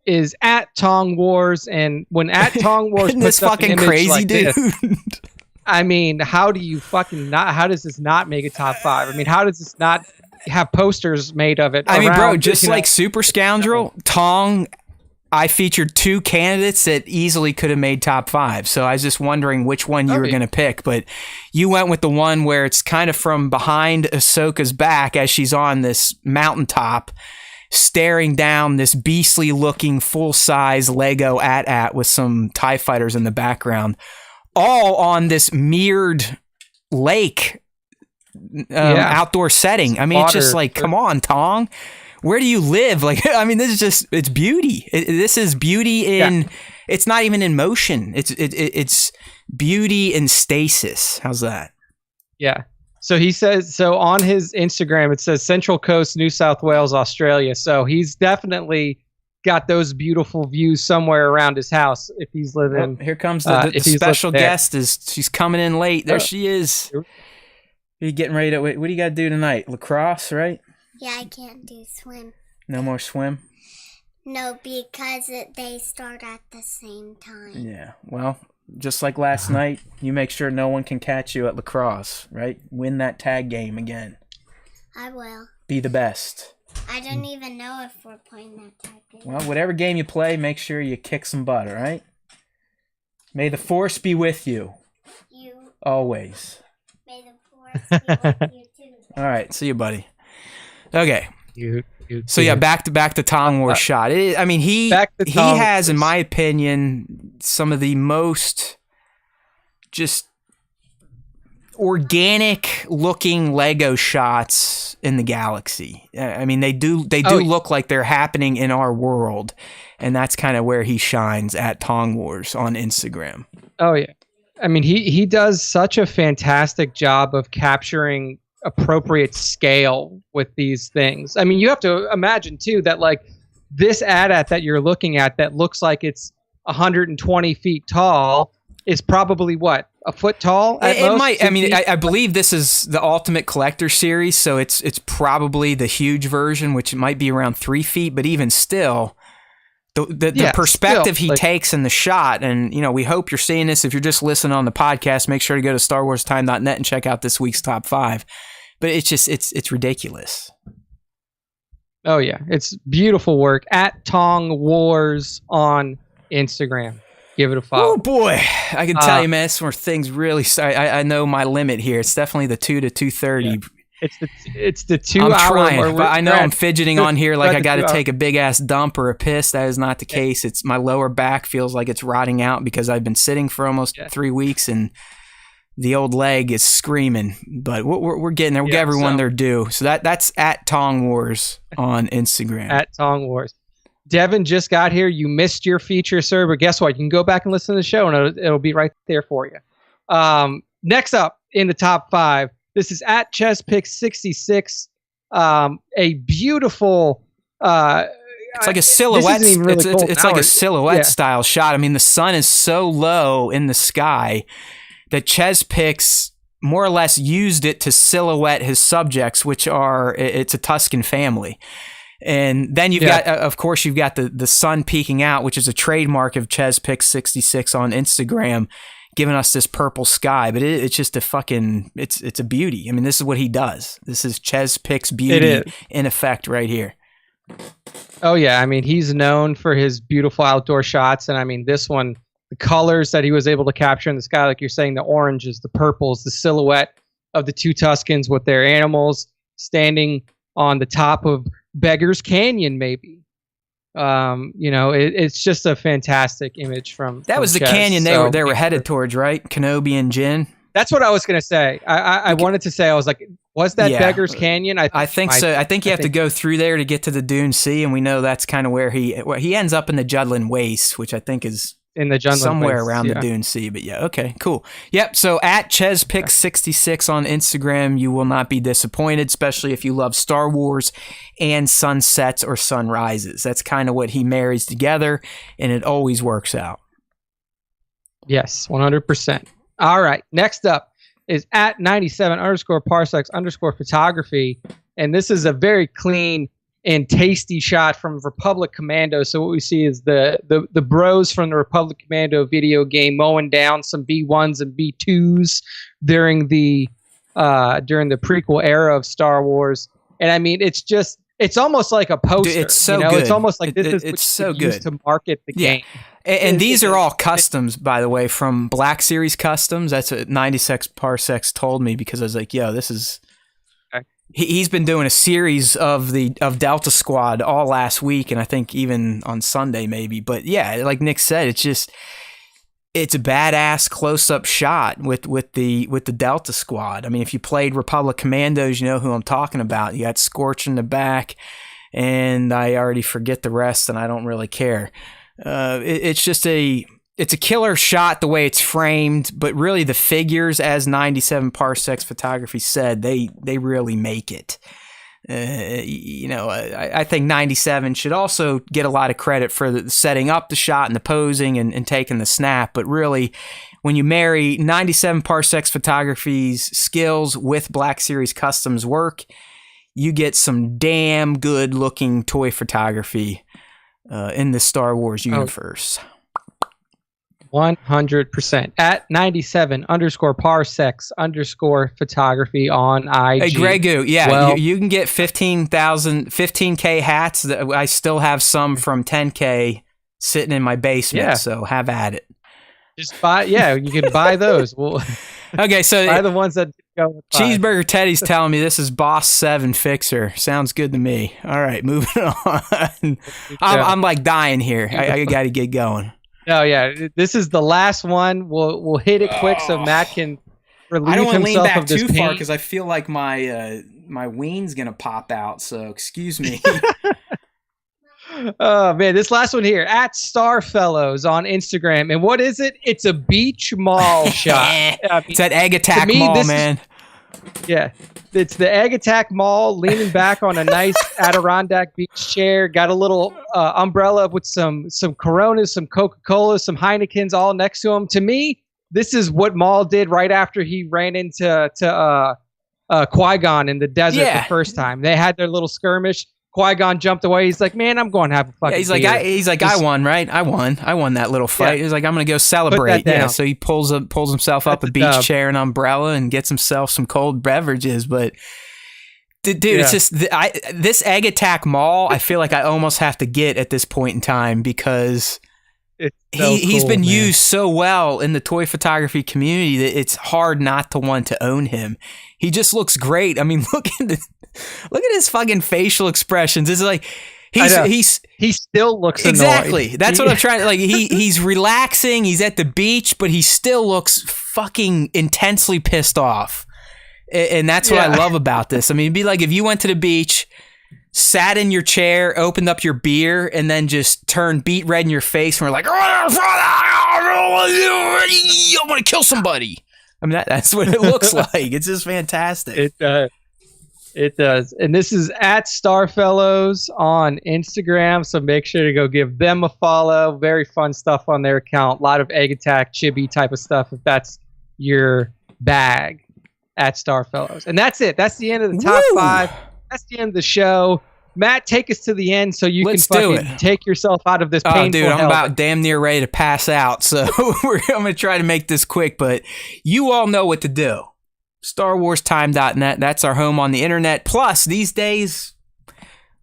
is @Tong Wars, and when @Tong Wars puts this fucking up an crazy like dude. This, I mean, how do you fucking not? How does this not make a top 5? I mean, how does this not have posters made of it? I mean, bro, just like Super Scoundrel, Tong, I featured 2 candidates that easily could have made top 5. So I was just wondering which one you were going to pick. But you went with the one where it's kind of from behind Ahsoka's back as she's on this mountaintop, staring down this beastly looking full-size Lego AT-AT with some TIE fighters in the background, all on this mirrored lake outdoor setting. I mean, it's just like, come on, Tong. Where do you live? Like, I mean, this is just, it's beauty. This is beauty in, it's not even in motion. It's beauty in stasis. How's that? Yeah. So he says, so on his Instagram, it says Central Coast, New South Wales, Australia. So he's definitely got those beautiful views somewhere around his house if he's living. Oh, here comes the special guest. She's coming in late. There she is. Are you getting ready to, what do you got to do tonight? Lacrosse, right? Yeah, I can't do swim. No more swim? No, because they start at the same time. Yeah, well, just like last night, you make sure no one can catch you at lacrosse, right? Win that tag game again. I will. Be the best. I don't even know if we're playing that type game. Well, whatever game you play, make sure you kick some butt, all right? May the Force be with you. You. Always. May the Force be with you too. All right, see you, buddy. Okay. You So yeah, back to Tong Wars shot. I mean, he has, in my opinion, some of the most just organic looking Lego shots in the galaxy. I mean, they do look like they're happening in our world, and that's kind of where he shines at Tong Wars on Instagram. Oh yeah, I mean he does such a fantastic job of capturing appropriate scale with these things. I mean, you have to imagine too that like this AT-AT that you're looking at that looks like it's 120 feet tall is probably what, a foot tall? It might. I mean, I believe this is the Ultimate Collector series, so it's probably the huge version, which might be around 3 feet. But even still, the perspective he takes in the shot, and you know, we hope you're seeing this. If you're just listening on the podcast, make sure to go to StarWarsTime.net and check out this week's top 5. But it's just it's ridiculous. Oh yeah, it's beautiful work at Tong Wars on Instagram. Give it a follow. Oh boy, I can tell you, man, it's where things really. I know my limit here. It's definitely the 2 to 2:30. Yeah. It's the 2 I'm hour. Trying, but I know I'm fidgeting on here like I got to take a big ass dump or a piss. That is not the case. It's my lower back feels like it's rotting out because I've been sitting for almost 3 weeks and the old leg is screaming. But we're getting there. We'll get everyone their due. So that's at Tong Wars on Instagram. At Tong Wars. Devin just got here. You missed your feature, sir, but guess what? You can go back and listen to the show, and it'll be right there for you. Next up in the top 5, this is at ChesPick66. A beautiful. It's like a silhouette. It's like a silhouette style shot. I mean, the sun is so low in the sky that ChesPick's more or less used it to silhouette his subjects, which it's a Tusken family. And then you've got, of course, you've got the sun peeking out, which is a trademark of ChesPick66 on Instagram, giving us this purple sky. But it's just it's a beauty. I mean, this is what he does. This is ChesPick's beauty in effect right here. Oh yeah, I mean, he's known for his beautiful outdoor shots, and I mean, this one, the colors that he was able to capture in the sky, like you're saying, the oranges, the purples, the silhouette of the 2 Tuskens with their animals standing on the top of Beggar's Canyon, maybe. You know, it's just a fantastic image from. That was the canyon they were headed towards, right? Kenobi and Jin. That's what I was gonna say. I wanted to say, I was like, was that Beggar's Canyon? I think so. I think you have to go through there to get to the Dune Sea, and we know that's kind of where he ends up in the Judlin Waste, which I think is in the Judlin somewhere around the Dune Sea. But yeah, okay, cool. Yep. So at ChesPick66 on Instagram, you will not be disappointed, especially if you love Star Wars and sunsets or sunrises. That's kind of what he marries together, and it always works out. Yes, 100%. All right. Next up is at 97_parsecs_photography. And this is a very clean and tasty shot from Republic Commando. So what we see is the bros from the Republic Commando video game mowing down some B1s and B2s during the prequel era of Star Wars. And I mean, it's almost like a poster. Dude, it's so good. It's almost like this it's so good to market the game. And these are all customs, by the way, from Black Series Customs. That's what 96 Parsecs told me, because I was like, yo, this is... He's been doing a series of Delta Squad all last week, and I think even on Sunday maybe. But yeah, like Nick said, it's a badass close-up shot with the Delta Squad. I mean, if you played Republic Commandos, you know who I'm talking about. You got Scorch in the back, and I already forget the rest, and I don't really care. It's a killer shot the way it's framed, but really the figures, as 97 Parsecs Photography said, they really make it. I think 97 should also get a lot of credit for setting up the shot and the posing and taking the snap. But really, when you marry 97 Parsecs Photography's skills with Black Series Customs work, you get some damn good looking toy photography in the Star Wars universe. 100%. At 97_parsecs_photography on IG. Hey, Gregu, yeah, Well, you can get 15K hats. I still have some from 10K sitting in my basement, so have at it. just buy, you can buy those. We'll Okay, so buy the ones that go with Cheeseburger Teddy's telling me this is Boss 7 Fixer. Sounds good to me. All right, moving on. I'm like dying here. I got to get going. No, this is the last one. We'll hit it quick so Matt can relieve I don't want to lean himself back of this too far pain. because I feel like my ween's gonna pop out. So excuse me. Oh man, this last one here at Starfellows on Instagram. And what is it? It's a beach mall shot. It's that Egg Attack Mall, man. It's the Egg Attack Mall, leaning back on a nice Adirondack beach chair. Got a little umbrella with some Coronas, some Coca-Colas, some Heinekens all next to him. To me, this is what Maul did right after he ran into Qui-Gon in the desert the first time. They had their little skirmish. Qui-Gon jumped away. He's like, man, I'm going to have a fucking beer. I won, right? I won that little fight. He's like, I'm going to go celebrate. Yeah, so he pulls himself up a beach chair and umbrella and gets himself some cold beverages. But dude, it's just this Egg Attack Mall, I feel like I almost have to get at this point in time because he's been used so well in the toy photography community that it's hard not to want to own him. He just looks great. I mean, look at his fucking facial expressions. It's like he still looks exactly annoyed. That's what I'm trying to like. He's relaxing. He's at the beach, but he still looks fucking intensely pissed off. And that's what I love about this. I mean, it'd be like if you went to the beach, sat in your chair, opened up your beer, and then just turned beet red in your face, and we're like, I want to kill somebody. I mean, that's what it looks like. It's just fantastic. It does. And this is at Starfellows on Instagram, so make sure to go give them a follow. Very fun stuff on their account. A lot of Egg Attack, chibi type of stuff, if that's your bag, at Starfellows. And that's it. That's the end of the top 5. That's the end of the show. Matt, take us to the end so you can fucking take yourself out of this painful dude, I'm hell. about damn near ready to pass out, so I'm going to try to make this quick, but you all know what to do. StarWarsTime.net, that's our home on the internet. Plus, these days,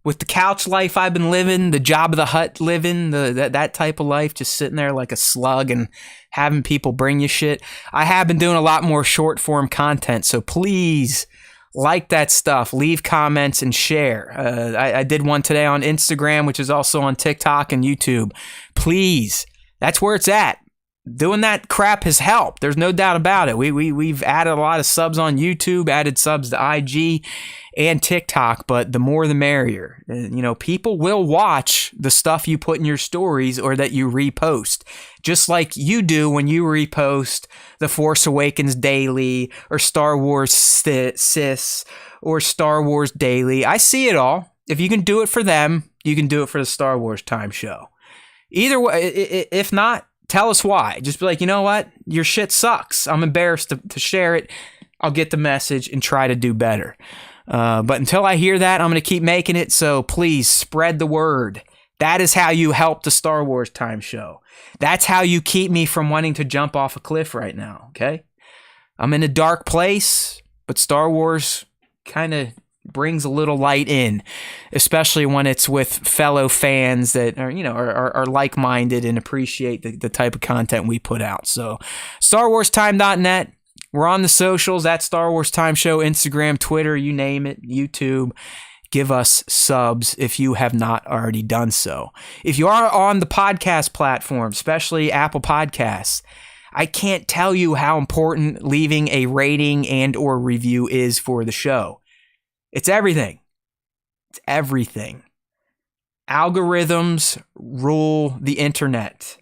with the couch life I've been living, the Jabba the Hutt living, that type of life, just sitting there like a slug and having people bring you shit, I have been doing a lot more short-form content, so please like that stuff, leave comments, and share. I did one today on Instagram, which is also on TikTok and YouTube. Please, that's where it's at. Doing that crap has helped. There's no doubt about it. We've added a lot of subs on YouTube, added subs to IG and TikTok, but the more the merrier. You know, people will watch the stuff you put in your stories or that you repost, just like you do when you repost The Force Awakens Daily or Star Wars Sis or Star Wars Daily. I see it all. If you can do it for them, you can do it for the Star Wars Time Show. Either way, if not, tell us why. Just be like, you know what? Your shit sucks. I'm embarrassed to share it. I'll get the message and try to do better. But until I hear that, I'm going to keep making it. So please spread the word. That is how you help the Star Wars Time Show. That's how you keep me from wanting to jump off a cliff right now. Okay. I'm in a dark place, but Star Wars kind of brings a little light in, especially when it's with fellow fans that are like-minded and appreciate the type of content we put out. So StarWarsTime.net. We're on the socials at Star Wars Time Show, Instagram, Twitter, you name it, YouTube. Give us subs if you have not already done so. If you are on the podcast platform, especially Apple Podcasts, I can't tell you how important leaving a rating and or review is for the show. It's everything. It's everything. Algorithms rule the internet.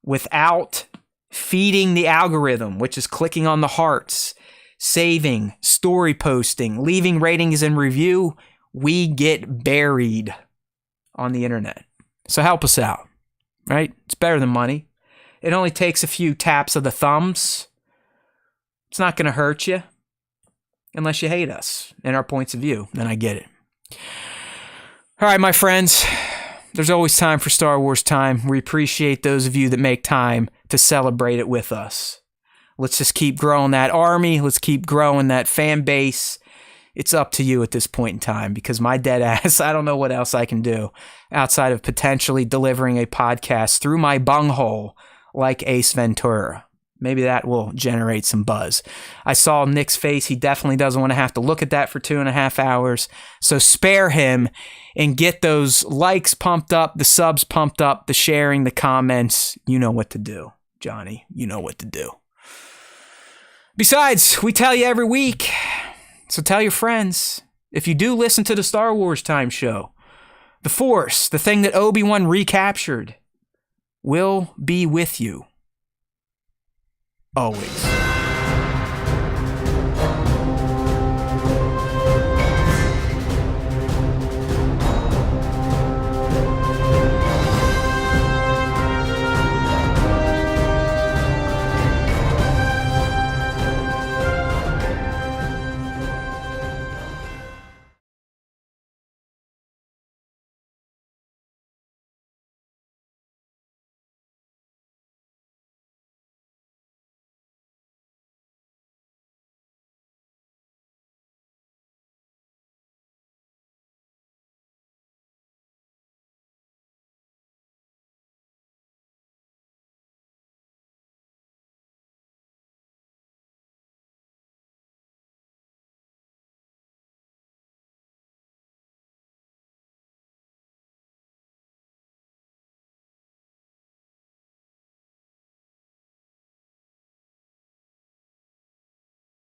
Without feeding the algorithm, which is clicking on the hearts, saving, story posting, leaving ratings and review, we get buried on the internet. So help us out, right? It's better than money. It only takes a few taps of the thumbs. It's not going to hurt you unless you hate us and our points of view. Then I get it. All right, my friends. there's always time for Star Wars time. We appreciate those of you that make time to celebrate it with us. Let's just keep growing that army. Let's keep growing that fan base. It's up to you at this point in time, because my dead ass, I don't know what else I can do outside of potentially delivering a podcast through my bunghole like Ace Ventura. Maybe that will generate some buzz. I saw Nick's face. He definitely doesn't want to have to look at that for 2.5 hours. So spare him and get those likes pumped up, the subs pumped up, the sharing, the comments. You know what to do, Johnny. You know what to do. Besides, we tell you every week. So tell your friends. If you do listen to the Star Wars Time show, the Force, the thing that Obi-Wan recaptured, will be with you always.